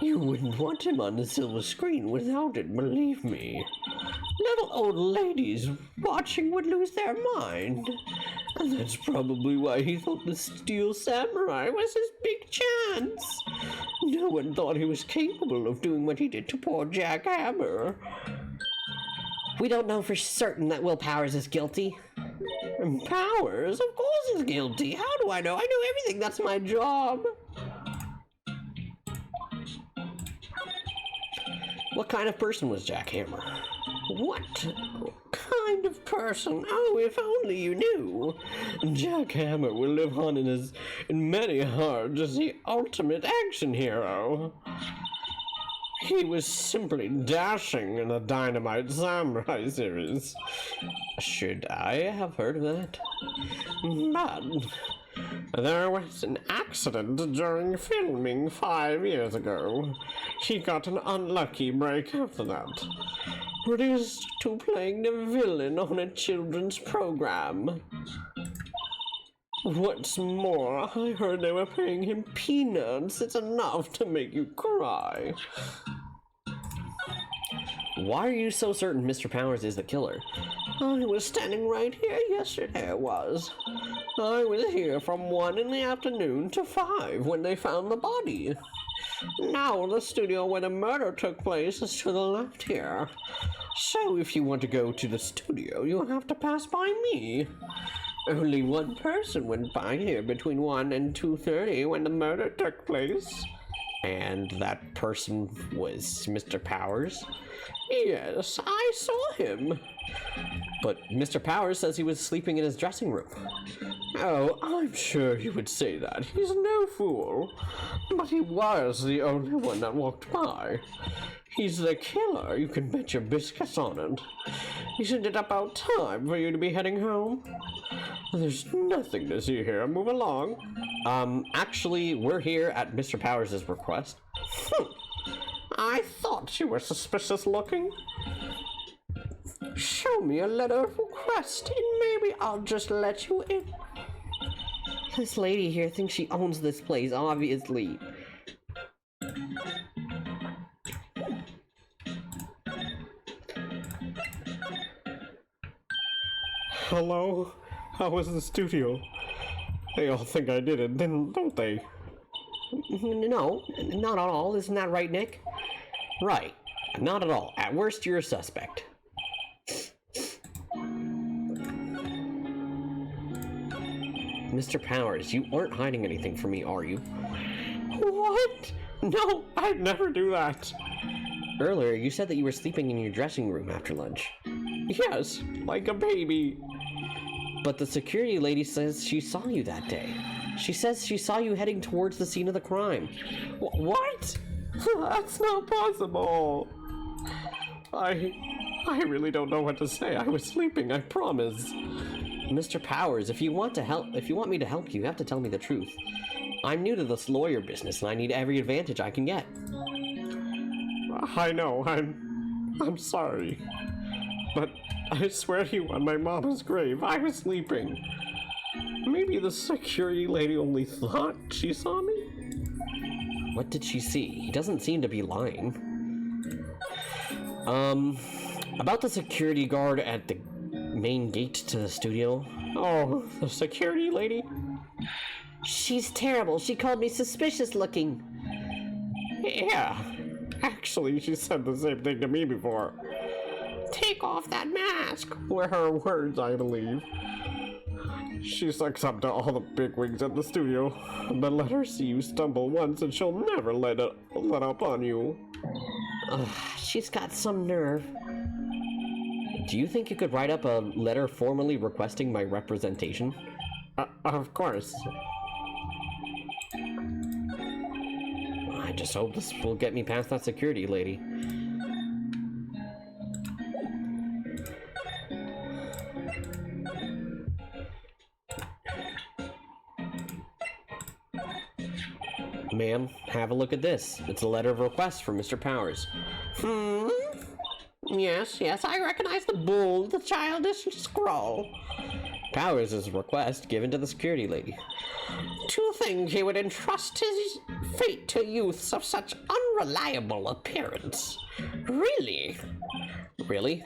You wouldn't want him on the silver screen without it, believe me. Little old ladies watching would lose their mind. And that's probably why he thought the Steel Samurai was his big chance. No one thought he was capable of doing what he did to poor Jack Hammer. We don't know for certain that Will Powers is guilty. Powers? Of course he's guilty. How do I know? I know everything. That's my job. What kind of person was Jack Hammer? What kind of person? Oh, if only you knew. Jack Hammer will live on in many hearts as the ultimate action hero. He was simply dashing in the Dynamite Samurai series. Should I have heard of that? But there was an accident during filming 5 years ago. He got an unlucky break after that. Reduced to playing the villain on a children's program. What's more, I heard they were paying him peanuts. It's enough to make you cry. Why are you so certain Mr. Powers is the killer? I was standing right here yesterday, I was. I was here from 1 in the afternoon to 5 when they found the body. Now the studio where the murder took place is to the left here. So if you want to go to the studio, you'll have to pass by me. Only one person went by here between 1 and 2:30 when the murder took place. And that person was Mr. Powers? Yes, I saw him. But Mr. Powers says he was sleeping in his dressing room. Oh, I'm sure he would say that. He's no fool. But he was the only one that walked by. He's the killer, you can bet your biscuits on it. Isn't it about time for you to be heading home? There's nothing to see here. Move along. Actually, we're here at Mr. Powers' request. I thought you were suspicious looking. Show me a letter of request, and maybe I'll just let you in. This lady here thinks she owns this place, obviously. Hello? How was the studio? They all think I did it, then don't they? No, not at all. Isn't that right, Nick? Right. Not at all. At worst, you're a suspect. Mr. Powers, you aren't hiding anything from me, are you? What? No, I'd never do that. Earlier, you said that you were sleeping in your dressing room after lunch. Yes, like a baby. But the security lady says she saw you that day. She says she saw you heading towards the scene of the crime. What? That's not possible. I really don't know what to say. I was sleeping, I promise. Mr. Powers, if you want me to help you, you have to tell me the truth. I'm new to this lawyer business and I need every advantage I can get. I know, I'm sorry. But I swear to you, on my mama's grave, I was sleeping. Maybe the security lady only thought she saw me? What did she see? He doesn't seem to be lying. About the security guard at the main gate to the studio. Oh, the security lady? She's terrible. She called me suspicious looking. Yeah. Actually, she said the same thing to me before. Take off that mask. Were her words, I believe. She sucks up to all the bigwigs at the studio, but let her see you stumble once and she'll never let up on you. Ugh, she's got some nerve. Do you think you could write up a letter formally requesting my representation? Of course. I just hope this will get me past that security lady. Ma'am, have a look at this. It's a letter of request from Mr. Powers. Yes, I recognize the bold, the childish scrawl. Powers' request given to the security lady. To think he would entrust his fate to youths of such unreliable appearance. Really? Really?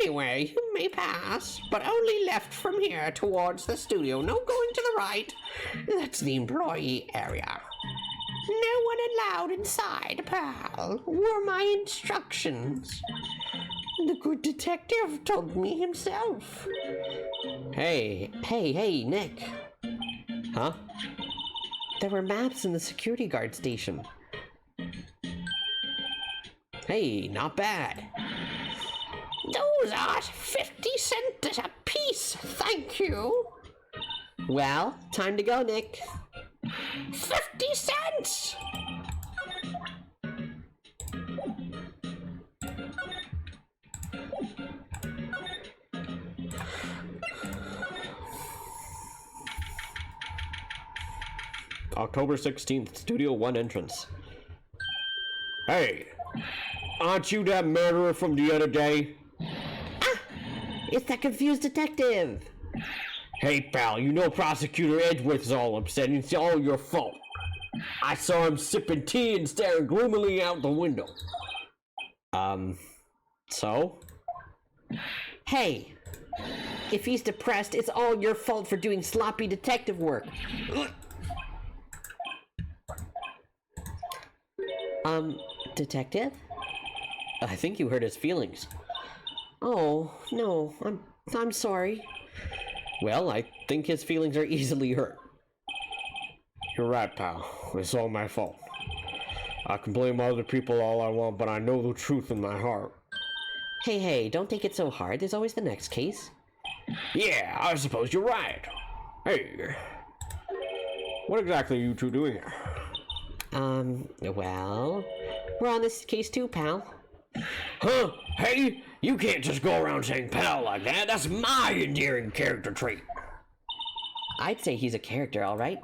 Anyway, you may pass, but only left from here towards the studio. No going to the right. That's the employee area. No one allowed inside, pal, were my instructions. The good detective told me himself. Hey, Nick. Huh? There were maps in the security guard station. Hey, not bad. Those are 50 cents a piece, thank you. Well, time to go, Nick. 50 cents! October 16th, Studio 1 entrance. Hey, aren't you that murderer from the other day? It's that confused detective. Hey, pal, you know Prosecutor Edgeworth's all upset and it's all your fault. I saw him sipping tea and staring gloomily out the window. So? Hey, if he's depressed, it's all your fault for doing sloppy detective work. Detective? I think you hurt his feelings. Oh, no, I'm sorry. Well, I think his feelings are easily hurt. You're right, pal. It's all my fault. I can blame other people all I want, but I know the truth in my heart. Hey, don't take it so hard. There's always the next case. Yeah, I suppose you're right. Hey, what exactly are you two doing here? Well, we're on this case too, pal. Huh? Hey, you can't just go around saying pal like that. That's my endearing character trait. I'd say he's a character, all right.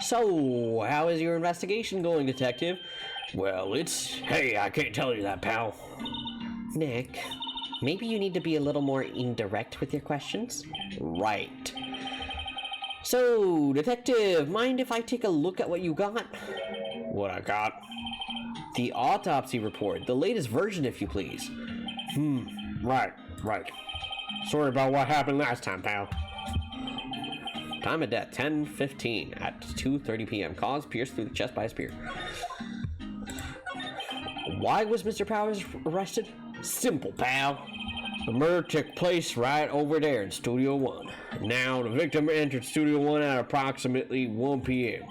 So, how is your investigation going, Detective? Well, hey, I can't tell you that, pal. Nick, maybe you need to be a little more indirect with your questions? Right. So, Detective, mind if I take a look at what you got? What I got? The autopsy report, the latest version, if you please. Right. Sorry about what happened last time, pal. Time of death, 10:15 at 2:30 p.m. Cause, pierced through the chest by a spear. Why was Mr. Powers arrested? Simple, pal. The murder took place right over there in Studio 1. Now, the victim entered Studio 1 at approximately 1 p.m.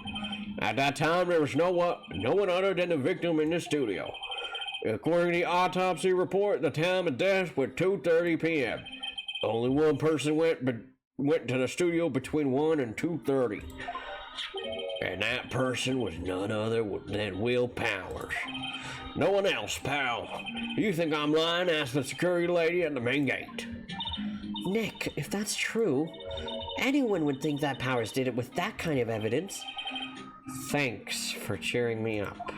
At that time, there was no one other than the victim in the studio. According to the autopsy report, the time of death was 2:30 p.m. Only one person went to the studio between 1 and 2:30. And that person was none other than Will Powers. No one else, pal. You think I'm lying? Ask the security lady at the main gate. Nick, if that's true, anyone would think that Powers did it with that kind of evidence. Thanks for cheering me up.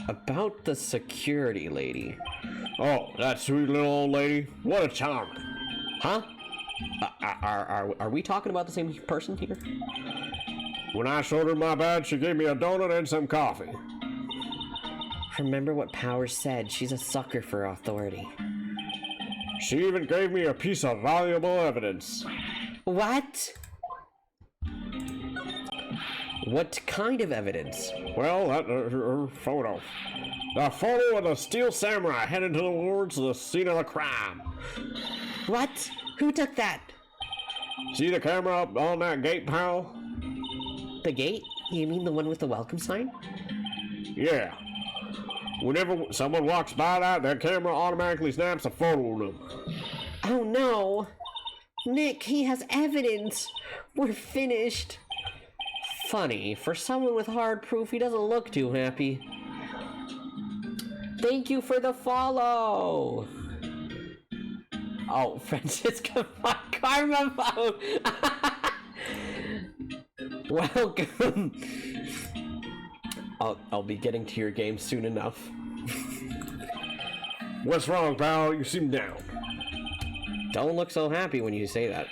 About the security lady. Oh, that sweet little old lady. What a charmer. Huh? Are we talking about the same person here? When I showed her my badge, she gave me a donut and some coffee. Remember what Powers said. She's a sucker for authority. She even gave me a piece of valuable evidence. What? What kind of evidence? Well, that her photo. The photo of the steel samurai headed towards the scene of the crime. What? Who took that? See the camera up on that gate, pal? The gate? You mean the one with the welcome sign? Yeah. Whenever someone walks by that camera automatically snaps a photo of them. Oh no! Nick, he has evidence! We're finished! Funny, for someone with hard proof, he doesn't look too happy. Thank you for the follow! Oh, Francisca Karma phone! Welcome! I'll be getting to your game soon enough. What's wrong, pal? You seem down. Don't look so happy when you say that.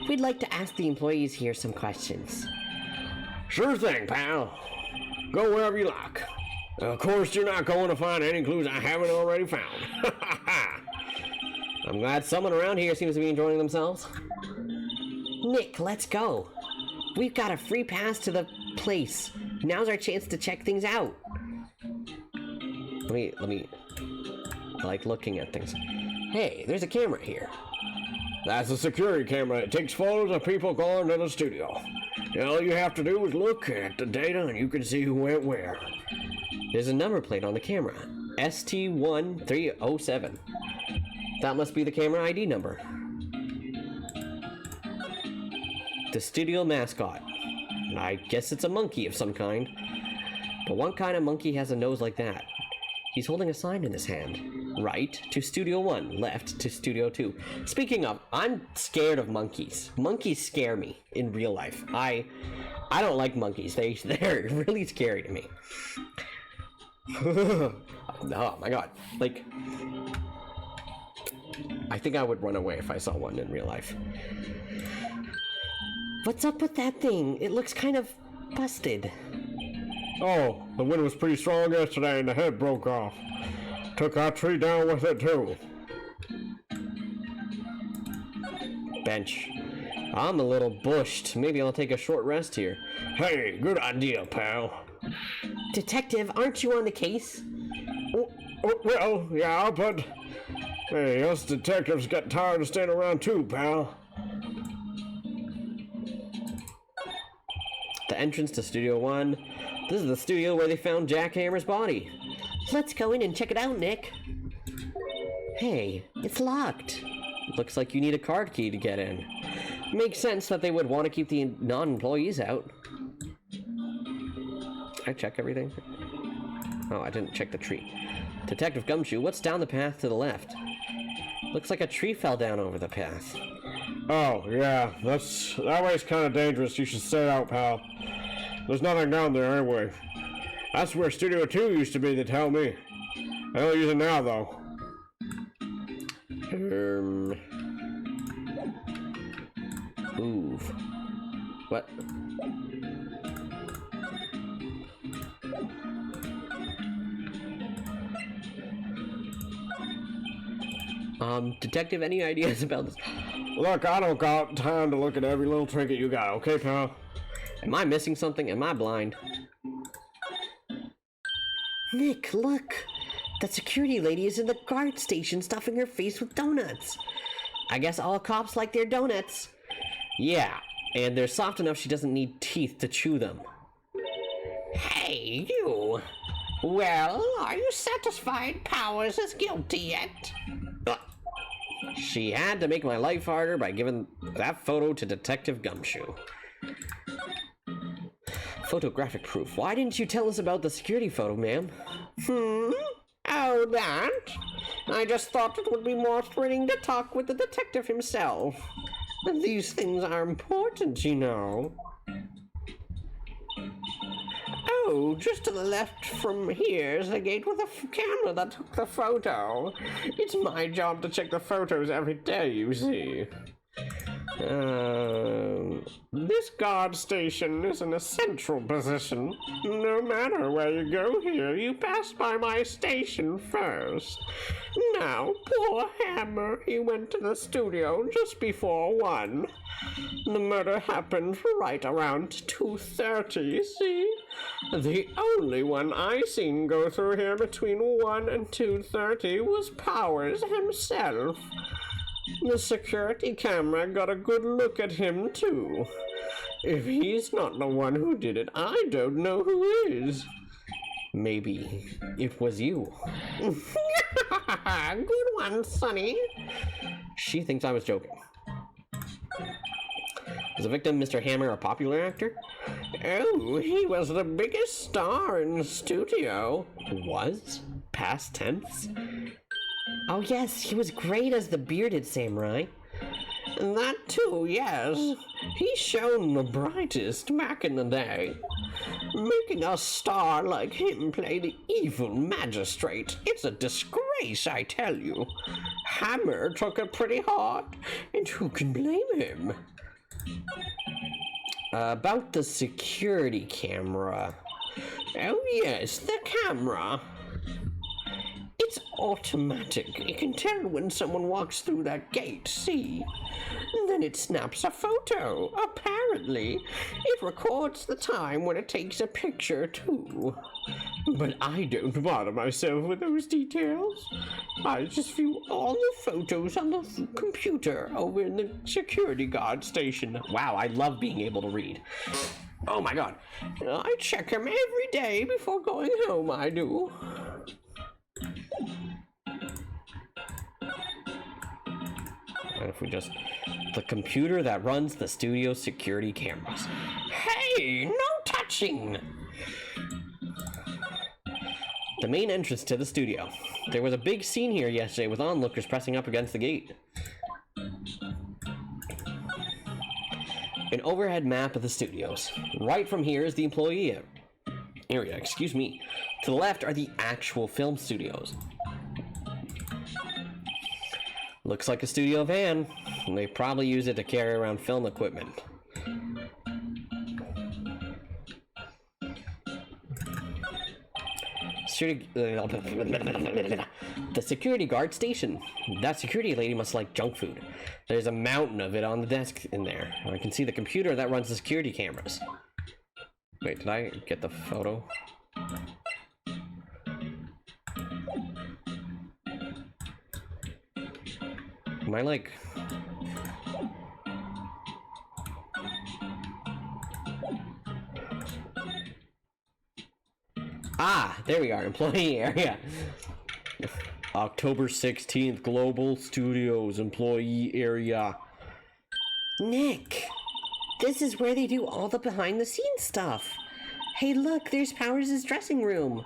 We'd like to ask the employees here some questions. Sure thing, pal. Go wherever you like. Of course, you're not going to find any clues I haven't already found. I'm glad someone around here seems to be enjoying themselves. Nick, let's go. We've got a free pass to the place. Now's our chance to check things out. Let me, I like looking at things. Hey, there's a camera here. That's a security camera. It takes photos of people going to the studio. All you have to do is look at the data and you can see who went where. There's a number plate on the camera. ST1307. That must be the camera ID number. The studio mascot. I guess it's a monkey of some kind. But what kind of monkey has a nose like that? He's holding a sign in his hand. Right to Studio 1, left to Studio 2. Speaking of, I'm scared of monkeys. Monkeys scare me in real life. I don't like monkeys. They're really scary to me. Oh my god. Like, I think I would run away if I saw one in real life. What's up with that thing? It looks kind of busted. Oh, the wind was pretty strong yesterday and the head broke off. Took our tree down with it too. Bench. I'm a little bushed. Maybe I'll take a short rest here. Hey, good idea, pal. Detective, aren't you on the case? Well, yeah, but... Hey, us detectives get tired of staying around too, pal. The entrance to Studio 1. This is the studio where they found Jack Hammer's body. Let's go in and check it out, Nick. Hey, it's locked. Looks like you need a card key to get in. Makes sense that they would want to keep the non-employees out. I check everything? Oh, I didn't check the tree. Detective Gumshoe, what's down the path to the left? Looks like a tree fell down over the path. Oh, yeah, that way's kind of dangerous. You should stay out, pal. There's nothing down there anyway. That's where Studio 2 used to be, they tell me. I don't use it now, though. Move. What? Detective, any ideas about this? Look, I don't got time to look at every little trinket you got, okay, pal? Am I missing something? Am I blind? Nick, look! That security lady is in the guard station stuffing her face with donuts. I guess all cops like their donuts. Yeah, and they're soft enough she doesn't need teeth to chew them. Hey, you! Well, are you satisfied Powers is guilty yet? She had to make my life harder by giving that photo to Detective Gumshoe. Photographic proof. Why didn't you tell us about the security photo, ma'am? Oh, that? I just thought it would be more thrilling to talk with the detective himself. These things are important, you know. No, just to the left from here is the gate with the camera that took the photo. It's my job to check the photos every day, you see. This guard station is in a central position. No matter where you go here, you pass by my station first. Now, poor Hammer, he went to the studio just before 1. The murder happened right around 2:30, see? The only one I seen go through here between 1 and 2:30 was Powers himself. The security camera got a good look at him, too. If he's not the one who did it, I don't know who is. Maybe it was you. Good one, Sonny. She thinks I was joking. Was the victim Mr. Hammer a popular actor? Oh, he was the biggest star in the studio. Was? Past tense? Oh yes, he was great as the bearded samurai. That too, yes. He shone the brightest back in the day. Making a star like him play the evil magistrate, it's a disgrace, I tell you. Hammer took it pretty hard, and who can blame him? About the security camera. Oh yes, the camera. It's automatic. It can tell when someone walks through that gate, see? And then it snaps a photo. Apparently, it records the time when it takes a picture, too. But I don't bother myself with those details. I just view all the photos on the computer over in the security guard station. Wow, I love being able to read. Oh my god. I check them every day before going home, I do. And if we just... The computer that runs the studio security cameras. Hey, no touching! The main entrance to the studio. There was a big scene here yesterday with onlookers pressing up against the gate. An overhead map of the studios. Right from here is the employee area, excuse me. To the left are the actual film studios. Looks like a studio van. They probably use it to carry around film equipment. The security guard station. That security lady must like junk food. There's a mountain of it on the desk in there. I can see the computer that runs the security cameras. Wait, did I get the photo? Am I like... Ah, there we are, employee area. October 16th, Global Studios employee area. Nick, this is where they do all the behind-the-scenes stuff. Hey, look, there's Powers' dressing room.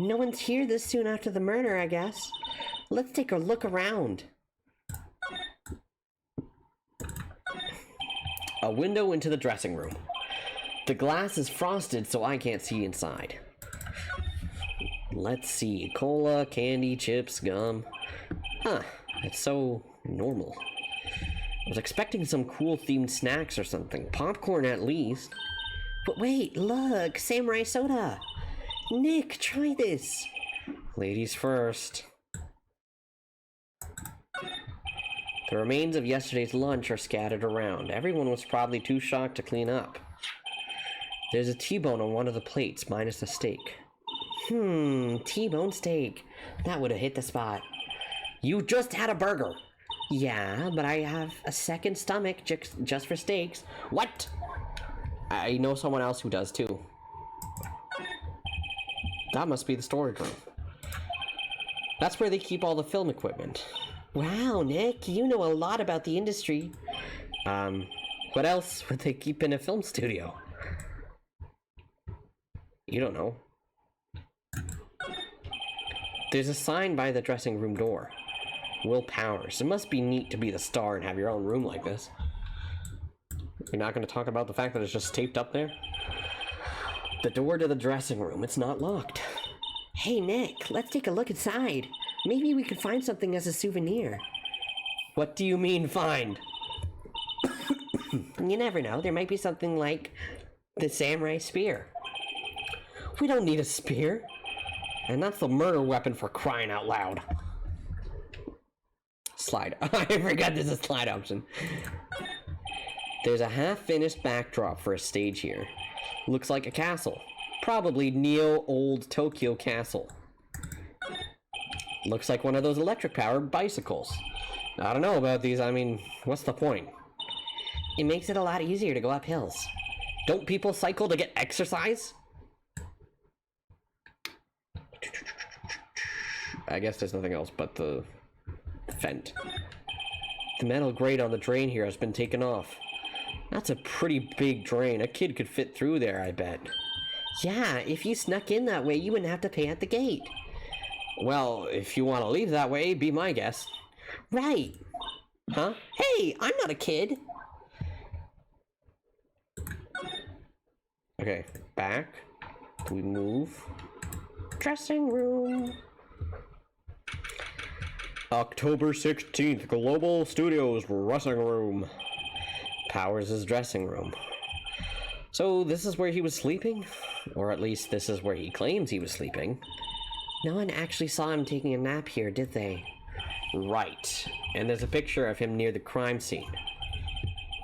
No one's here this soon after the murder, I guess. Let's take a look around. A window into the dressing room. The glass is frosted so I can't see inside. Let's see. Cola, candy, chips, gum. Huh. It's so normal. I was expecting some cool themed snacks or something. Popcorn at least. But wait, look! Samurai soda! Nick, try this! Ladies first. The remains of yesterday's lunch are scattered around. Everyone was probably too shocked to clean up. There's a T-bone on one of the plates, minus the steak. T-bone steak. That would have hit the spot. You just had a burger. Yeah, but I have a second stomach just for steaks. What? I know someone else who does too. That must be the storage room. That's where they keep all the film equipment. Wow, Nick, you know a lot about the industry. What else would they keep in a film studio? You don't know. There's a sign by the dressing room door. Will Powers. It must be neat to be the star and have your own room like this. You're not going to talk about the fact that it's just taped up there? The door to the dressing room, it's not locked. Hey, Nick, let's take a look inside. Maybe we could find something as a souvenir. What do you mean, find? You never know, there might be something like the samurai spear. We don't need a spear. And that's the murder weapon, for crying out loud. Slide. I forgot there's a slide option. There's a half-finished backdrop for a stage here. Looks like a castle. Probably Neo-Old Tokyo Castle. Looks like one of those electric-powered bicycles. I don't know about these. I mean, what's the point? It makes it a lot easier to go up hills. Don't people cycle to get exercise? I guess there's nothing else but the vent. The metal grate on the drain here has been taken off. That's a pretty big drain. A kid could fit through there, I bet. Yeah, if you snuck in that way, you wouldn't have to pay at the gate. Well, if you want to leave that way, be my guest. Right. Huh? Hey, I'm not a kid. Okay, back. We move. Dressing room. October 16th, Global Studios dressing room. Powers' dressing room. So this is where he was sleeping? Or at least this is where he claims he was sleeping. No one actually saw him taking a nap here, did they? Right. And there's a picture of him near the crime scene.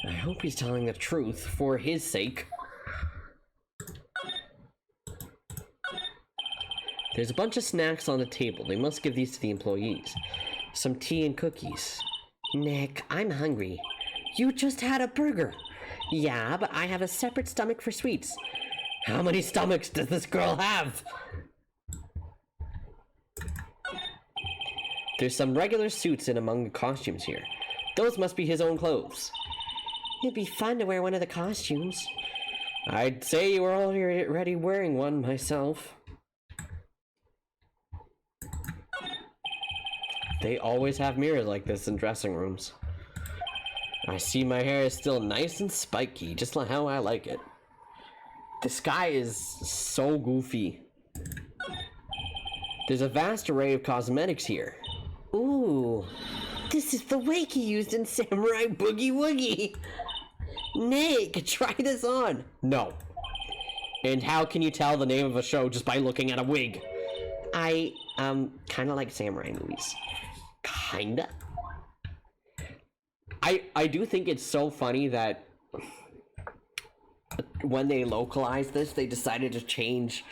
I hope he's telling the truth for his sake. There's a bunch of snacks on the table. They must give these to the employees. Some tea and cookies. Nick, I'm hungry. You just had a burger. Yeah, but I have a separate stomach for sweets. How many stomachs does this girl have? There's some regular suits in among the costumes here. Those must be his own clothes. It'd be fun to wear one of the costumes. I'd say you were already wearing one myself. They always have mirrors like this in dressing rooms. I see my hair is still nice and spiky, just like how I like it. This guy is so goofy. There's a vast array of cosmetics here. Ooh, this is the wig he used in Samurai Boogie Woogie. Nick, try this on. No. And how can you tell the name of a show just by looking at a wig? I, kind of like samurai movies. Kinda. I do think it's so funny that when they localized this, they decided to change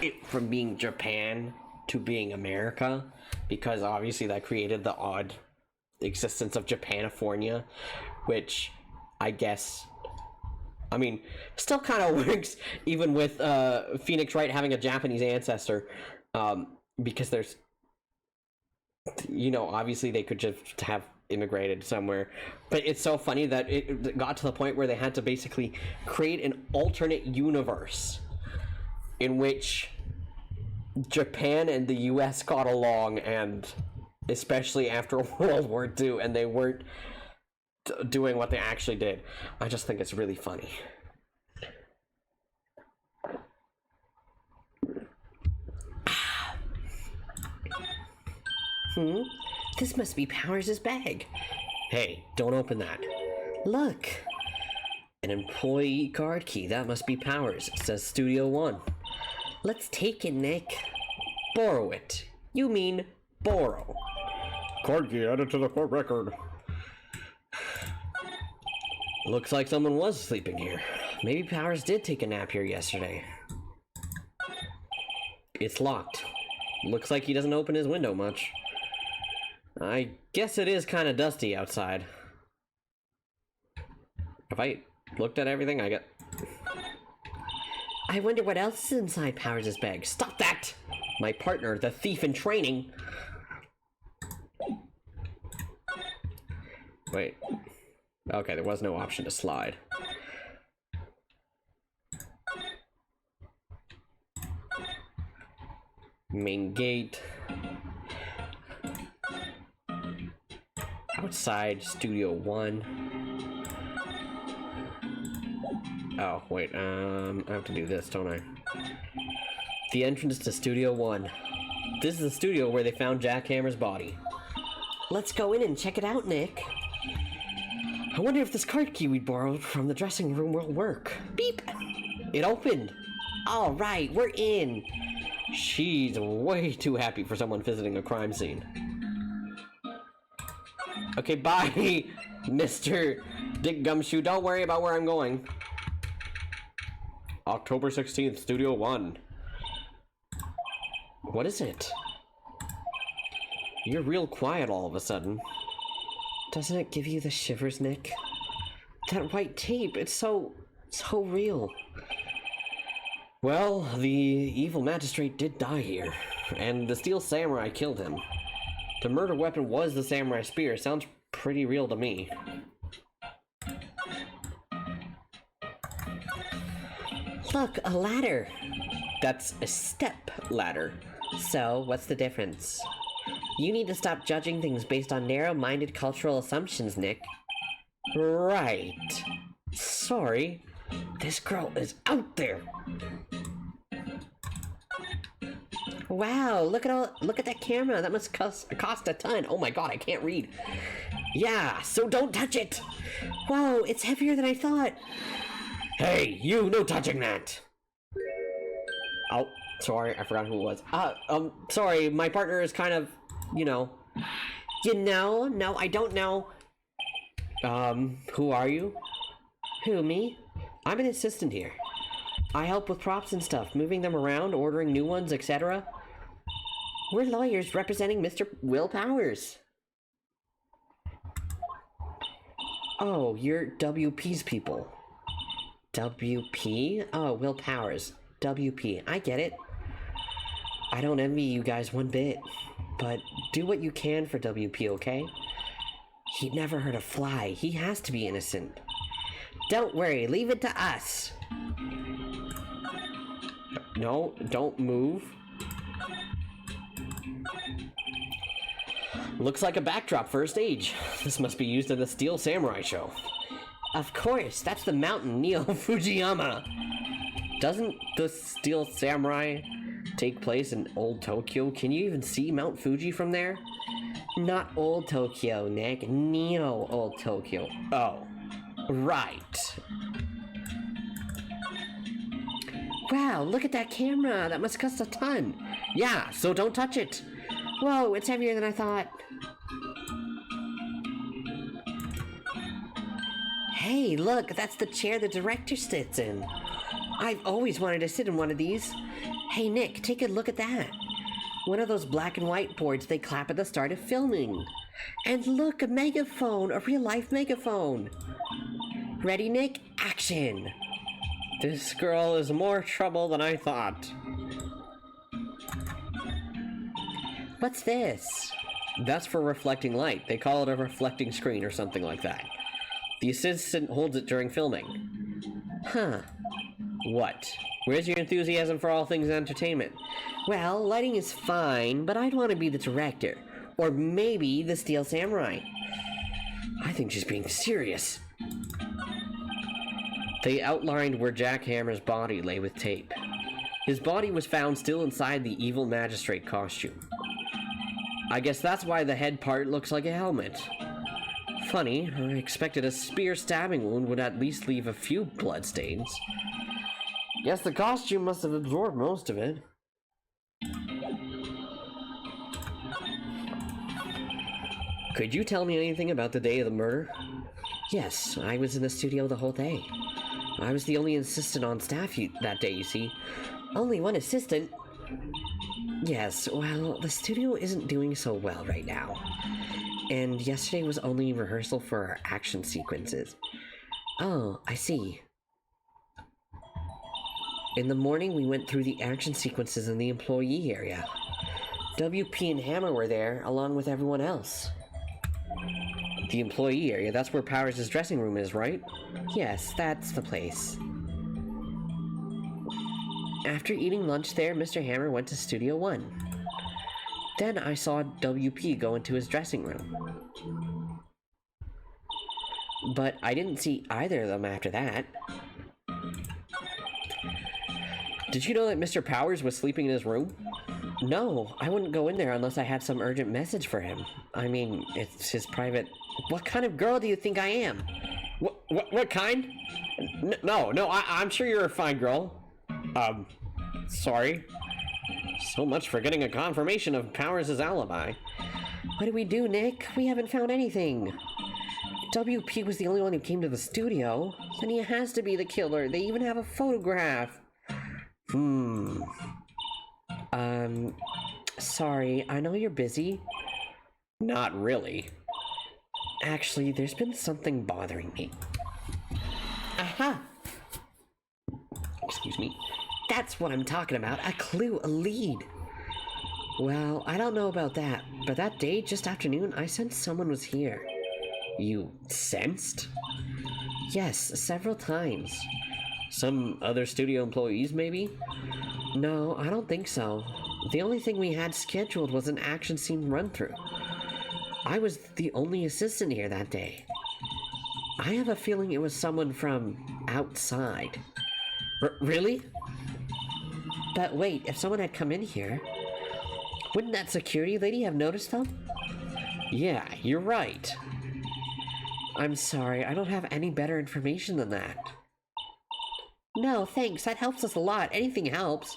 it from being Japan to being America, because obviously that created the odd existence of Japanifornia, which I guess, I mean, still kind of works even with Phoenix Wright having a Japanese ancestor, because there's, you know, obviously they could just have immigrated somewhere, but it's so funny that it got to the point where they had to basically create an alternate universe in which Japan and the US got along, and especially after World War II, and they weren't doing what they actually did. I just think it's really funny. This must be Powers' bag. Hey, don't open that. Look. An employee card key. That must be Powers. It says Studio One. Let's take it, Nick. Borrow it. You mean borrow. Card key added to the court record. Looks like someone was sleeping here. Maybe Powers did take a nap here yesterday. It's locked. Looks like he doesn't open his window much. I guess it is kind of dusty outside. If I looked at everything, I wonder what else is inside Powers' bag. Stop that! My partner, the thief in training. Wait. Okay, there was no option to slide. Main gate. Outside Studio One. Oh, wait, I have to do this, don't I? The entrance to Studio 1. This is the studio where they found Jack Hammer's body. Let's go in and check it out, Nick. I wonder if this card key we borrowed from the dressing room will work. Beep! It opened! All right, we're in. She's way too happy for someone visiting a crime scene. Okay, bye, Mr. Dick Gumshoe. Don't worry about where I'm going. October 16th, Studio 1. What is it? You're real quiet all of a sudden. Doesn't it give you the shivers, Nick? That white tape, it's so real. Well, the evil magistrate did die here, and the steel samurai killed him. The murder weapon was the samurai spear. Sounds pretty real to me. Look, a ladder. That's a step ladder. So, what's the difference? You need to stop judging things based on narrow-minded cultural assumptions, Nick. Right. Sorry. This girl is out there. Wow, look at that camera. That must cost a ton. Oh my god, I can't read. Yeah, so don't touch it. Whoa, it's heavier than I thought. Hey, you, no touching that. Oh, sorry, I forgot who it was. Sorry, my partner is kind of, you know. You know? No, I don't know. Who are you? Who, me? I'm an assistant here. I help with props and stuff, moving them around, ordering new ones, etc. We're lawyers representing Mr. Will Powers. Oh, you're WP's people. WP? Oh, Will Powers. WP. I get it. I don't envy you guys one bit, but do what you can for WP, okay? He'd never hurt a fly. He has to be innocent. Don't worry, leave it to us. No, don't move. Looks like a backdrop for a stage. This must be used in the Steel Samurai show. Of course, that's the mountain Neo Fujiyama. Doesn't the Steel Samurai take place in Old Tokyo? Can you even see Mount Fuji from there? Not Old Tokyo, Nick. Neo Old Tokyo. Oh, right. Wow, look at that camera. That must cost a ton. Yeah, so don't touch it. Whoa, it's heavier than I thought. Hey, look, that's the chair the director sits in. I've always wanted to sit in one of these. Hey, Nick, take a look at that. One of those black and white boards they clap at the start of filming. And look, a megaphone, a real-life megaphone. Ready, Nick? Action! This girl is more trouble than I thought. What's this? That's for reflecting light. They call it a reflecting screen or something like that. The assistant holds it during filming. Huh. What? Where's your enthusiasm for all things entertainment? Well, lighting is fine, but I'd want to be the director. Or maybe the Steel Samurai. I think she's being serious. They outlined where Jack Hammer's body lay with tape. His body was found still inside the evil magistrate costume. I guess that's why the head part looks like a helmet. Funny, I expected a spear stabbing wound would at least leave a few bloodstains. Guess the costume must have absorbed most of it. Could you tell me anything about the day of the murder? Yes, I was in the studio the whole day. I was the only assistant on staff that day, you see. Only one assistant? Yes, well, the studio isn't doing so well right now. And yesterday was only rehearsal for our action sequences. Oh, I see. In the morning, we went through the action sequences in the employee area. WP and Hammer were there, along with everyone else. The employee area, that's where Powers' dressing room is, right? Yes, that's the place. After eating lunch there, Mr. Hammer went to Studio 1. Then I saw WP go into his dressing room. But I didn't see either of them after that. Did you know that Mr. Powers was sleeping in his room? No, I wouldn't go in there unless I had some urgent message for him. I mean, it's his private... What kind of girl do you think I am? What kind? No, I'm sure you're a fine girl. Sorry. So much for getting a confirmation of Powers' alibi. What do we do, Nick? We haven't found anything. WP was the only one who came to the studio. Then he has to be the killer. They even have a photograph. Sorry, I know you're busy. Not really. Actually, there's been something bothering me. Aha! Excuse me. That's what I'm talking about. A clue, a lead. Well, I don't know about that, but that day, just after noon, I sensed someone was here. You sensed? Yes, several times. Some other studio employees, maybe? No, I don't think so. The only thing we had scheduled was an action scene run-through. I was the only assistant here that day. I have a feeling it was someone from outside. Really? But wait, if someone had come in here, wouldn't that security lady have noticed them? Yeah, you're right. I'm sorry, I don't have any better information than that. No, thanks, that helps us a lot. Anything helps.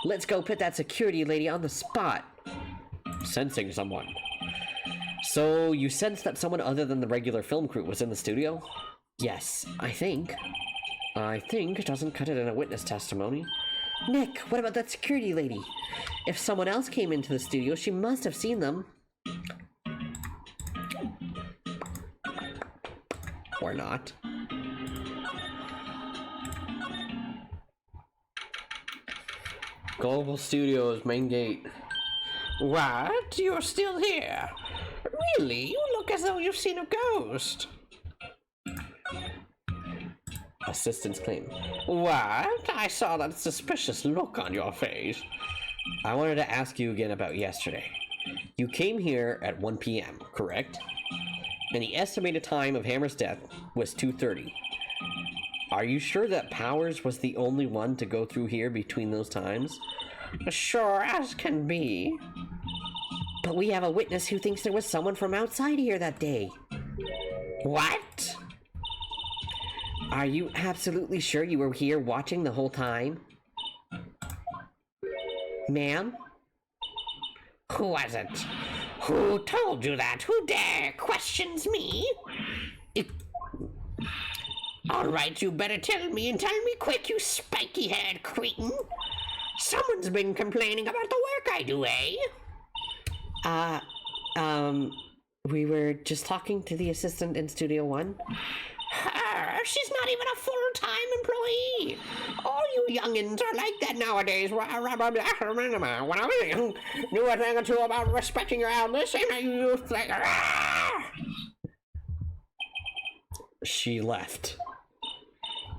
Let's go put that security lady on the spot. Sensing someone. So, you sensed that someone other than the regular film crew was in the studio? Yes, I think. I think it doesn't cut it in a witness testimony. Nick, what about that security lady? If someone else came into the studio, she must have seen them. Or not. Global Studios, main gate. What? You're still here? Really? You look as though you've seen a ghost. Assistant's claim. What? I saw that suspicious look on your face. I wanted to ask you again about yesterday. You came here at 1 p.m., correct? And the estimated time of Hammer's death was 2:30. Are you sure that Powers was the only one to go through here between those times? Sure as can be. But we have a witness who thinks there was someone from outside here that day. What? Are you absolutely sure you were here watching the whole time? Ma'am? Who was it? Who told you that? Who dare questions me? All right, you better tell me, and tell me quick, you spiky-haired cretin. Someone's been complaining about the work I do, eh? We were just talking to the assistant in Studio One. Her? She's not even a full-time employee. All you youngins are like that nowadays. When I was young, knew a thing or two about respecting your elders, and you used like... She left.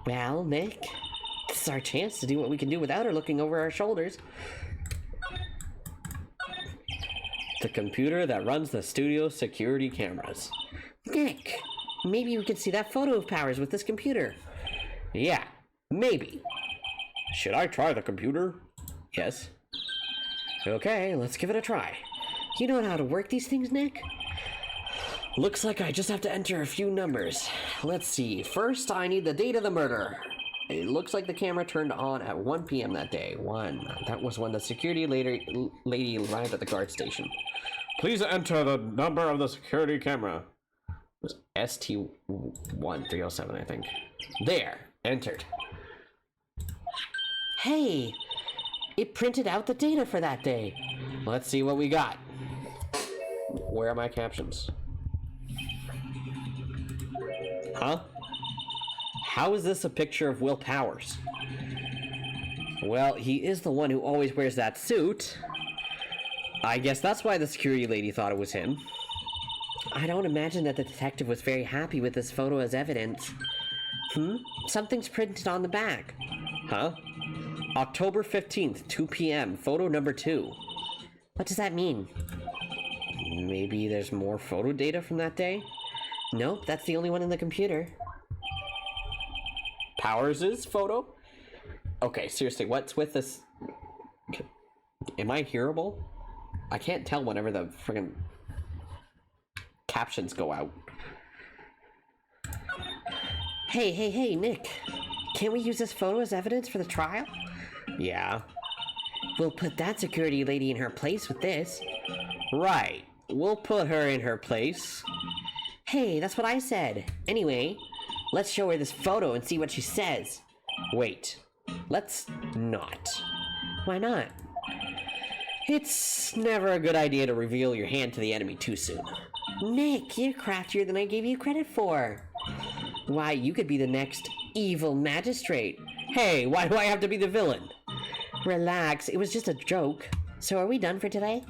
Well, Nick, this is our chance to do what we can do without her looking over our shoulders. The computer that runs the studio security cameras. Nick, maybe we could see that photo of Powers with this computer. Yeah, maybe. Should I try the computer? Yes. Okay, let's give it a try. You know how to work these things, Nick? Looks like I just have to enter a few numbers. Let's see. First, I need the date of the murder. It looks like the camera turned on at 1 p.m. that day. That was when the security lady arrived at the guard station. Please enter the number of the security camera. It was ST1307, I think. There. Entered. Hey! It printed out the data for that day. Let's see what we got. Where are my captions? Huh? How is this a picture of Will Powers? Well, he is the one who always wears that suit. I guess that's why the security lady thought it was him. I don't imagine that the detective was very happy with this photo as evidence. Something's printed on the back. Huh? October 15th, 2 p.m., photo number 2. What does that mean? Maybe there's more photo data from that day? Nope, that's the only one in the computer. Powers' photo? Okay, seriously, what's with this? Am I hearable? I can't tell whenever the friggin' captions go out. Hey, Nick. Can't we use this photo as evidence for the trial? Yeah. We'll put that security lady in her place with this. Right. We'll put her in her place. Hey, that's what I said. Anyway, let's show her this photo and see what she says. Wait. Let's not. Why not? It's never a good idea to reveal your hand to the enemy too soon. Nick, you're craftier than I gave you credit for. Why, you could be the next evil magistrate. Hey, why do I have to be the villain? Relax, it was just a joke. So are we done for today?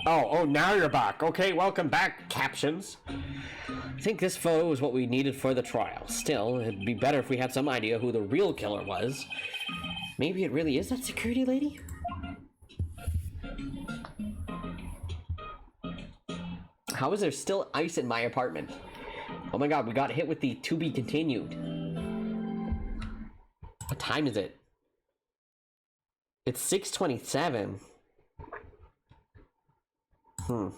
Oh, now you're back. Okay, welcome back, captions. I think this photo is what we needed for the trial. Still, it'd be better if we had some idea who the real killer was. Maybe it really is that security lady? How is there still ice in my apartment? Oh my god, we got hit with the to be continued. What time is it? It's 6:27. Well,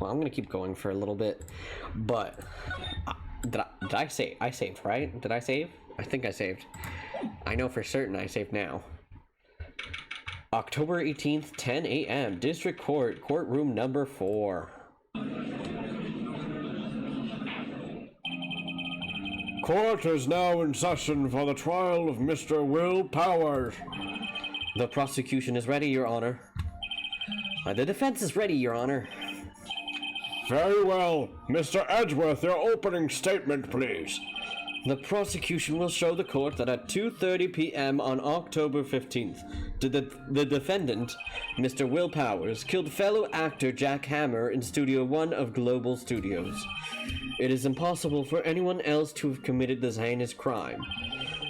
I'm gonna keep going for a little bit, but did I save? I saved, right? Did I save? I think I saved. I know for certain I saved now. October 18th, 10 a.m. District Court, courtroom number 4. Court is now in session for the trial of Mr. Will Powers. The prosecution is ready, Your Honor. The defense is ready, Your Honor. Very well. Mr. Edgeworth, your opening statement, please. The prosecution will show the court that at 2:30 p.m. on October 15th, the defendant, Mr. Will Powers, killed fellow actor Jack Hammer in Studio 1 of Global Studios. It is impossible for anyone else to have committed this heinous crime.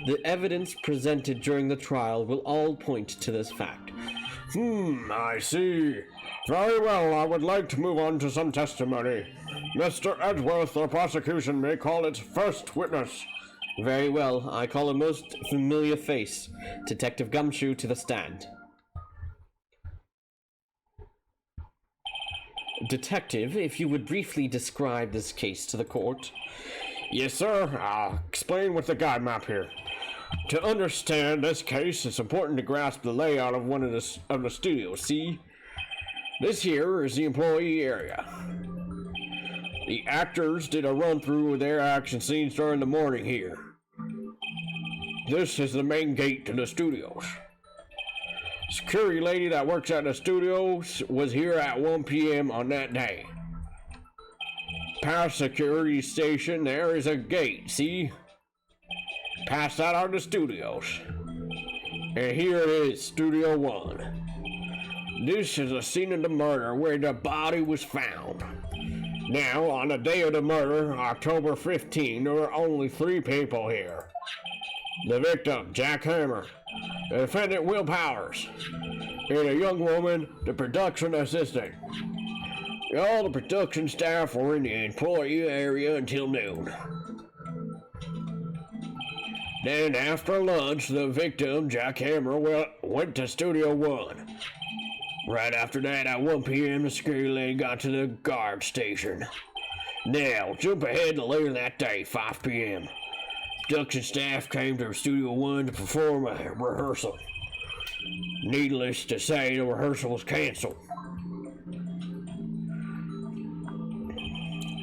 The evidence presented during the trial will all point to this fact. I see. Very well, I would like to move on to some testimony. Mr. Edgeworth, the prosecution may call its first witness. Very well, I call a most familiar face, Detective Gumshoe, to the stand. Detective, if you would briefly describe this case to the court. Yes, sir. I'll explain with the guide map here. To understand this case, it's important to grasp the layout of one of the studios. See? This here is the employee area. The actors did a run-through of their action scenes during the morning here. This is the main gate to the studios. Security lady that works at the studios was here at 1 p.m. on that day. Past security station, there is a gate, see? Past that are the studios. And here it is, Studio 1. This is the scene of the murder where the body was found. Now, on the day of the murder, October 15, there were only 3 people here. The victim, Jack Hammer, the defendant, Will Powers, and a young woman, the production assistant. All the production staff were in the employee area until noon. Then, after lunch, the victim, Jack Hammer, went to Studio 1. Right after that, at 1 p.m., the security lady got to the guard station. Now, jump ahead to later that day, 5 p.m. Production staff came to Studio 1 to perform a rehearsal. Needless to say, the rehearsal was canceled.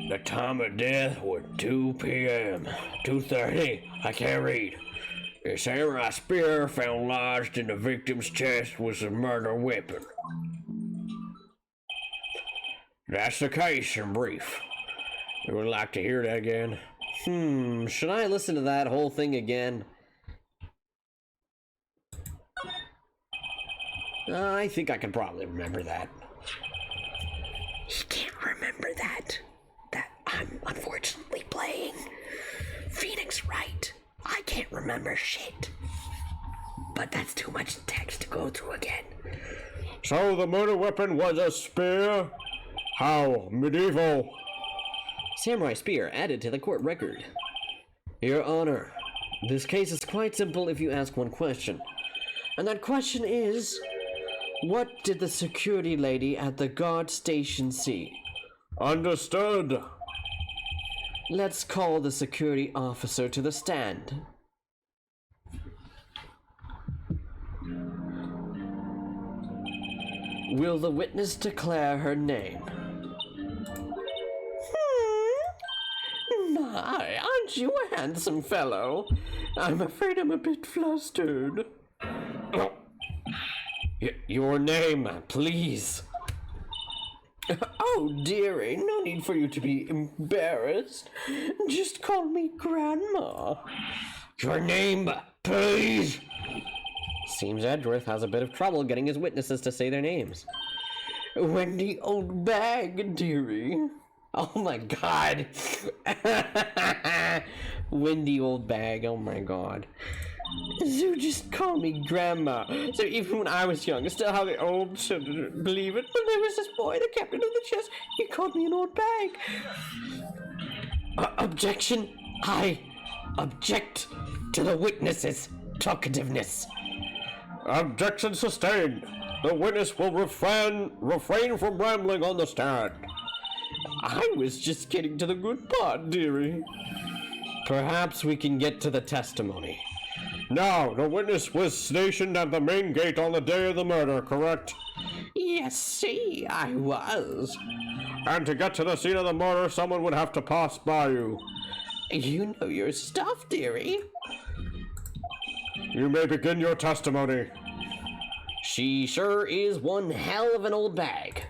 The time of death was 2 p.m. 2:30. I can't read. A samurai spear found lodged in the victim's chest was a murder weapon. That's the case in brief. You would like to hear that again? Should I listen to that whole thing again? I think I can probably remember that. He can't remember that. That I'm unfortunately playing. Phoenix Wright. I can't remember shit. But that's too much text to go through again. So the murder weapon was a spear? How medieval. Samurai spear added to the court record. Your Honor, this case is quite simple if you ask one question. And that question is, what did the security lady at the guard station see? Understood. Let's call the security officer to the stand. Will the witness declare her name? My, aren't you a handsome fellow? I'm afraid I'm a bit flustered. Your name, please. Oh, dearie, no need for you to be embarrassed. Just call me Grandma. Your name, please. Seems Edgeworth has a bit of trouble getting his witnesses to say their names. Wendy Old Bag, dearie. Oh my god. Wendy Old Bag, oh my god. So just call me Grandma. So even when I was young, I still how the old children believe it. But there was this boy, the captain of the chess. He called me an old bag. Objection. I object to the witness's talkativeness. Objection sustained. The witness will refrain from rambling on the stand. I was just getting to the good part, dearie. Perhaps we can get to the testimony. Now, the witness was stationed at the main gate on the day of the murder, correct? Yes, see, I was. And to get to the scene of the murder, someone would have to pass by you. You know your stuff, dearie. You may begin your testimony. She sure is one hell of an old bag.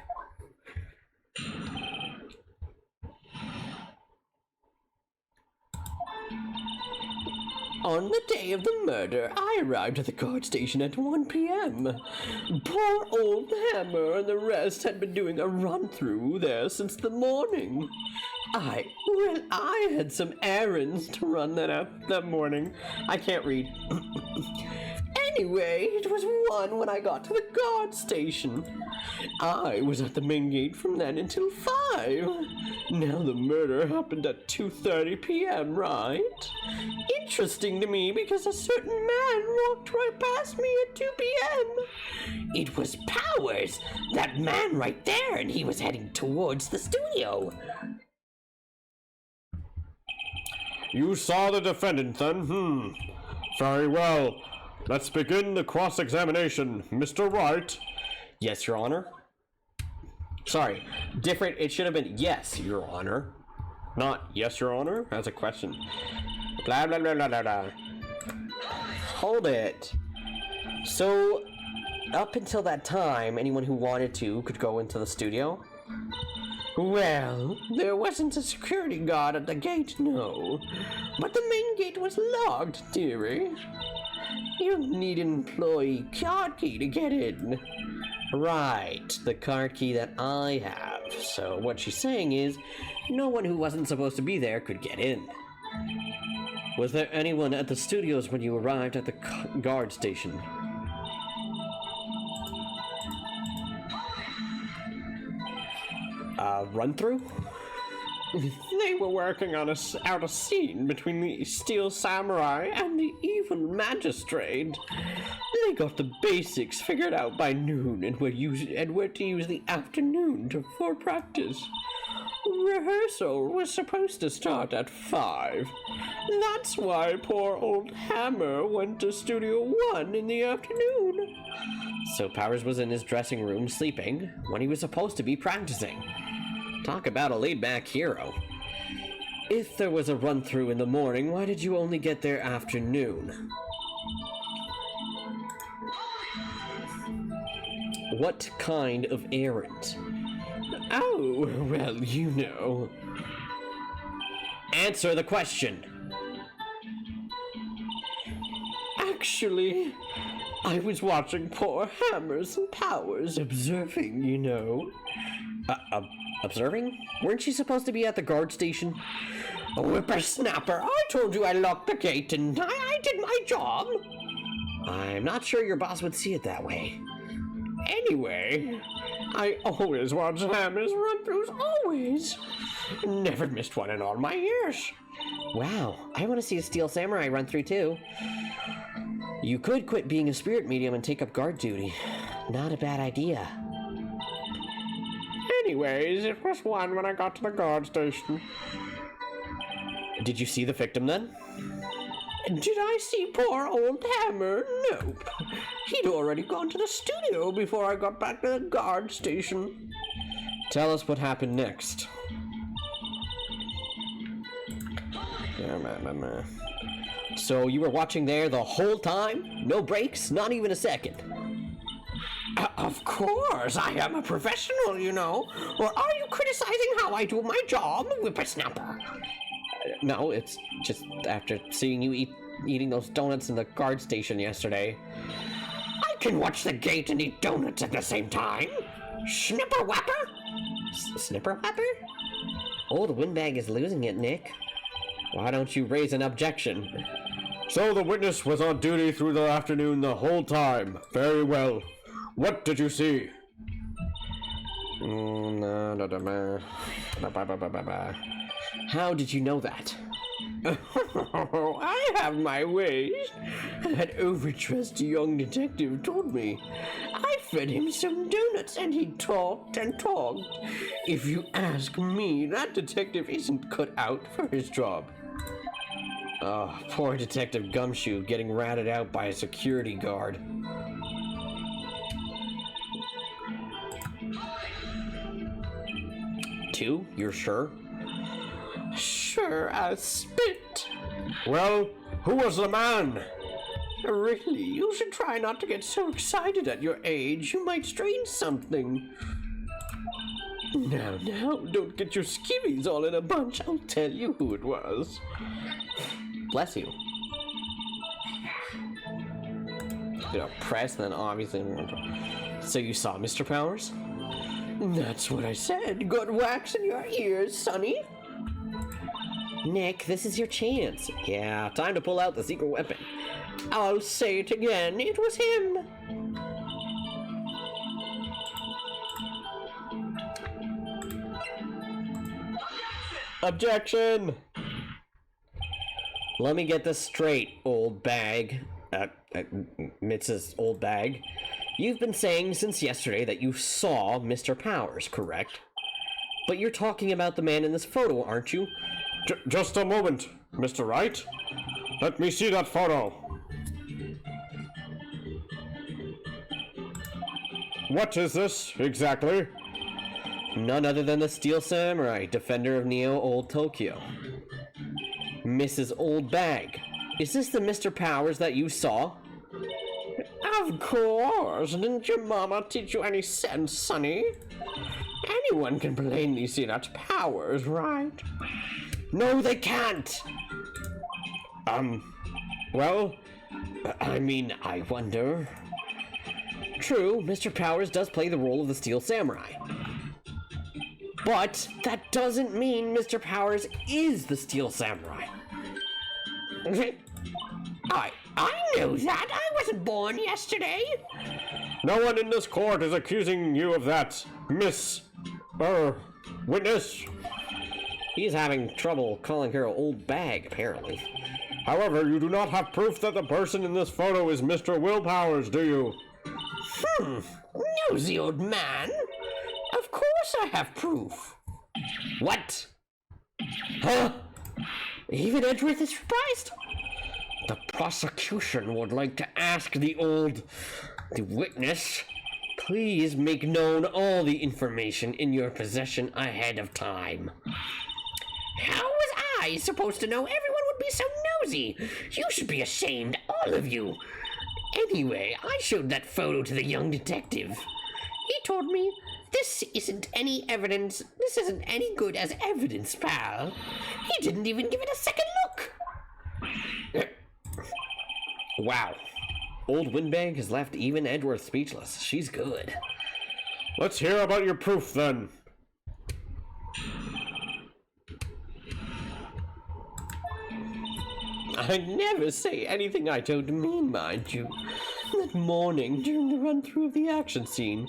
On the day of the murder, I arrived at the guard station at 1 p.m. Poor old Hammer and the rest had been doing a run-through there since the morning. I had some errands to run that morning. I can't read. Anyway, it was 1 when I got to the guard station. I was at the main gate from then until 5. Now the murder happened at 2:30 p.m., right? Interesting to me because a certain man walked right past me at 2 p.m. It was Powers, that man right there, and he was heading towards the studio. You saw the defendant then? Very well. Let's begin the cross-examination. Mr. Wright. Yes, Your Honor. Sorry, different. It should have been yes, Your Honor. Not yes, Your Honor. That's a question. Blah, blah, blah, blah, blah, blah. Hold it. So, up until that time, anyone who wanted to could go into the studio? Well, there wasn't a security guard at the gate, no. But the main gate was locked, dearie. You need an employee card key to get in. Right, the card key that I have. So what she's saying is, no one who wasn't supposed to be there could get in. Was there anyone at the studios when you arrived at the guard station? Run through? They were working on out a scene between the Steel Samurai and the evil magistrate. They got the basics figured out by noon and were to use the afternoon for practice. Rehearsal was supposed to start at 5. That's why poor old Hammer went to Studio 1 in the afternoon. So Powers was in his dressing room sleeping when he was supposed to be practicing. Talk about a laid-back hero. If there was a run-through in the morning, why did you only get there afternoon? What kind of errand? Oh, well, you know. Answer the question. Actually, I was watching poor Hammers and Powers observing, you know. Observing? Weren't you supposed to be at the guard station? Whippersnapper, I told you I locked the gate and I did my job. I'm not sure your boss would see it that way. Anyway, I always watch Hammer's run-throughs, always. Never missed one in all my years. Wow, I want to see a Steel Samurai run through too. You could quit being a spirit medium and take up guard duty. Not a bad idea. Anyways, it was one when I got to the guard station. Did you see the victim then? Did I see poor old Hammer? Nope. He'd already gone to the studio before I got back to the guard station. Tell us what happened next. So you were watching there the whole time? No breaks? Not even a second? Of course, I am a professional, you know. Or are you criticizing how I do my job, whippersnapper? No, it's just after seeing you eating those donuts in the guard station yesterday. I can watch the gate and eat donuts at the same time. Snipper whapper? Snipper Whapper? Oh, the windbag is losing it, Nick. Why don't you raise an objection? So the witness was on duty through the afternoon the whole time. Very well. What did you see? How did you know that? I have my ways. That overtrusty young detective told me. I fed him some donuts and he talked and talked. If you ask me, that detective isn't cut out for his job. Oh, poor Detective Gumshoe getting ratted out by a security guard. Two? You're sure? Sure as spit. Well, who was the man? Really, you should try not to get so excited at your age. You might strain something. Now, don't get your skivvies all in a bunch. I'll tell you who it was. Bless you. Press, then obviously. So you saw Mr. Powers? That's what I said. Good wax in your ears, Sonny. Nick, this is your chance. Yeah, time to pull out the secret weapon. I'll say it again. It was him. Objection! Let me get this straight, old bag. Mrs. Old Bag. You've been saying since yesterday that you saw Mr. Powers, correct? But you're talking about the man in this photo, aren't you? Just a moment, Mr. Wright. Let me see that photo. What is this, exactly? None other than the Steel Samurai, defender of Neo Old Tokyo. Mrs. Old Bag, is this the Mr. Powers that you saw? Of course. Didn't your mama teach you any sense, Sonny? Anyone can plainly see that's Powers, right? No, they can't! Well, I mean, I wonder. True, Mr. Powers does play the role of the Steel Samurai. But that doesn't mean Mr. Powers is the Steel Samurai. I knew that. I wasn't born yesterday. No one in this court is accusing you of that, witness. He's having trouble calling her an old bag, apparently. However, you do not have proof that the person in this photo is Mr. Will Powers, do you? Nosy old man. Of course I have proof. What? Huh? Even Edgeworth is surprised? The prosecution would like to ask the witness, please make known all the information in your possession ahead of time. How was I supposed to know everyone would be so nosy? You should be ashamed, all of you. Anyway, I showed that photo to the young detective. He told me, this isn't any evidence. This isn't any good as evidence, pal. He didn't even give it a second look. Wow. Old Windbag has left even Edgeworth speechless. She's good. Let's hear about your proof, then. I never say anything I don't mean, mind you. That morning, during the run-through of the action scene,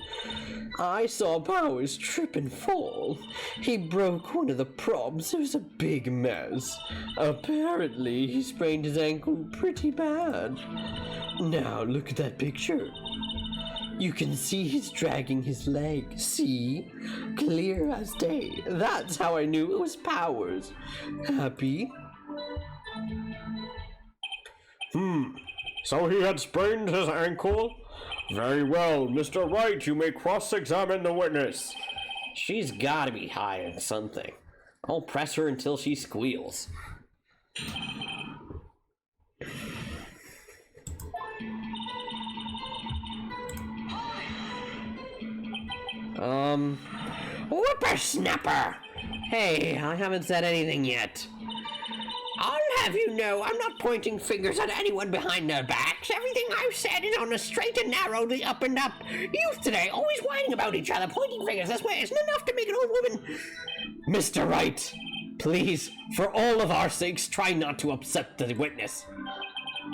I saw Powers trip and fall. He broke one of the props. It was a big mess. Apparently, he sprained his ankle pretty bad. Now, look at that picture. You can see he's dragging his leg. See? Clear as day. That's how I knew it was Powers. Happy? So he had sprained his ankle? Very well, Mr. Wright, you may cross-examine the witness. She's gotta be high on something. I'll press her until she squeals. Whippersnapper! Hey, I haven't said anything yet. I'll have you know I'm not pointing fingers at anyone behind their backs. Everything I've said is on the straight and narrow, the up and up. Youth today, always whining about each other, pointing fingers this way isn't enough to make an old woman. Mr. Wright, please, for all of our sakes, try not to upset the witness.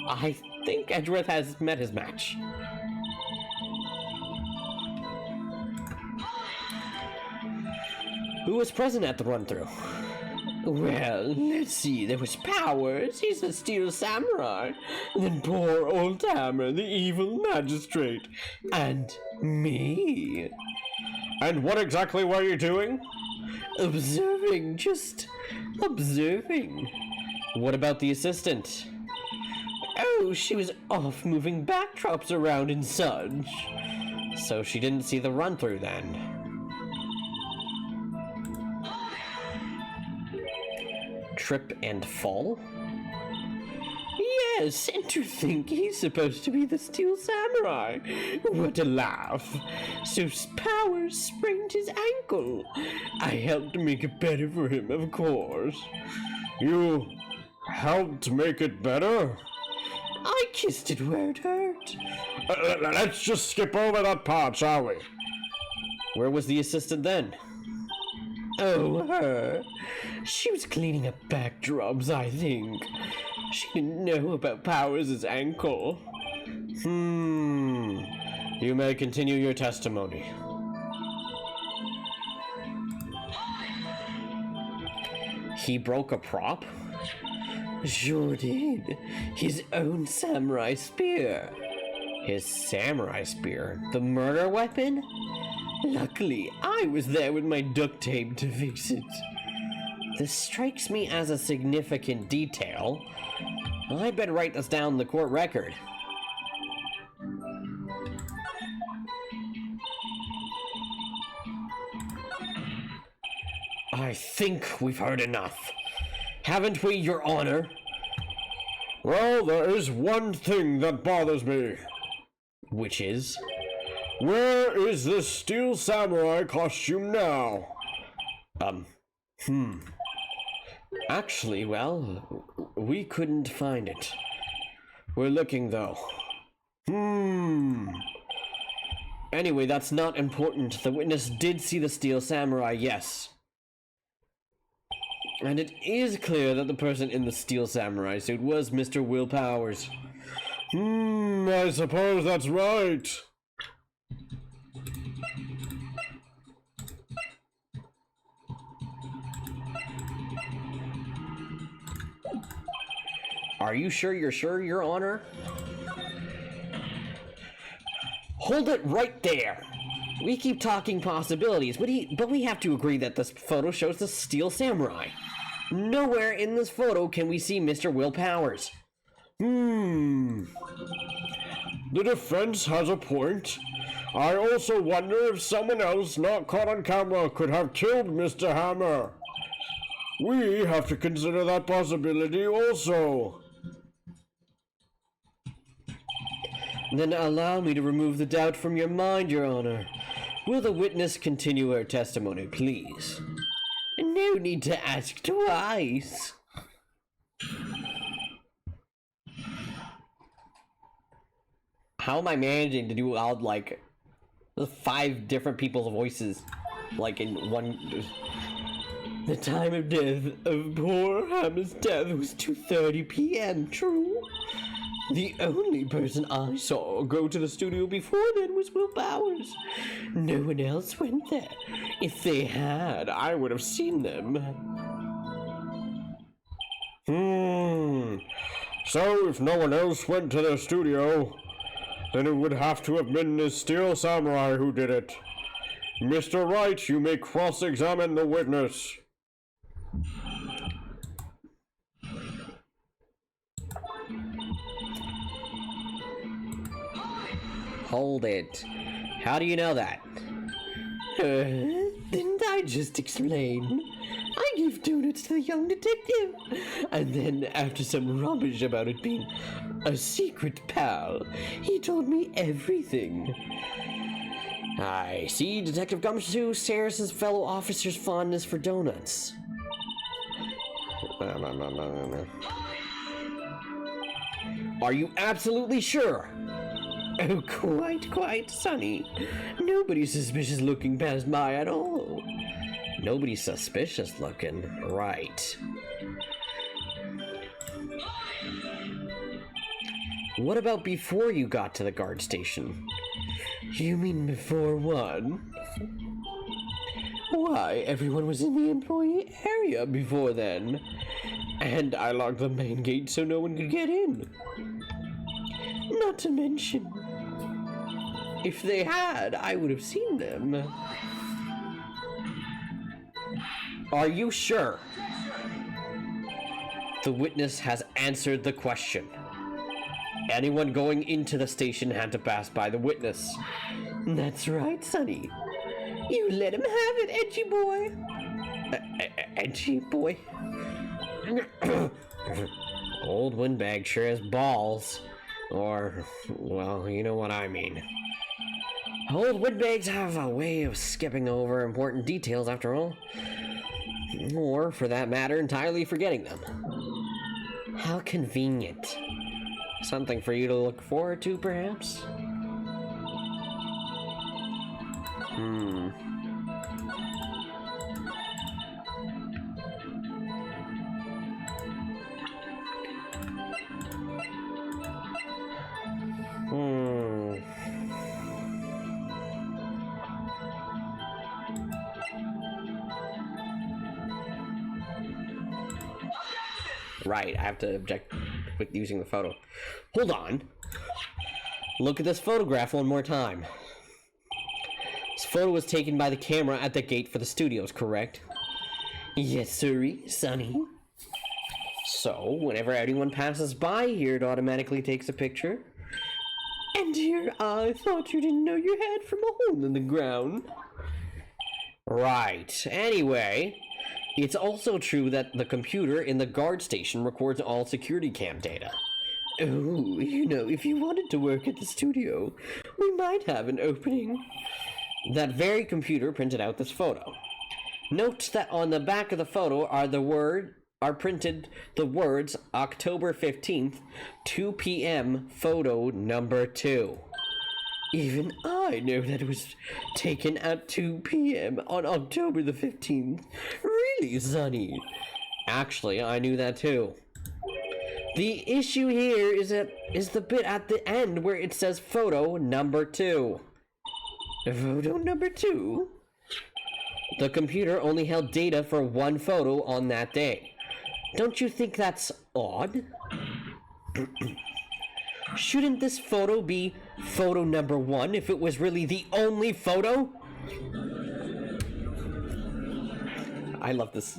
I think Edgeworth has met his match. Who was present at the run-through? Well, let's see. There was Powers, he's a steel samurai. Then poor old Hammer, the evil magistrate. And me. And what exactly were you doing? Observing, just observing. What about the assistant? Oh, she was off moving backdrops around and such. So she didn't see the run-through then. Trip and fall? Yes, and to think he's supposed to be the steel samurai. What a laugh. So Powers sprained his ankle. I helped make it better for him, of course. You helped make it better? I kissed it where it hurt. Let's just skip over that part, shall we? Where was the assistant then? Oh, her. She was cleaning up backdrops, I think. She didn't know about Powers' ankle. You may continue your testimony. He broke a prop? Sure did. His own samurai spear. His samurai spear? The murder weapon? Luckily, I was there with my duct tape to fix it. This strikes me as a significant detail. I better write this down in the court record. I think we've heard enough. Haven't we, Your Honor? Well, there is one thing that bothers me. Which is? Where is this steel samurai costume now? Actually, well, we couldn't find it. We're looking, though. Anyway, that's not important. The witness did see the steel samurai, yes. And it is clear that the person in the steel samurai suit was Mr. Will Powers. I suppose that's right. Are you sure, Your Honor? Hold it right there! We keep talking possibilities, but we have to agree that this photo shows the steel samurai. Nowhere in this photo can we see Mr. Will Powers. The defense has a point. I also wonder if someone else not caught on camera could have killed Mr. Hammer. We have to consider that possibility also. Then allow me to remove the doubt from your mind, Your Honor. Will the witness continue her testimony, please? No need to ask twice. How am I managing to do all, like, 5 different people's voices, like, in one... The time of death of poor Hammer's death was 2:30 p.m., true? The only person I saw go to the studio before then was Will Bowers. No one else went there. If they had, I would have seen them. So if no one else went to the studio, then it would have to have been the Steel Samurai who did it. Mr. Wright, you may cross-examine the witness. Hold it. How do you know that? Didn't I just explain? I give donuts to the young detective. And then, after some rubbish about it being a secret pal, he told me everything. I see. Detective Gumshoe shares his fellow officer's fondness for donuts. Are you absolutely sure? Oh, quite, Sonny. Nobody's suspicious looking passed by at all. Nobody's suspicious looking. Right. What about before you got to the guard station? You mean before what? Why, everyone was in the employee area before then. And I locked the main gate so no one could get in. Not to mention, if they had, I would have seen them. Are you sure? The witness has answered the question. Anyone going into the station had to pass by the witness. That's right, Sonny. You let him have it, edgy boy. Edgy boy? Old windbag sure has balls. Or, well, you know what I mean. Old windbags have a way of skipping over important details after all. Or, for that matter, entirely forgetting them. How convenient. Something for you to look forward to, perhaps? Right, I have to object with using the photo. Hold on. Look at this photograph one more time. This photo was taken by the camera at the gate for the studios, correct? Yes, sirree, Sonny. So, whenever anyone passes by here, it automatically takes a picture. And here I thought you didn't know your head from a hole in the ground. Right. Anyway, it's also true that the computer in the guard station records all security cam data. Oh, you know, if you wanted to work at the studio, we might have an opening. That very computer printed out this photo. Note that on the back of the photo are printed the words October 15th, 2 p.m. photo number 2. Even I know that it was taken at 2 p.m. on October the 15th. Really, Sonny? Actually, I knew that too. The issue here is the bit at the end where it says photo number 2. Photo number 2? The computer only held data for one photo on that day. Don't you think that's odd? Shouldn't this photo be photo number 1 if it was really the only photo? I love this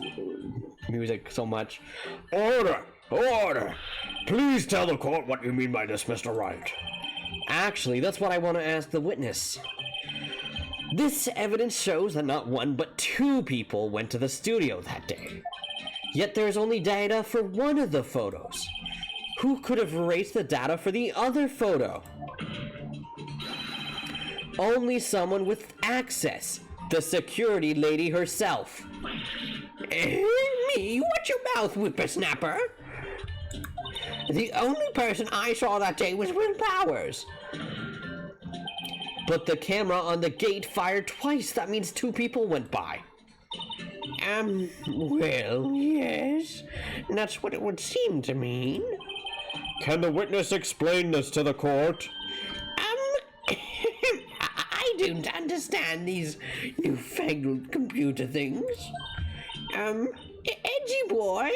music so much. Order! Order! Please tell the court what you mean by this, Mr. Wright. Actually, that's what I want to ask the witness. This evidence shows that not one but 2 people went to the studio that day. Yet there's only data for one of the photos. Who could have erased the data for the other photo? Only someone with access. The security lady herself. Me? Watch your mouth, whippersnapper. The only person I saw that day was Will Powers. But the camera on the gate fired twice. That means 2 people went by. Well, yes. That's what it would seem to mean. Can the witness explain this to the court? I don't understand these newfangled computer things. Edgy boy,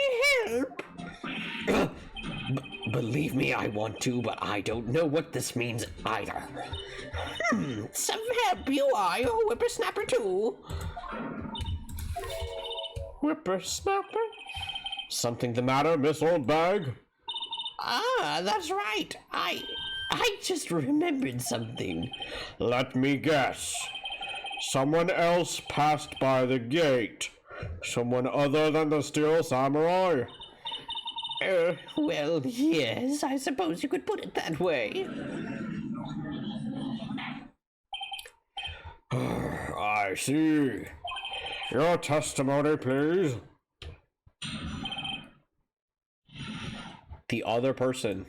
help! Believe me, I want to, but I don't know what this means either. Some help, you are, you whippersnapper too. Whippersnapper? Something the matter, Miss Oldbag? Ah, that's right. I just remembered something. Let me guess. Someone else passed by the gate. Someone other than the Steel Samurai? Well, yes, I suppose you could put it that way. I see. Your testimony, please. The other person.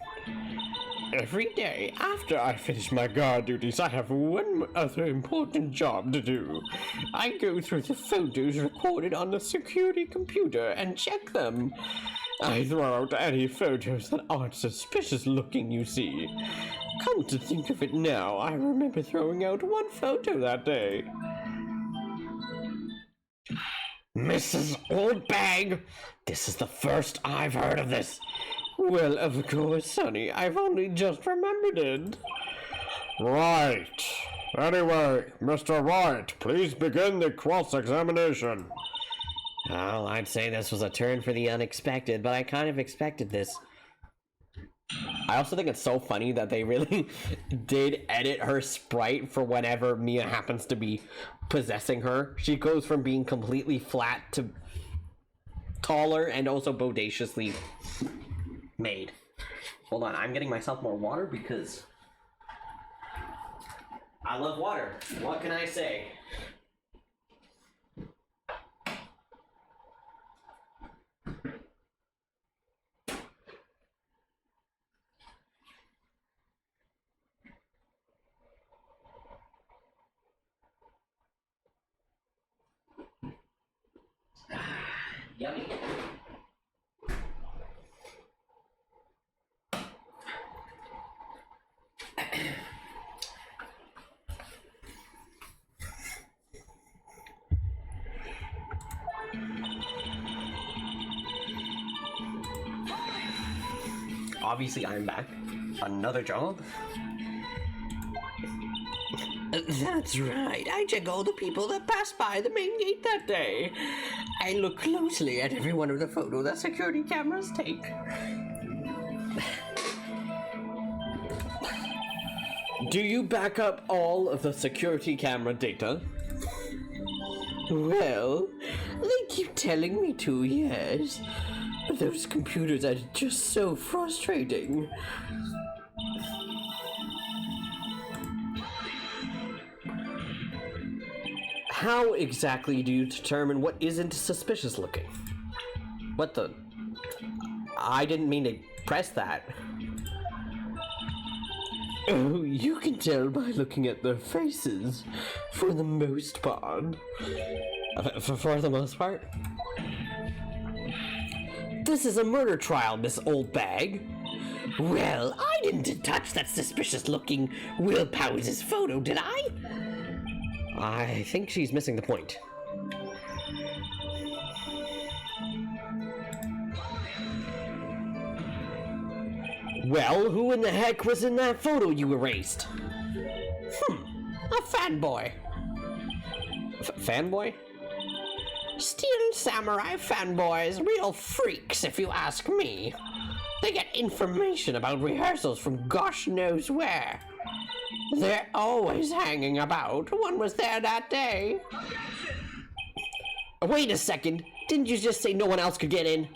Every day After I finish my guard duties, I have one other important job to do. I go through the photos recorded on the security computer and check them. I throw out any photos that aren't suspicious looking, you see. Come to think of it now, I remember throwing out one photo that day. Mrs. Oldbag, this is the first I've heard of this. Well, of course, Sonny, I've only just remembered it. Right. Anyway, Mr. Wright, please begin the cross-examination. Well, I'd say this was a turn for the unexpected, but I kind of expected this. I also think it's so funny that they really did edit her sprite for whenever Mia happens to be possessing her. She goes from being completely flat to taller and also bodaciously made. Hold on, I'm getting myself more water because I love water. What can I say? Yummy. Obviously, I'm back. Another job? That's right. I check all the people that pass by the main gate that day. I look closely at every one of the photos that security cameras take. Do you back up all of the security camera data? Well, they keep telling me to, yes. But those computers are just so frustrating. How exactly do you determine what isn't suspicious looking? What the? I didn't mean to press that. Oh, you can tell by looking at their faces, for the most part. For the most part? This is a murder trial, Miss Oldbag. Well, I didn't touch that suspicious-looking Will Powers' photo, did I? I think she's missing the point. Well, who in the heck was in that photo you erased? A fanboy. Fanboy? Steel Samurai fanboys, real freaks if you ask me. They get information about rehearsals from gosh knows where. They're always hanging about. One was there that day. Wait a second. Didn't you just say no one else could get in?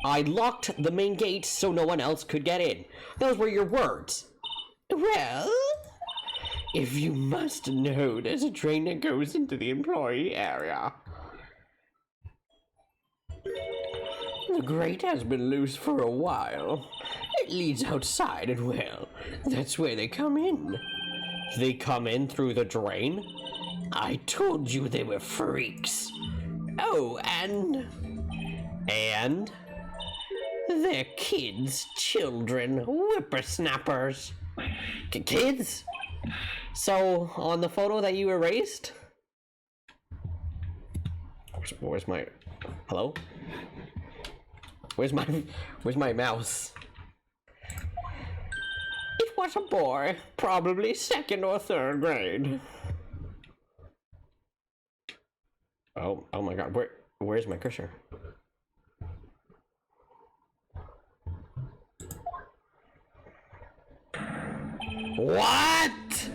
I locked the main gate so no one else could get in. Those were your words. Well, If you must know, there's a train that goes into the employee area. The grate has been loose for a while. It leads outside, and well, that's where they come in. They come in through the drain? I told you they were freaks. Oh, and... And? They're kids, children, whippersnappers. Kids? So, on the photo that you erased? Where's my... Hello? Where's my mouse? It was a boy, probably 2nd or 3rd grade. Oh my god, where's my cursor? What?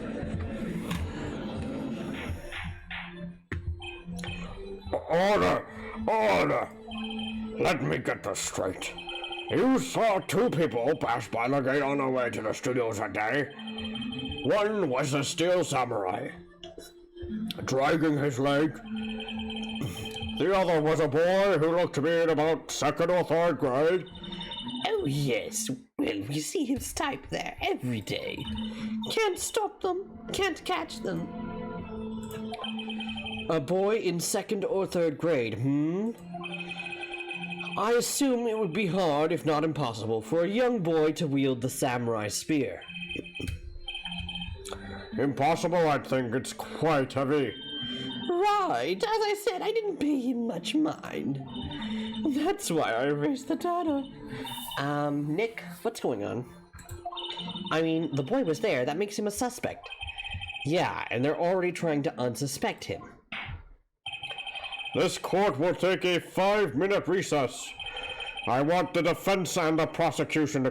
Order! Order! Let me get this straight. You saw 2 people pass by the gate on their way to the studios that day. One was a steel samurai, dragging his leg. The other was a boy who looked to be in about 2nd or 3rd grade. Oh yes, well we see his type there every day. Can't stop them, can't catch them. A boy in 2nd or 3rd grade, I assume it would be hard, if not impossible, for a young boy to wield the samurai spear. Impossible, I think. It's quite heavy. Right, as I said, I didn't pay him much mind. That's why I erased the data. Nick, what's going on? I mean, the boy was there, that makes him a suspect. Yeah, and they're already trying to unsuspect him. This court will take a 5-minute recess. I want the defense and the prosecution to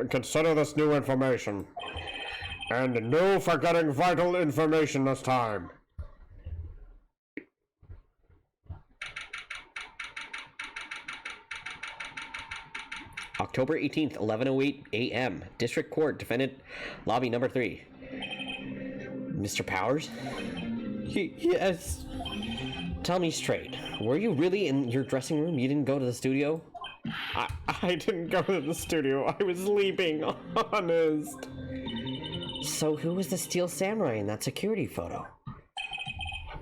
consider this new information. And no forgetting vital information this time. October 18th, 11:08 a.m. District Court, Defendant, Lobby number 3. Mr. Powers? Yes. Tell me straight, were you really in your dressing room? You didn't go to the studio? I didn't go to the studio. I was sleeping, honest. So who was the steel samurai in that security photo?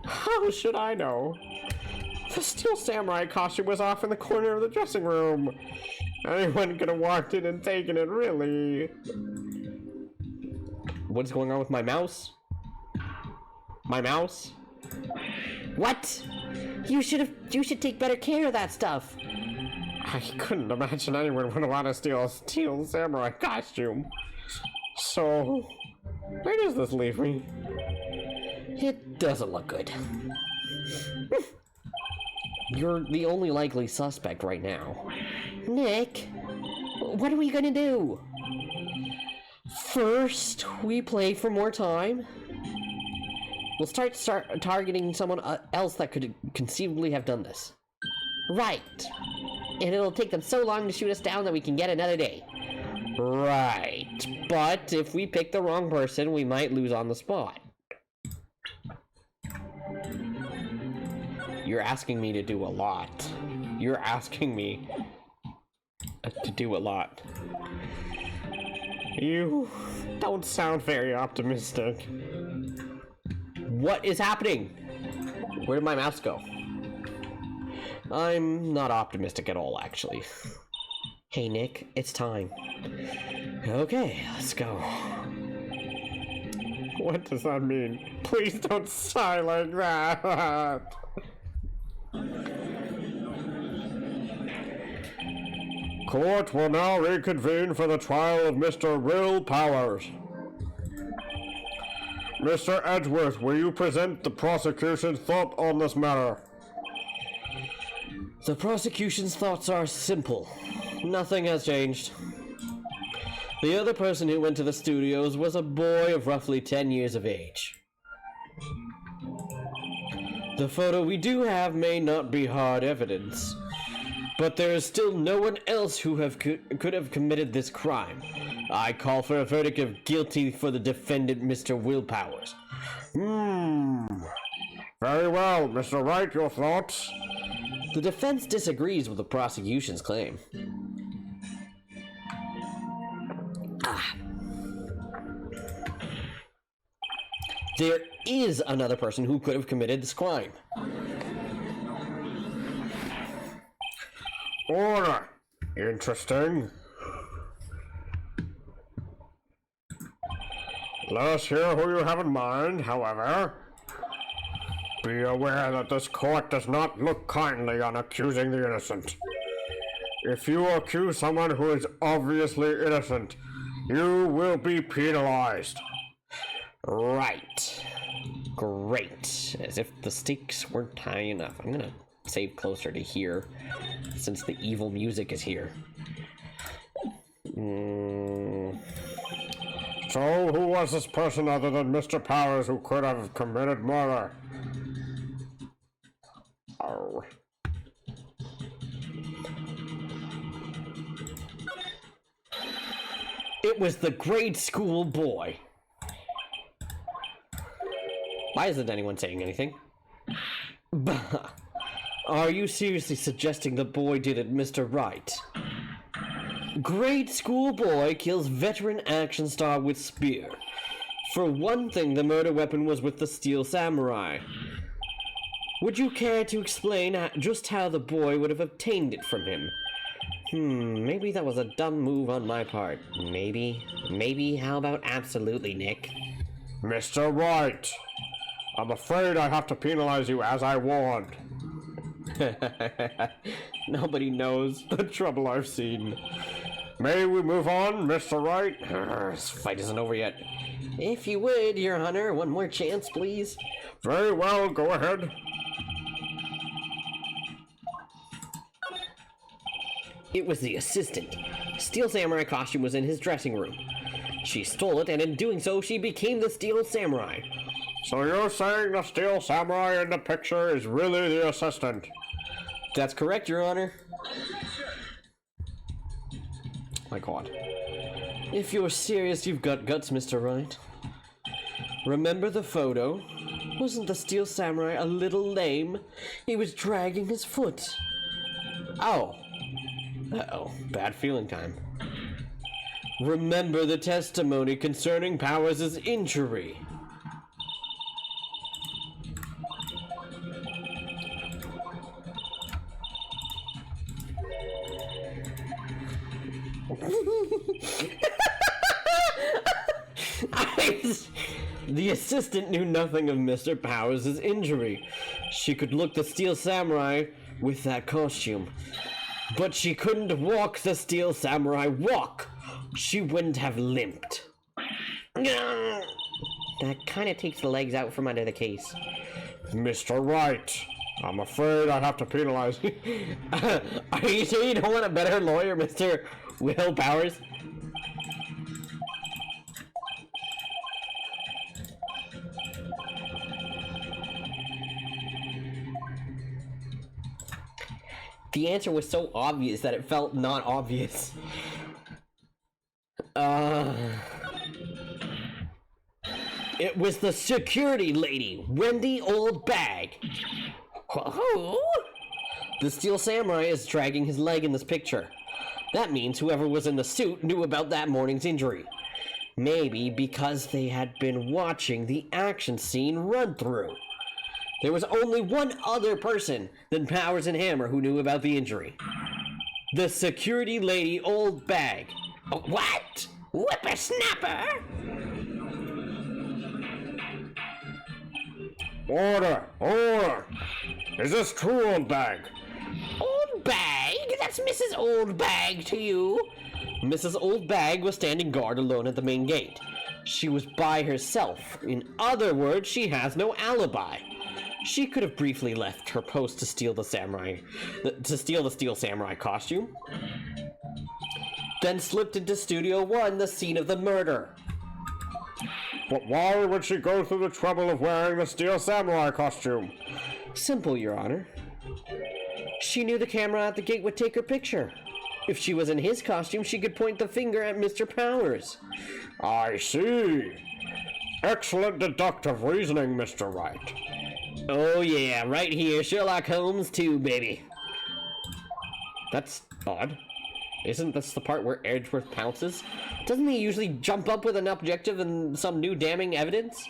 How should I know? The steel samurai costume was off in the corner of the dressing room. Anyone could have walked in and taken it, really. What's going on with my mouse? My mouse? What? You should take better care of that stuff. I couldn't imagine anyone would want a steel samurai costume. So, where does this leave me? It doesn't look good. You're the only likely suspect right now. Nick, what are we gonna do? First, we play for more time. We'll start targeting someone else that could conceivably have done this. Right. And it'll take them so long to shoot us down that we can get another day. Right. But if we pick the wrong person, we might lose on the spot. You're asking me to do a lot. You're asking me to do a lot. You don't sound very optimistic. What is happening? Where did my mouse go? I'm not optimistic at all, actually. Hey, Nick, it's time. Okay, let's go. What does that mean? Please don't sigh like that. Court will now reconvene for the trial of Mr. Will Powers. Mr. Edgeworth, will you present the prosecution's thought on this matter? The prosecution's thoughts are simple. Nothing has changed. The other person who went to the studios was a boy of roughly 10 years of age. The photo we do have may not be hard evidence, but there is still no one else who could have committed this crime. I call for a verdict of guilty for the defendant, Mr. Will Powers. Very well, Mr. Wright, your thoughts? The defense disagrees with the prosecution's claim. There is another person who could have committed this crime. Order! Interesting. Let us hear who you have in mind, however. Be aware that this court does not look kindly on accusing the innocent. If you accuse someone who is obviously innocent, you will be penalized. Right. Great. As if the stakes weren't high enough. I'm gonna save closer to here, since the evil music is here. So, who was this person other than Mr. Powers who could have committed murder? Oh. It was the grade school boy. Why isn't anyone saying anything? Bah. Are you seriously suggesting the boy did it, Mr. Wright? Grade school boy kills veteran action star with spear. For one thing, the murder weapon was with the steel samurai. Would you care to explain just how the boy would have obtained it from him? Maybe that was a dumb move on my part. Maybe, how about absolutely, Nick? Mr. Wright, I'm afraid I have to penalize you as I warned. Nobody knows the trouble I've seen. May we move on, Mr. Wright? This fight isn't over yet. If you would, Your Honor, one more chance, please. Very well, go ahead. It was the assistant. Steel Samurai costume was in his dressing room. She stole it, and in doing so, she became the Steel Samurai. So you're saying the Steel Samurai in the picture is really the assistant? That's correct, Your Honor. My God. If you're serious, you've got guts, Mr. Wright. Remember the photo? Wasn't the Steel Samurai a little lame? He was dragging his foot. Oh. Uh-oh. Bad feeling time. Remember the testimony concerning Powers' injury. The assistant knew nothing of Mr. Powers' injury. She could look the Steel Samurai with that costume, but she couldn't walk the Steel Samurai walk. She wouldn't have limped. That kind of takes the legs out from under the case. Mr. Wright, I'm afraid I have to penalize you. Are you sure you don't want a better lawyer, Mr. Will Powers? The answer was so obvious that it felt not obvious. It was the security lady, Wendy Old Bag. Who? The Steel Samurai is dragging his leg in this picture. That means whoever was in the suit knew about that morning's injury. Maybe because they had been watching the action scene run through. There was only one other person than Powers and Hammer who knew about the injury. The security lady Old Bag. What? Whippersnapper? Order! Order! Is this true, Old Bag? Old Bag? That's Mrs. Old Bag to you. Mrs. Old Bag was standing guard alone at the main gate. She was by herself. In other words, she has no alibi. She could have briefly left her post to steal the Steel Samurai costume, then slipped into Studio 1, the scene of the murder. But why would she go through the trouble of wearing the Steel Samurai costume? Simple, Your Honor. She knew the camera at the gate would take her picture. If she was in his costume, she could point the finger at Mr. Powers. I see. Excellent deductive reasoning, Mr. Wright. Oh yeah, right here, Sherlock Holmes 2, baby. That's odd. Isn't this the part where Edgeworth pounces? Doesn't he usually jump up with an objective and some new damning evidence?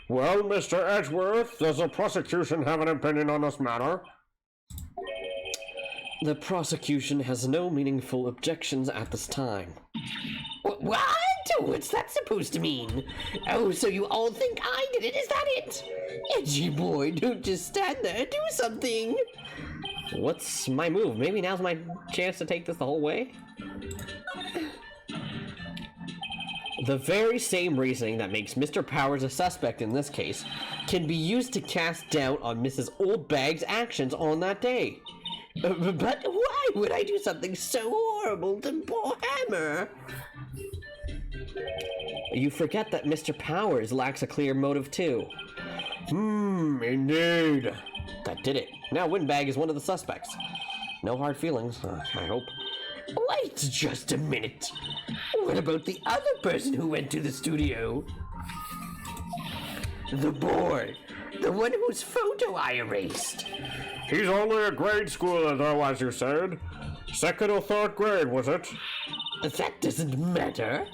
Well, Mr. Edgeworth, does the prosecution have an opinion on this matter? The prosecution has no meaningful objections at this time. What? What's that supposed to mean? Oh, so you all think I did it? Is that it? Edgy boy, don't just stand there. Do something. What's my move? Maybe now's my chance to take this the whole way? The very same reasoning that makes Mr. Powers a suspect in this case can be used to cast doubt on Mrs. Oldbag's actions on that day. But why would I do something so horrible to poor Hammer? You forget that Mr. Powers lacks a clear motive too. Indeed. That did it. Now Windbag is one of the suspects. No hard feelings, I hope. Wait just a minute. What about the other person who went to the studio? The boy. The one whose photo I erased. He's only a grade schooler, though, as you said. 2nd or 3rd grade, was it? That doesn't matter.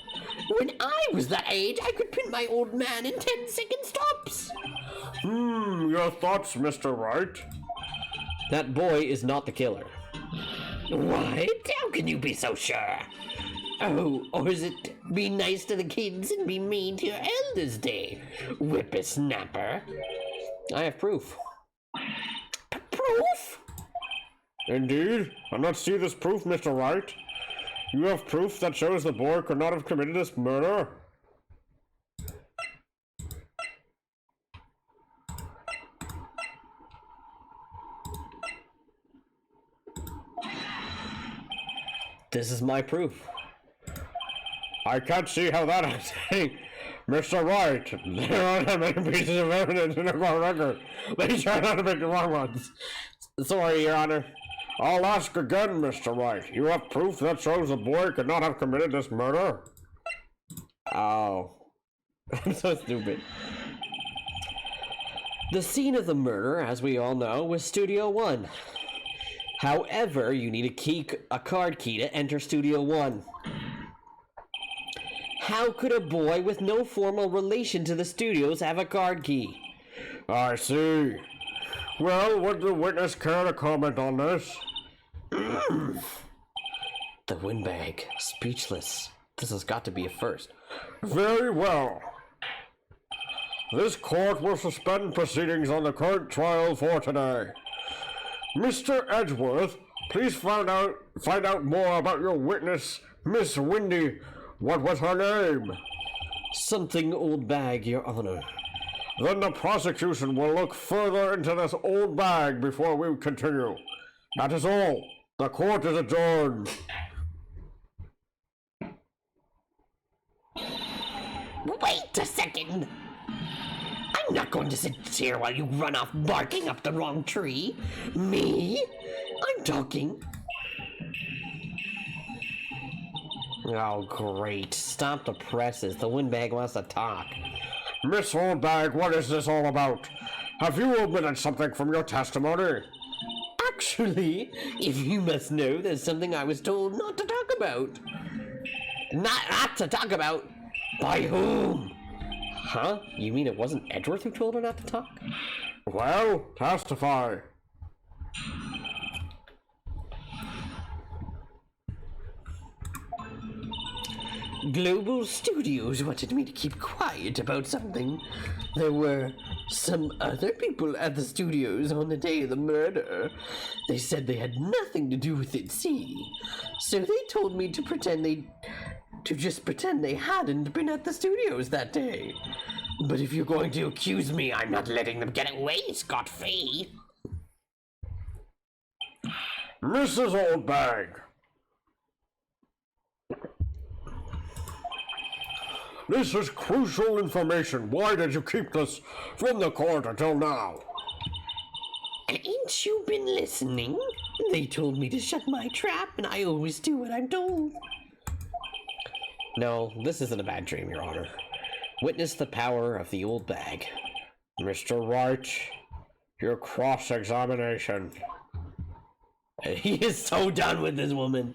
When I was that age, I could pin my old man in 10-second stops. Your thoughts, Mr. Wright? That boy is not the killer. What? How can you be so sure? Oh, or is it be nice to the kids and be mean to your elders' day, whippersnapper? I have proof. Proof? Indeed. I not see this proof, Mr. Wright. You have proof that shows the boy could not have committed this murder? This is my proof. I can't see how that is. Hey, Mr. Wright, there aren't that many pieces of evidence in the court record. They try not to make the wrong ones. Sorry, Your Honor. I'll ask again, Mr. Wright. You have proof that shows the boy could not have committed this murder? Oh. I'm so stupid. The scene of the murder, as we all know, was Studio 1. However, you need a card key to enter Studio 1. How could a boy with no formal relation to the studios have a card key? I see. Well, would the witness care to comment on this? The Windbag, speechless. This has got to be a first. Very well. This court will suspend proceedings on the current trial for today. Mr. Edgeworth, please find out more about your witness, Miss Windy. What was her name? Something Old Bag, Your Honor. Then the prosecution will look further into this old bag before we continue. That is all. The court is adjourned. Wait a second. I'm not going to sit here while you run off barking up the wrong tree. Me? I'm talking. Oh, great. Stop the presses. The Windbag wants to talk. Miss Oldbag, what is this all about? Have you omitted something from your testimony? Actually, if you must know, there's something I was told not to talk about. Not to talk about? By whom? Huh? You mean it wasn't Edgeworth who told her not to talk? Well, testify. Global Studios wanted me to keep quiet about something. There were some other people at the studios on the day of the murder. They said they had nothing to do with it, see? So they told me to just pretend they hadn't been at the studios that day. But if you're going to accuse me, I'm not letting them get away scot-free. Mrs. Oldbag. This is crucial information. Why did you keep this from the court until now? Ain't you been listening? They told me to shut my trap, and I always do what I'm told. No, this isn't a bad dream, Your Honor. Witness the power of the Old Bag. Mr. Wright, your cross-examination. He is so done with this woman.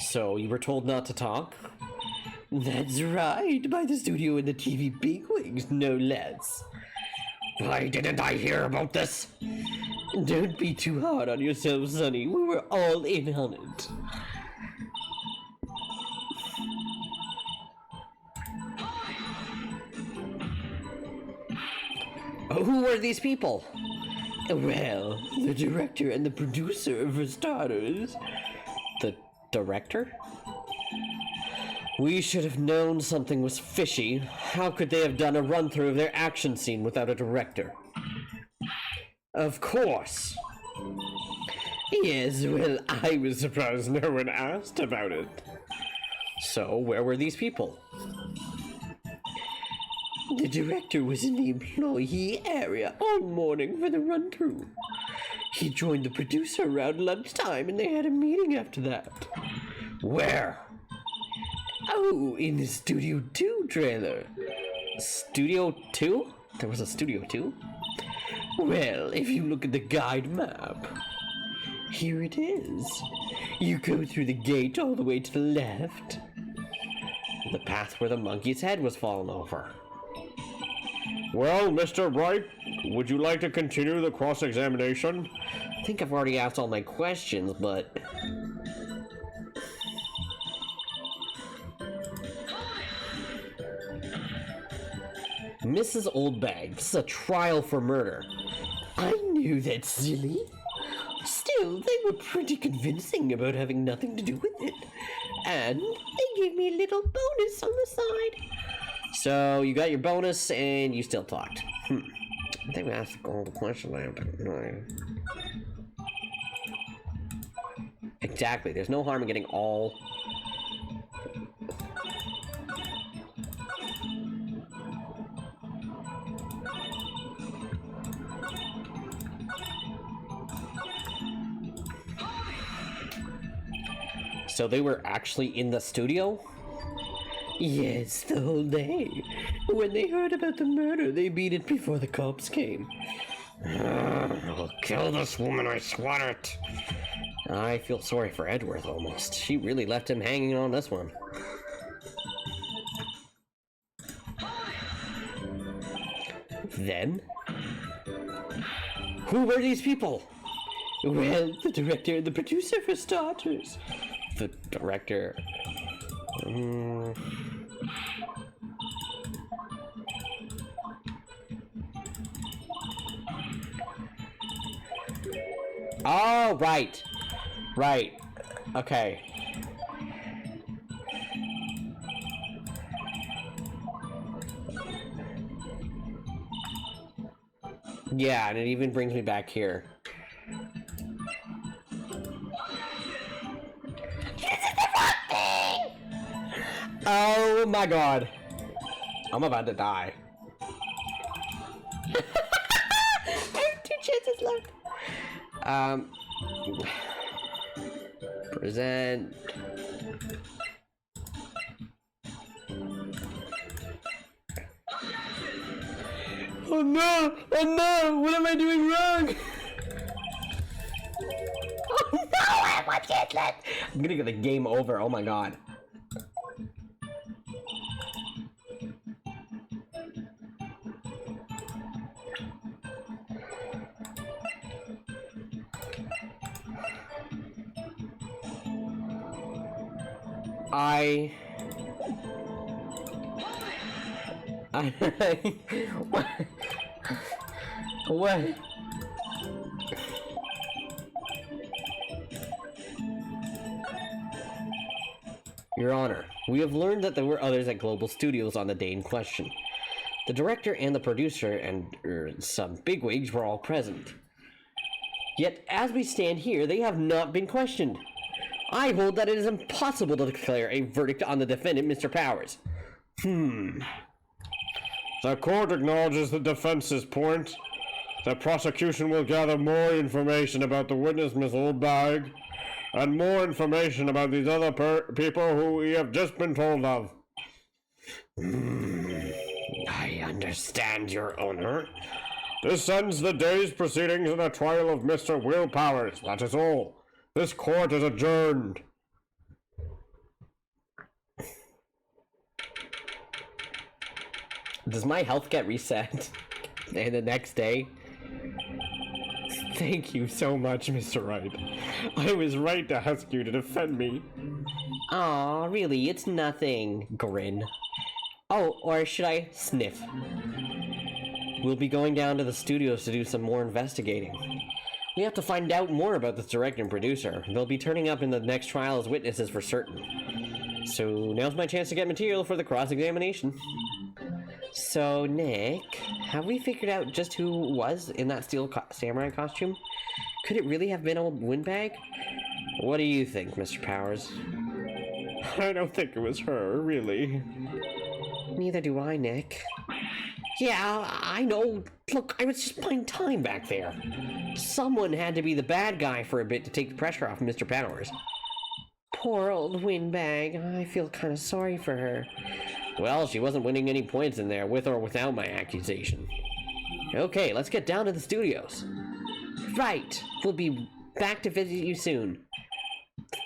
So, you were told not to talk? That's right, by the studio and the TV bigwigs, no less. Why didn't I hear about this? Don't be too hard on yourself, Sonny. We were all in on it. Who were these people? Well, the director and the producer, for starters. The director? We should have known something was fishy. How could they have done a run-through of their action scene without a director? Of course. Yes, well, I was surprised no one asked about it. So, where were these people? the director was in the employee area all morning for the run-through. He joined the producer around lunchtime and they had a meeting after that. Where? Oh, in the Studio 2 trailer. Studio 2? There was a Studio 2? Well, if you look at the guide map, here it is. You go through the gate all the way to the left. The path where the monkey's head was fallen over. Well, Mr. Wright, would you like to continue the cross-examination? I think I've already asked all my questions, but... Mrs. Oldbag, this is a trial for murder. I knew that, silly. Still, they were pretty convincing about having nothing to do with it. And they gave me a little bonus on the side. So, you got your bonus, and you still talked. I think we asked all the questions I have to know. Exactly, there's no harm in getting all... So they were actually in the studio? Yes, the whole day. When they heard about the murder, they beat it before the cops came. I'll kill this woman, I swear it. I feel sorry for Edworth almost. She really left him hanging on this one. Then? Who were these people? Well, the director and the producer for starters. The director... Oh, right. Right. Okay. Yeah, and it even brings me back here. Oh my god. I'm about to die. I have 2 chances left. Present. Oh no! Oh no! What am I doing wrong? Oh no, I have 1 chance left. I'm gonna get the game over. Oh my god. What? Your Honor, we have learned that there were others at Global Studios on the day in question. The director and the producer and some bigwigs were all present. Yet, as we stand here, they have not been questioned. I hold that it is impossible to declare a verdict on the defendant, Mr. Powers. The court acknowledges the defense's point. The prosecution will gather more information about the witness, Miss Oldbag, and more information about these other people who we have just been told of. I understand, Your Honor. This ends the day's proceedings in the trial of Mr. Will Powers. That is all. This court is adjourned. Does my health get reset? And the next day, Thank you so much, Mr. Wright. I was right to ask you to defend me. aw, really, it's nothing. Grin. Oh, or should I sniff? We'll be going down to the studios to do some more investigating. We have to find out more about this director and producer. They'll be turning up in the next trial as witnesses for certain. So now's my chance to get material for the cross-examination. So, Nick, have we figured out just who was in that steel samurai costume? Could it really have been old Windbag? What do you think, Mr. Powers? I don't think it was her, really. Neither do I, Nick. Yeah, I know. Look, I was just buying time back there. Someone had to be the bad guy for a bit to take the pressure off Mr. Powers. Poor old Windbag. I feel kind of sorry for her. Well, she wasn't winning any points in there, with or without my accusation. Okay, let's get down to the studios. Right, we'll be back to visit you soon.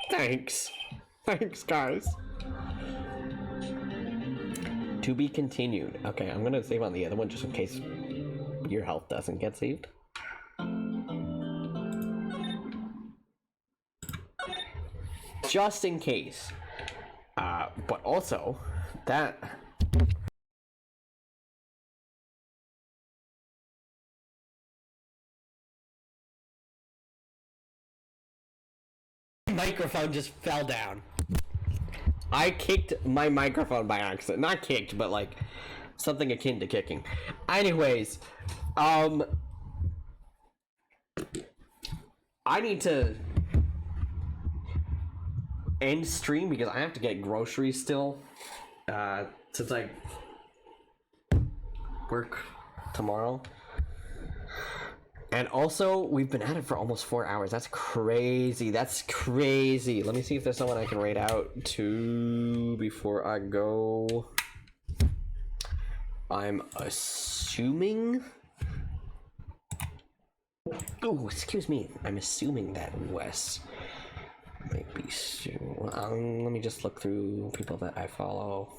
Thanks. Thanks, guys. To be continued. Okay, I'm gonna save on the other one just in case your health doesn't get saved. Just in case. But also, that... microphone just fell down. I kicked my microphone by accident. Not kicked, but like something akin to kicking. Anyways, I need to end stream because I have to get groceries still. Since I work tomorrow. And also, we've been at it for almost 4 hours. That's crazy. That's crazy. Let me see if there's someone I can rate out to before I go. I'm assuming... Oh, excuse me. I'm assuming that Wes might be soon. Let me just look through people that I follow.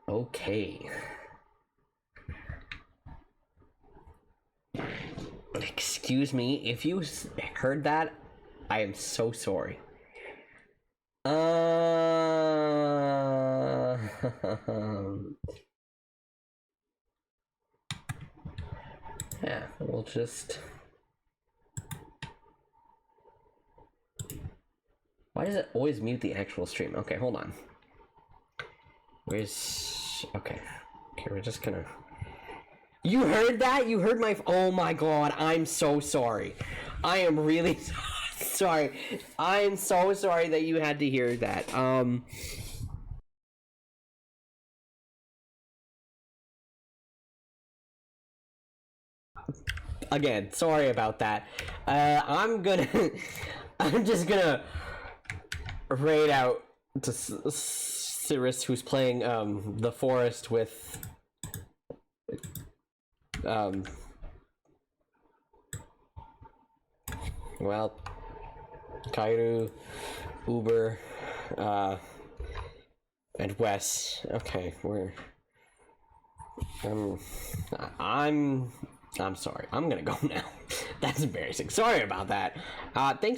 Okay. Excuse me, if you heard that, I am so sorry. Yeah, we'll just... Why does it always mute the actual stream? Okay, hold on. Where's... Okay. Okay, we're just gonna... You heard that? You heard my... Oh my god, I'm so sorry. I am really sorry. I am so sorry that you had to hear that. Again, sorry about that. I'm just gonna raid out to Cirrus, who's playing the forest with well, Kairu, Uber, and Wes. Okay, we're I'm sorry. I'm gonna go now. That's embarrassing. Sorry about that. Thanks